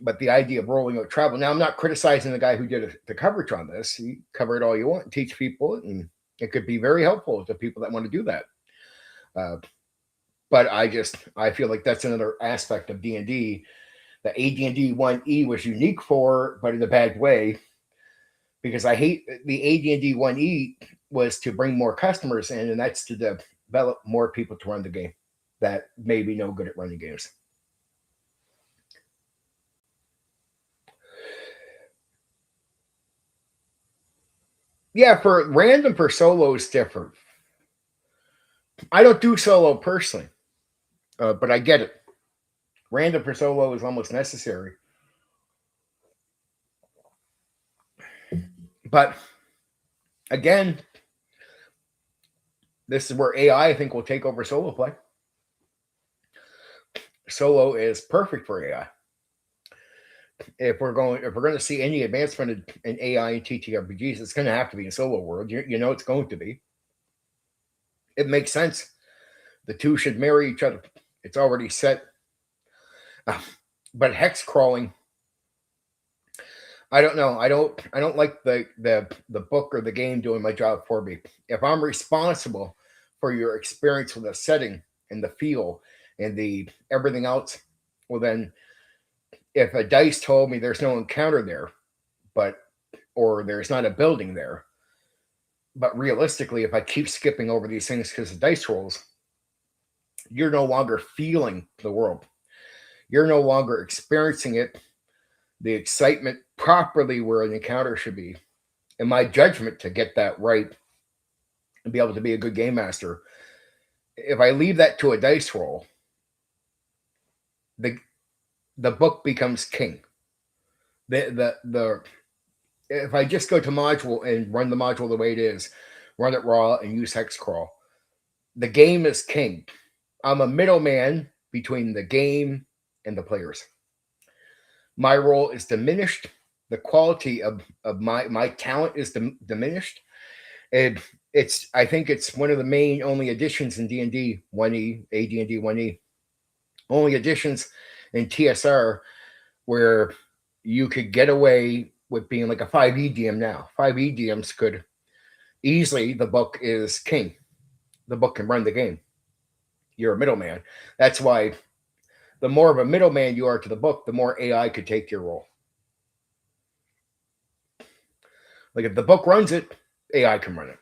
But the idea of rolling out travel. Now, I'm not criticizing the guy who did the coverage on this. You cover it all you want and teach people, and it could be very helpful to people that want to do that. But I feel like that's another aspect of D&D that AD&D 1E was unique for, but in a bad way. Because I hate the AD&D 1E was to bring more customers in, and that's to develop more people to run the game that may be no good at running games. Yeah, for random, for solo is different. I don't do solo personally, but I get it. Random for solo is almost necessary. But again, this is where AI, I think, will take over solo play. Solo is perfect for AI. If we're going to see any advancement in AI and TTRPGs, it's going to have to be in solo world. You know it's going to be. It makes sense. The two should marry each other. It's already set. But hex crawling, I don't know. I don't like the book or the game doing my job for me. If I'm responsible for your experience with the setting and the feel and the everything else, well then, if a dice told me there's no encounter there, or there's not a building there, but realistically, if I keep skipping over these things because of dice rolls, you're no longer feeling the world. You're no longer experiencing it, the excitement properly where an encounter should be. In my judgment, to get that right, and be able to be a good game master. If I leave that to a dice roll, the the book becomes king. The if I just go to module and run the module the way it is, run it raw and use hex crawl, the game is king. I'm a middleman between the game and the players. My role is diminished. The quality of my talent is diminished. And it's I think it's one of the main only additions in D&D 1E, AD&D 1E. Only additions in TSR where you could get away with being like a 5e DM now. 5e DMs could easily, the book is king. The book can run the game. You're a middleman. That's why the more of a middleman you are to the book, the more AI could take your role. Like if the book runs it, AI can run it.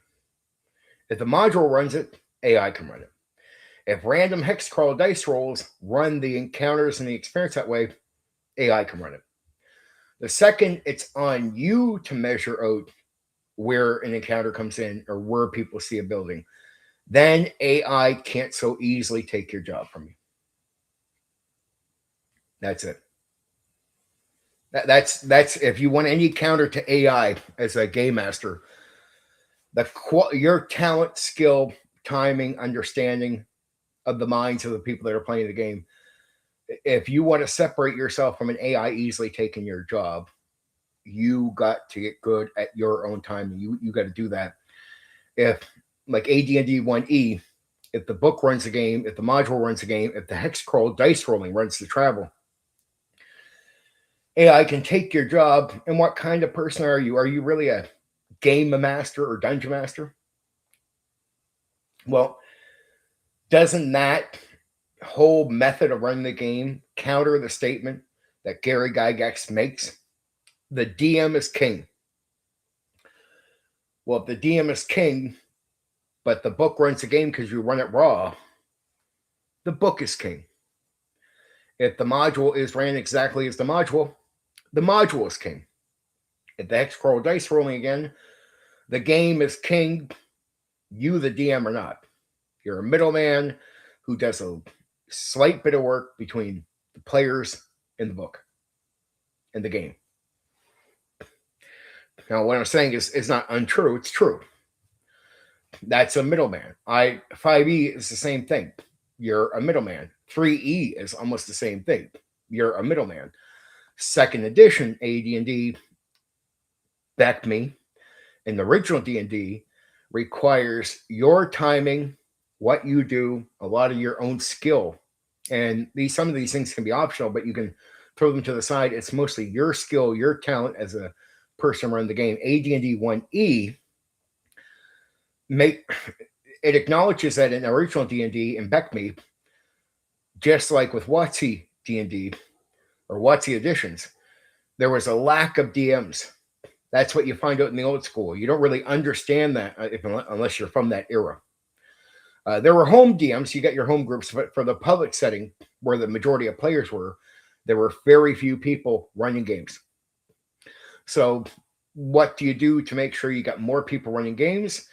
If the module runs it, AI can run it. If random hex crawl dice rolls run the encounters and the experience that way, AI can run it. The second it's on you to measure out where an encounter comes in or where people see a building, then AI can't so easily take your job from you. That's it. That's if you want any counter to AI as a game master, your talent, skill, timing, understanding of the minds of the people that are playing the game. If you want to separate yourself from an AI easily taking your job, you got to get good at your own time. You got to do that. If like AD&D 1E, if the book runs the game, if the module runs the game, if the hex crawl dice rolling runs the travel, AI can take your job. And what kind of person are you? Are you really a game master or dungeon master? Well, doesn't that whole method of running the game counter the statement that Gary Gygax makes? The DM is king. Well, if the DM is king, but the book runs the game because you run it raw, the book is king. If the module is ran exactly as the module is king. If the hex crawl dice rolling again, the game is king. You, the DM, are not. You're a middleman who does a slight bit of work between the players and the book and the game. Now, what I'm saying is not untrue. It's true. That's a middleman. 5e is the same thing. You're a middleman. 3e is almost the same thing. You're a middleman. Second edition AD&D, back me, in the original D&D requires your timing, what you do, a lot of your own skill. And some of these things can be optional, but you can throw them to the side. It's mostly your skill, your talent as a person running the game. AD&D 1E it acknowledges that in original D&D and BECME, just like with WotC D&D or WotC editions, there was a lack of DMs. That's what you find out in the old school. You don't really understand that unless you're from that era. There were home DMs. You got your home groups, but for the public setting where the majority of players were, there were very few people running games. So what do you do to make sure you got more people running games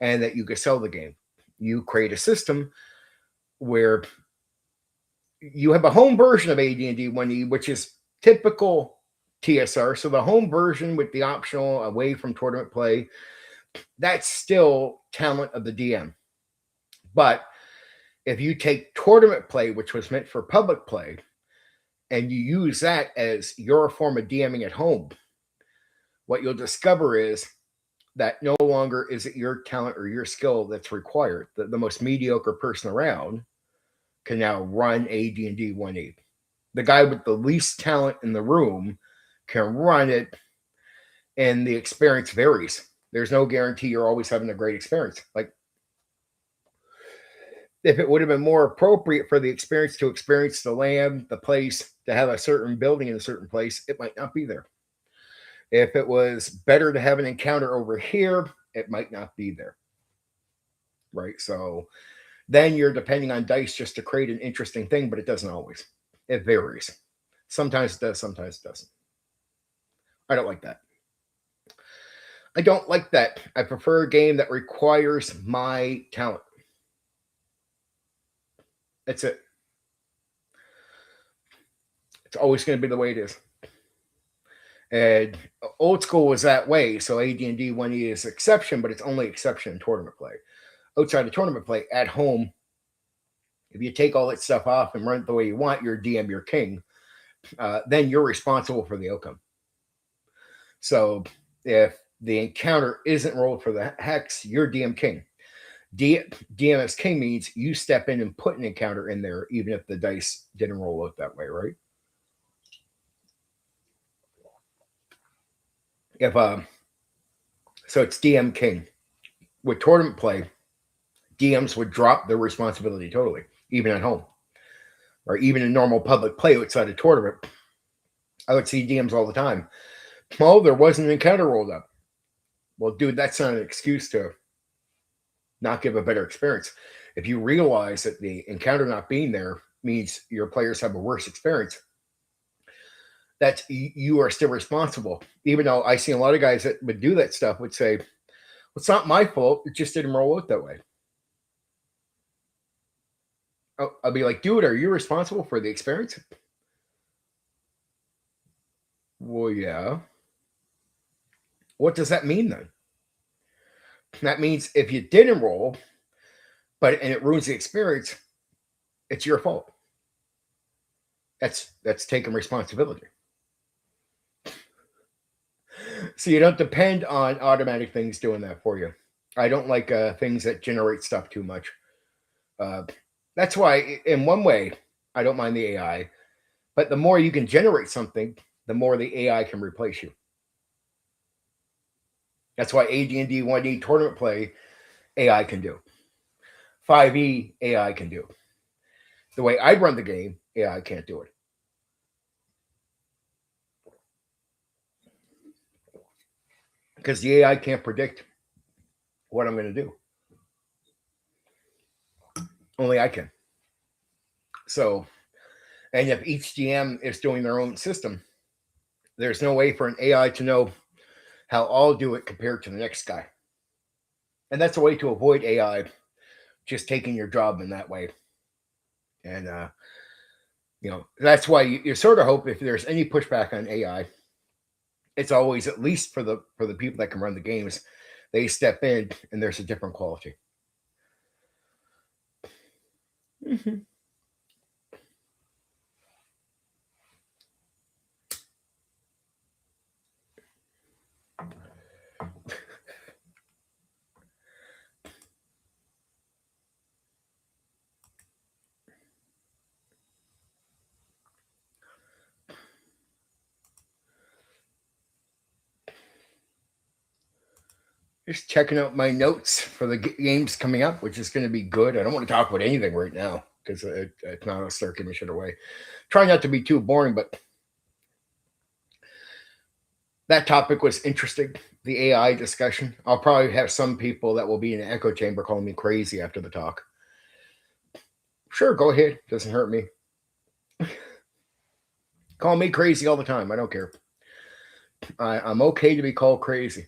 and that you can sell the game? You create a system where you have a home version of AD&D 1E, which is typical TSR. So the home version with the optional away from tournament play, that's still talent of the DM. But if you take tournament play, which was meant for public play, and you use that as your form of DMing at home, what you'll discover is that no longer is it your talent or your skill that's required. The most mediocre person around can now run AD&D 1E. The guy with the least talent in the room can run it, and the experience varies. There's no guarantee you're always having a great experience. Like, if it would have been more appropriate for the experience to experience the land, the place, to have a certain building in a certain place, it might not be there. If it was better to have an encounter over here, it might not be there. Right? So then you're depending on dice just to create an interesting thing, but it doesn't always. It varies. Sometimes it does, sometimes it doesn't. I don't like that. I don't like that. I prefer a game that requires my talent. That's it. It's always going to be the way it is. And old school was that way. So AD&D 1E is exception, but it's only exception in tournament play. Outside of tournament play, at home, if you take all that stuff off and run it the way you want, you're DM, you're king. Then you're responsible for the outcome. So if the encounter isn't rolled for the hex, you're DM king. DM as king means you step in and put an encounter in there, even if the dice didn't roll out that way, right? If so it's DM king. With tournament play, DMs would drop their responsibility totally, even at home, or even in normal public play outside a tournament. I would see DMs all the time. Oh, there wasn't an encounter rolled up. Well, dude, that's not an excuse to not give a better experience. If you realize that the encounter not being there means your players have a worse experience, that you are still responsible. Even though I see a lot of guys that would do that stuff would say, well, it's not my fault. It just didn't roll out that way. I'll be like, dude, are you responsible for the experience? Well, yeah. What does that mean then? That means if you didn't roll, and it ruins the experience, it's your fault. That's taking responsibility. So you don't depend on automatic things doing that for you. I don't like things that generate stuff too much. That's why, in one way, I don't mind the AI. But the more you can generate something, the more the AI can replace you. That's why AD&D 1E tournament play, AI can do. 5e, AI can do. The way I run the game, AI can't do it. Because the AI can't predict what I'm going to do. Only I can. So, and if each DM is doing their own system, there's no way for an AI to know how I'll do it compared to the next guy. And that's a way to avoid AI just taking your job in that way. And, that's why you sort of hope if there's any pushback on AI, it's always at least for the people that can run the games, they step in and there's a different quality. Mm-hmm. Just checking out my notes for the games coming up, which is going to be good. I don't want to talk about anything right now because it's not going to start giving shit away. Try not to be too boring, but that topic was interesting. The AI discussion. I'll probably have some people that will be in an echo chamber calling me crazy after the talk. Sure, go ahead. Doesn't hurt me. Call me crazy all the time. I don't care. I'm okay to be called crazy.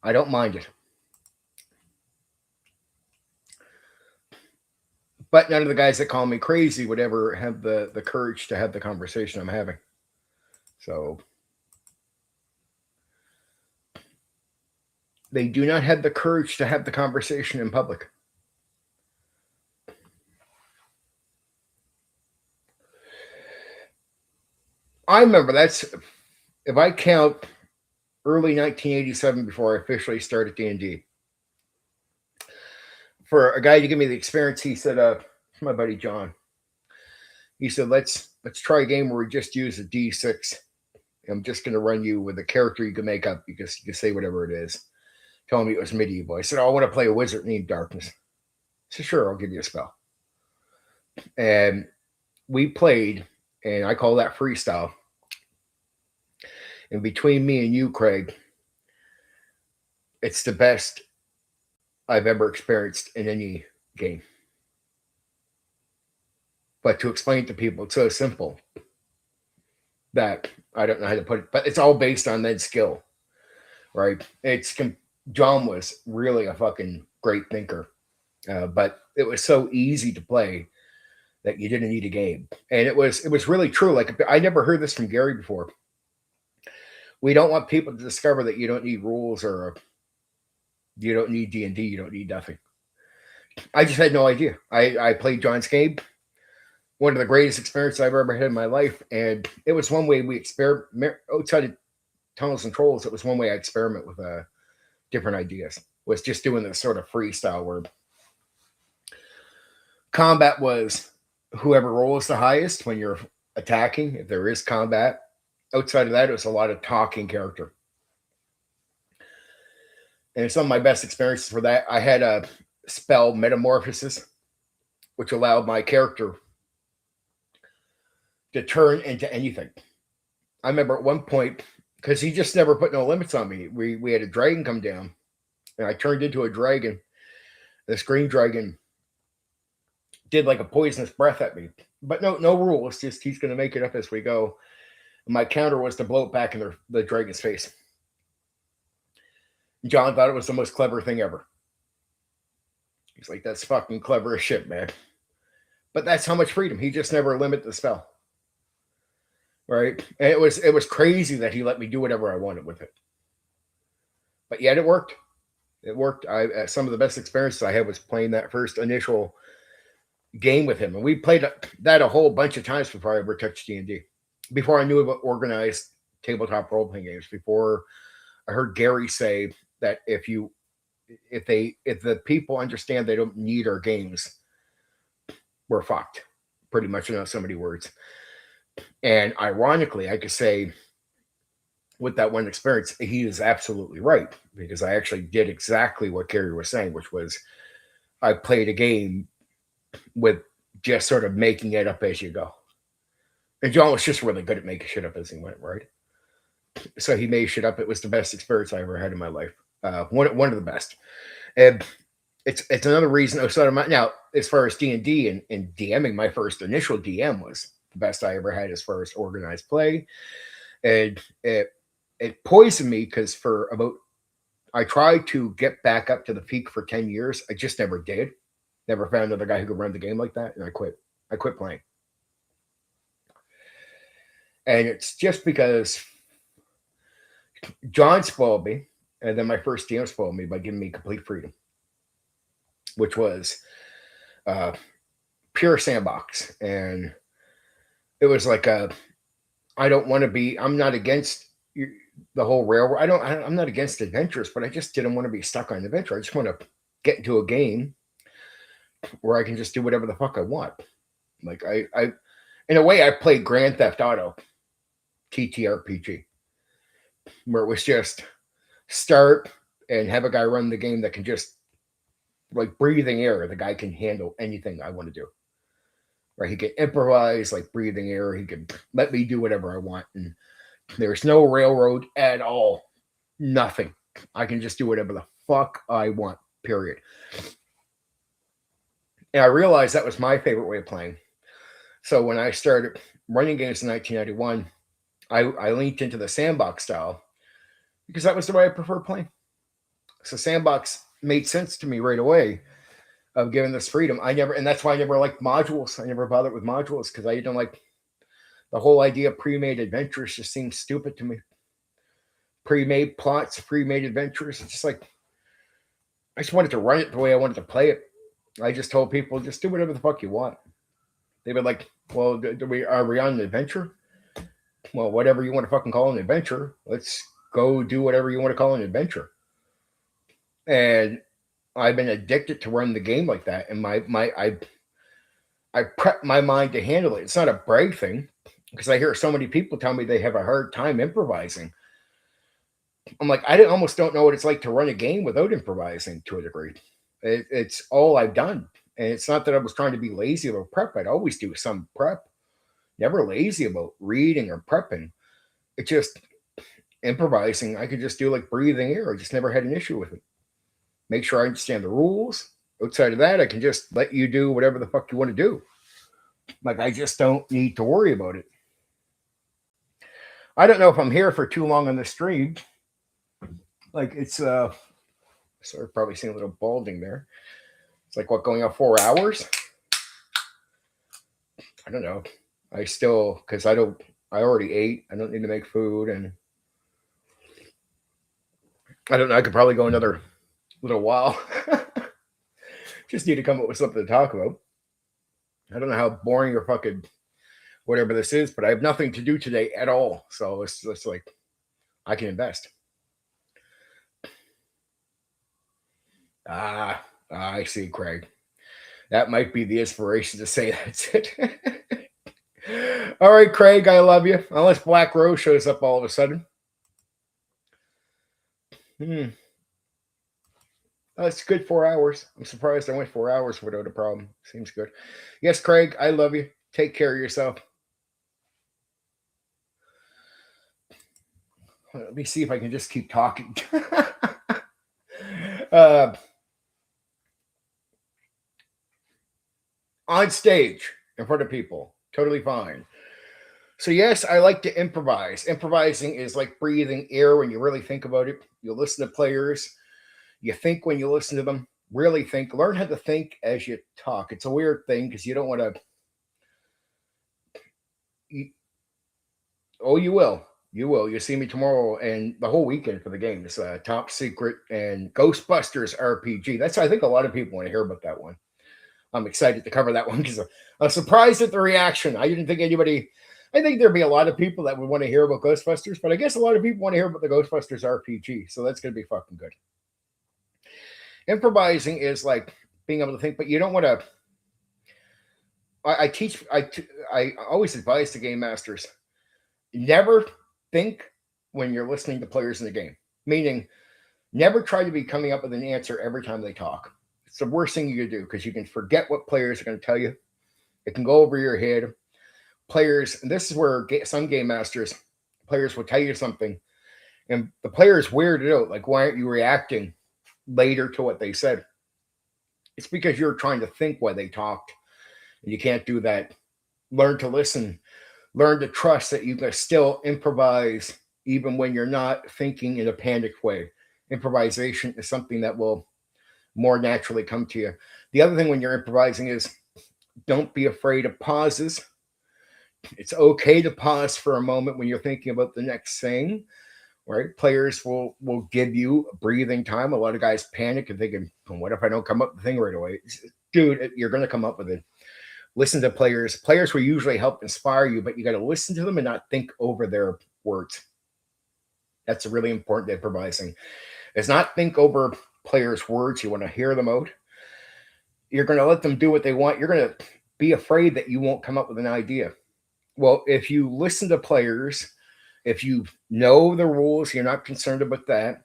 I don't mind it. But none of the guys that call me crazy would ever have the courage to have the conversation I'm having. So they do not have the courage to have the conversation in public. I remember that's, if I count early 1987 before I officially started D&D. For a guy to give me the experience, he said, my buddy John, he said, let's try a game where we just use a D6. I'm just going to run you with a character you can make up because you can say whatever it is. Telling me it was medieval. I said, I want to play a wizard named Darkness. I said, sure, I'll give you a spell. And we played, and I call that freestyle. And between me and you, Craig, it's the best I've ever experienced in any game. But to explain to people, it's so simple that I don't know how to put it, but it's all based on that skill, right? John was really a fucking great thinker, but it was so easy to play that you didn't need a game, and it was really true. Like I never heard this from Gary before. We don't want people to discover that you don't need rules or you don't need D&D, you don't need nothing. I just had no idea. I played John's game, one of the greatest experiences I've ever had in my life, and it was one way we experiment outside of Tunnels and Trolls. It was one way I experiment with different ideas. Was just doing this sort of freestyle where combat was whoever rolls the highest when you're attacking, if there is combat. Outside of that, it was a lot of talking character. And some of my best experiences for that, I had a spell Metamorphosis, which allowed my character to turn into anything. I remember at one point, because he just never put no limits on me, we had a dragon come down, and I turned into a dragon. This green dragon did like a poisonous breath at me, but no rules. Just he's going to make it up as we go. And my counter was to blow it back in the dragon's face. John thought it was the most clever thing ever. He's like, that's fucking clever as shit, man. But that's how much freedom. He just never limited the spell. Right? And it was crazy that he let me do whatever I wanted with it. But yet it worked. It worked. Some of the best experiences I had was playing that first initial game with him. And we played that a whole bunch of times before I ever touched D&D. Before I knew about organized tabletop role-playing games. Before I heard Gary say that if the people understand they don't need our games, we're fucked. Pretty much in so many words. And ironically, I could say with that one experience, he is absolutely right, because I actually did exactly what Gary was saying, which was I played a game with just sort of making it up as you go. And John was just really good at making shit up as he went, right? So he made shit up. It was the best experience I ever had in my life. One of the best. And it's another reason. So now, as far as D&D and DMing, my first initial DM was the best I ever had as far as organized play. And it poisoned me because I tried to get back up to the peak for 10 years. I just never did. Never found another guy who could run the game like that. And I quit playing. And it's just because John spoiled me, and then my first DM spoiled me by giving me complete freedom, which was pure sandbox. And it was like I don't want to be. I'm not against the whole railroad. I'm not against adventures, but I just didn't want to be stuck on an adventure. I just want to get into a game where I can just do whatever the fuck I want. Like I in a way, I played Grand Theft Auto TTRPG, where it was just start and have a guy run the game that can just, like breathing air, the guy can handle anything I want to do. Right? He can improvise like breathing air. He can let me do whatever I want. And there's no railroad at all. Nothing. I can just do whatever the fuck I want, period. And I realized that was my favorite way of playing. So when I started running games in 1991, I leaned into the sandbox style because that was the way I prefer playing. So sandbox made sense to me right away of giving this freedom. And that's why I never liked modules. I never bothered with modules because I didn't like the whole idea of pre-made adventures. Just seems stupid to me. Pre-made plots, pre-made adventures. It's just like, I just wanted to run it the way I wanted to play it. I just told people, just do whatever the fuck you want. They were like, well, are we on an adventure? Well, whatever you want to fucking call an adventure, let's go do whatever you want to call an adventure. And I've been addicted to run the game like that. And I prep my mind to handle it. It's not a brag thing, because I hear so many people tell me they have a hard time improvising. I'm like, I almost don't know what it's like to run a game without improvising to a degree. It's all I've done. And it's not that I was trying to be lazy about prep. I'd always do some prep. Never lazy about reading or prepping. It's just improvising. I could just do like breathing air. I just never had an issue with it. Make sure I understand the rules. Outside of that, I can just let you do whatever the fuck you want to do. Like, I just don't need to worry about it. I don't know if I'm here for too long on the stream. Like it's so probably seeing a little balding there. It's like what, going on 4 hours? I don't know. I still, because I already ate. I don't need to make food, and I don't know. I could probably go another little while. Just need to come up with something to talk about. I don't know how boring or fucking whatever this is, but I have nothing to do today at all. So it's like I can invest. I see, Craig. That might be the inspiration to say that's it. All right, Craig, I love you. Unless Black Rose shows up all of a sudden. That's good 4 hours. I'm surprised I went 4 hours without a problem. Seems good. Yes, Craig, I love you. Take care of yourself. Let me see if I can just keep talking. On stage in front of people, totally fine. So yes, I like to improvise. Improvising is like breathing air when you really think about it. You listen to players, you think when you listen to them, really think, learn how to think as you talk. It's a weird thing because you don't want to. Oh, you will. You will. You'll see me tomorrow and the whole weekend for the game. It's Top Secret and Ghostbusters RPG. That's, I think a lot of people want to hear about that one. I'm excited to cover that one because I'm surprised at the reaction. I didn't think anybody. I think there'd be a lot of people that would want to hear about Ghostbusters, but I guess a lot of people want to hear about the Ghostbusters RPG. So that's going to be fucking good. Improvising is like being able to think, but you don't want to. I always advise the game masters never think when you're listening to players in the game. Meaning, never try to be coming up with an answer every time they talk. It's the worst thing you can do because you can forget what players are going to tell you. It can go over your head. Players, and this is where some game masters, players will tell you something, and the players weird it out. Like, why aren't you reacting later to what they said? It's because you're trying to think while they talked, and you can't do that. Learn to listen. Learn to trust that you can still improvise even when you're not thinking in a panicked way. Improvisation is something that will more naturally come to you. The other thing when you're improvising is don't be afraid of pauses. It's okay to pause for a moment when you're thinking about the next thing, right? Players will give you breathing time. A lot of guys panic and thinking, what if I don't come up with the thing right away? Dude, you're going to come up with it. Listen to players. Players will usually help inspire you, but you got to listen to them and not think over their words. That's really important to improvising. It's not think over players' words. You want to hear them out. You're going to let them do what they want. You're going to be afraid that you won't come up with an idea. Well, if you listen to players, if you know the rules, you're not concerned about that.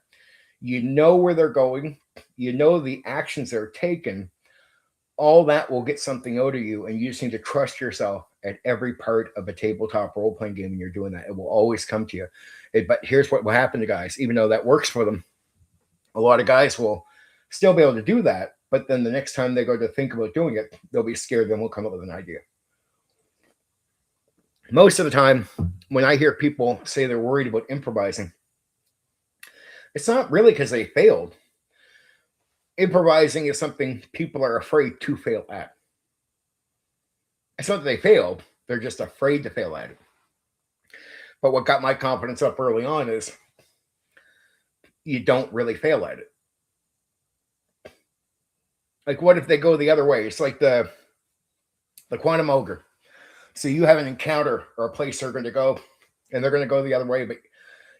You know where they're going. You know the actions they're taking. All that will get something out of you, and you just need to trust yourself at every part of a tabletop role-playing game when you're doing that. It will always come to you. But here's what will happen to guys. Even though that works for them, a lot of guys will still be able to do that, but then the next time they go to think about doing it, they'll be scared, then we'll come up with an idea. Most of the time, when I hear people say they're worried about improvising, it's not really because they failed. Improvising is something people are afraid to fail at. It's not that they failed, they're just afraid to fail at it. But what got my confidence up early on is you don't really fail at it. Like, what if they go the other way? It's like the quantum ogre. So you have an encounter or a place they're going to go, and they're going to go the other way, but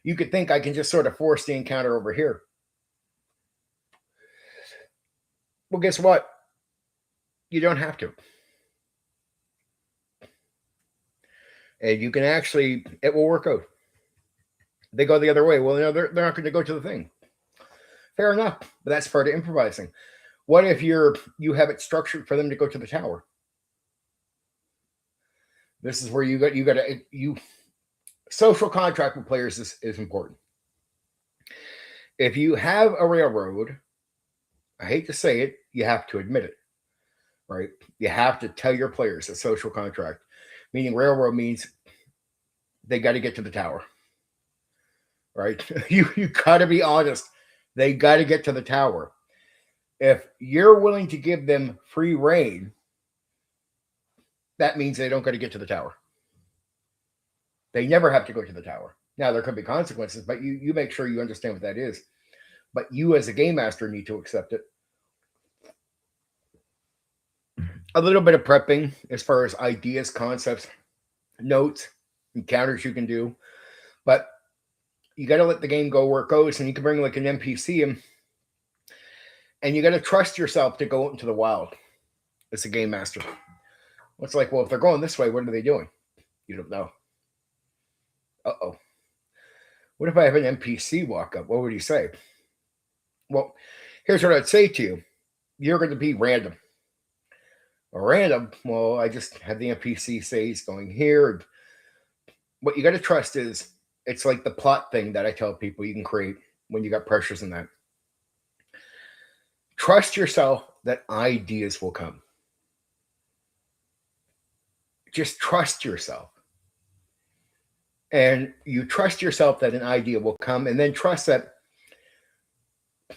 you could think I can just sort of force the encounter over here. Well, guess what? You don't have to. And you can actually, it will work out. They go the other way. Well, they're not going to go to the thing. Fair enough, but that's part of improvising. What if you have it structured for them to go to the tower? This is where you social contract with players is important. If you have a railroad, I hate to say it, you have to admit it, right? You have to tell your players a social contract, meaning railroad means they got to get to the tower. right? You got to be honest. They got to get to the tower. If you're willing to give them free reign, that means they don't got to get to the tower. They never have to go to the tower. Now there could be consequences, but you make sure you understand what that is. But you as a game master need to accept it. A little bit of prepping as far as ideas, concepts, notes, encounters you can do. But you got to let the game go where it goes, and you can bring like an NPC in, and you got to trust yourself to go out into the wild as a game master. It's like, well, if they're going this way, what are they doing? You don't know. Uh-oh. What if I have an NPC walk up? What would he say? Well, here's what I'd say to you. You're going to be random. Random? Well, I just have the NPC say he's going here. What you got to trust is it's like the plot thing that I tell people you can create when you got pressures in that. Trust yourself that ideas will come. Just trust yourself. And you trust yourself that an idea will come, and then trust that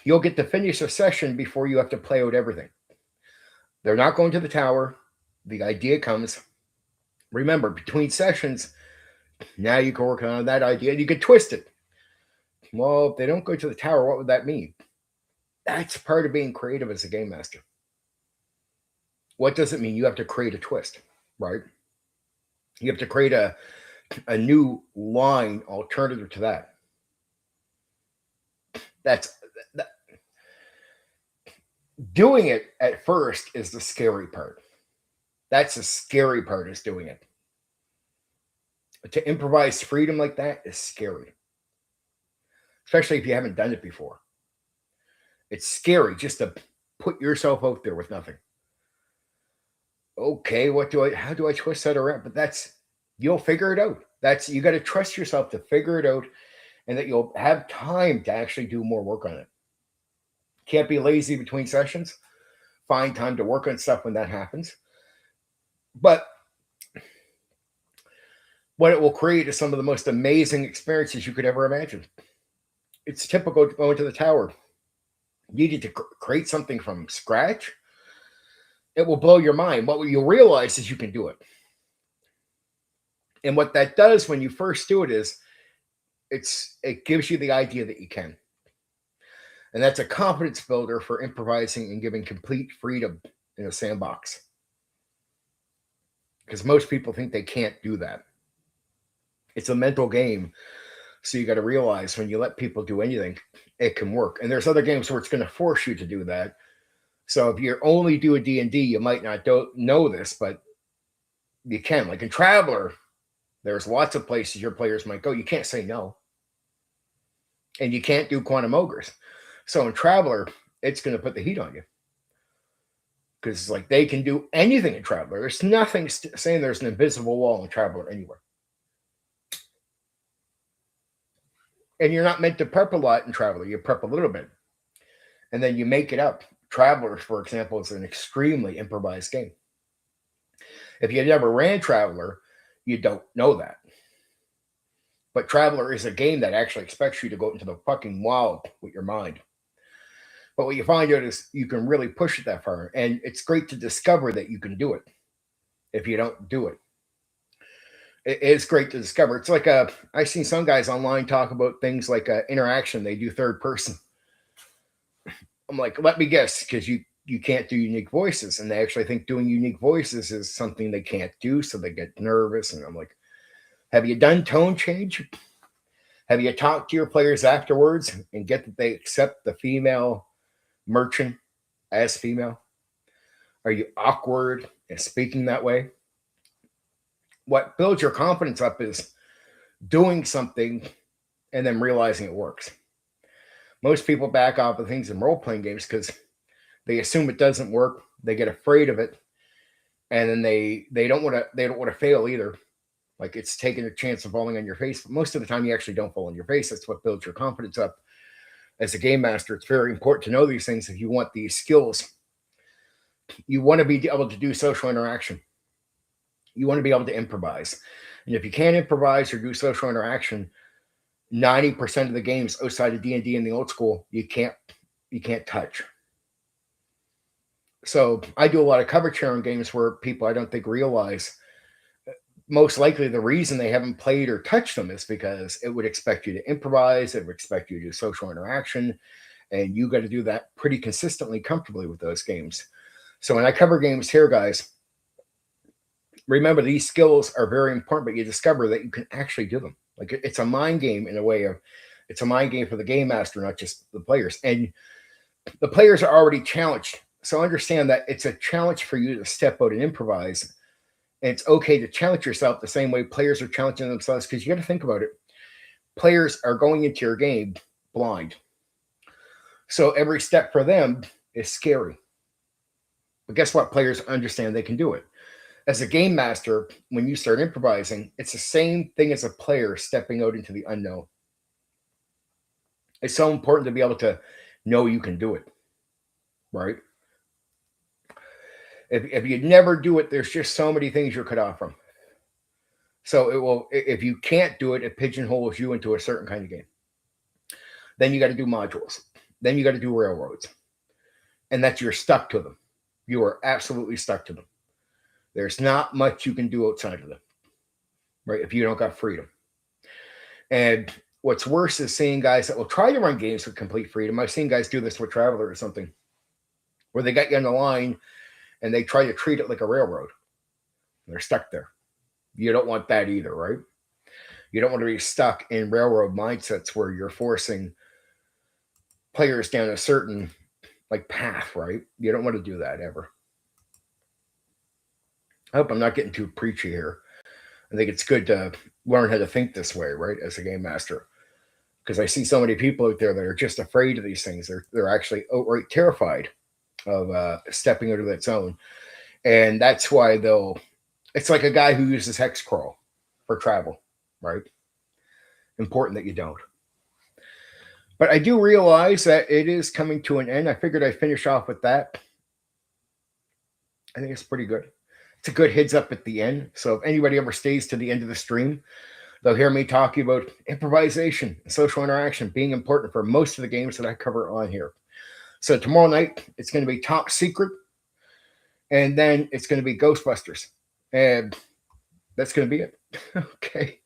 you'll get to finish a session before you have to play out everything. They're not going to the tower. The idea comes. Remember, between sessions, now you can work on that idea and you can twist it. Well, if they don't go to the tower, what would that mean? That's part of being creative as a game master. What does it mean? You have to create a twist, right? You have to create a new line alternative to that. That. Doing it at first is the scary part. That's the scary part, is doing it. To improvise freedom like that is scary. Especially if you haven't done it before. It's scary just to put yourself out there with nothing. Okay, how do I twist that around? But you'll figure it out. You got to trust yourself to figure it out, and that you'll have time to actually do more work on it. Can't be lazy between sessions. Find time to work on stuff when that happens. But what it will create is some of the most amazing experiences you could ever imagine. It's typical to go into the tower. You need to create something from scratch. It will blow your mind. What you'll realize is you can do it. And what that does when you first do it is it gives you the idea that you can. And that's a confidence builder for improvising and giving complete freedom in a sandbox. Because most people think they can't do that. It's a mental game. So you got to realize when you let people do anything, it can work. And there's other games where it's going to force you to do that. So if you only do a D&D, you might not know this, but you can. Like in Traveler, there's lots of places your players might go. You can't say no. And you can't do quantum ogres. So in Traveler, it's going to put the heat on you. Because like they can do anything in Traveler. There's nothing saying there's an invisible wall in Traveler anywhere. And you're not meant to prep a lot in Traveler. You prep a little bit. And then you make it up. Traveler, for example, is an extremely improvised game. If you never ran Traveler, you don't know that. But Traveler is a game that actually expects you to go into the fucking wild with your mind. But what you find out is you can really push it that far. And it's great to discover that you can do it if you don't do it. It is great to discover. It's like I've seen some guys online talk about things like interaction. They do third person. I'm like, let me guess, because you can't do unique voices. And they actually think doing unique voices is something they can't do. So they get nervous. And I'm like, have you done tone change? Have you talked to your players afterwards and get that they accept the female merchant as female? Are you awkward in speaking that way? What builds your confidence up is doing something and then realizing it works. Most people back off of things in role-playing games because they assume it doesn't work. They get afraid of it, and then they don't want to fail either. Like it's taking a chance of falling on your face. But most of the time, you actually don't fall on your face. That's what builds your confidence up. As a game master, it's very important to know these things if you want these skills. You want to be able to do social interaction. You want to be able to improvise. And if you can't improvise or do social interaction, 90% of the games outside of D&D in the old school, you can't touch. So I do a lot of cover sharing games where people I don't think realize most likely the reason they haven't played or touched them is because it would expect you to improvise, it would expect you to do social interaction, and you got to do that pretty consistently, comfortably with those games. So when I cover games here, guys, remember these skills are very important, but you discover that you can actually do them. Like it's a mind game in a way of, it's a mind game for the game master, not just the players. And the players are already challenged. So understand that it's a challenge for you to step out and improvise. And it's okay to challenge yourself the same way players are challenging themselves, because you got to think about it. Players are going into your game blind. So every step for them is scary. But guess what? Players understand they can do it. As a game master, when you start improvising, it's the same thing as a player stepping out into the unknown. It's so important to be able to know you can do it, right? If you never do it, there's just so many things you're cut off from. So it will, if you can't do it, it pigeonholes you into a certain kind of game. Then you got to do modules. Then you got to do railroads. And that you're stuck to them. You are absolutely stuck to them. There's not much you can do outside of them, right? If you don't got freedom. And what's worse is seeing guys that will try to run games with complete freedom. I've seen guys do this with Traveler or something, where they got you on the line and they try to treat it like a railroad. They're stuck there. You don't want that either, right? You don't want to be stuck in railroad mindsets where you're forcing players down a certain like path, right? You don't want to do that ever. I hope I'm not getting too preachy here. I think it's good to learn how to think this way, right, as a game master. Because I see so many people out there that are just afraid of these things. They're actually outright terrified of stepping out of that zone. And that's why it's like a guy who uses hex crawl for travel, right? Important that you don't. But I do realize that it is coming to an end. I figured I'd finish off with that. I think it's pretty good. It's a good heads up at the end. So if anybody ever stays to the end of the stream, they'll hear me talking about improvisation and social interaction being important for most of the games that I cover on here. So tomorrow night, it's going to be Top Secret. And then it's going to be Ghostbusters. And that's going to be it. Okay.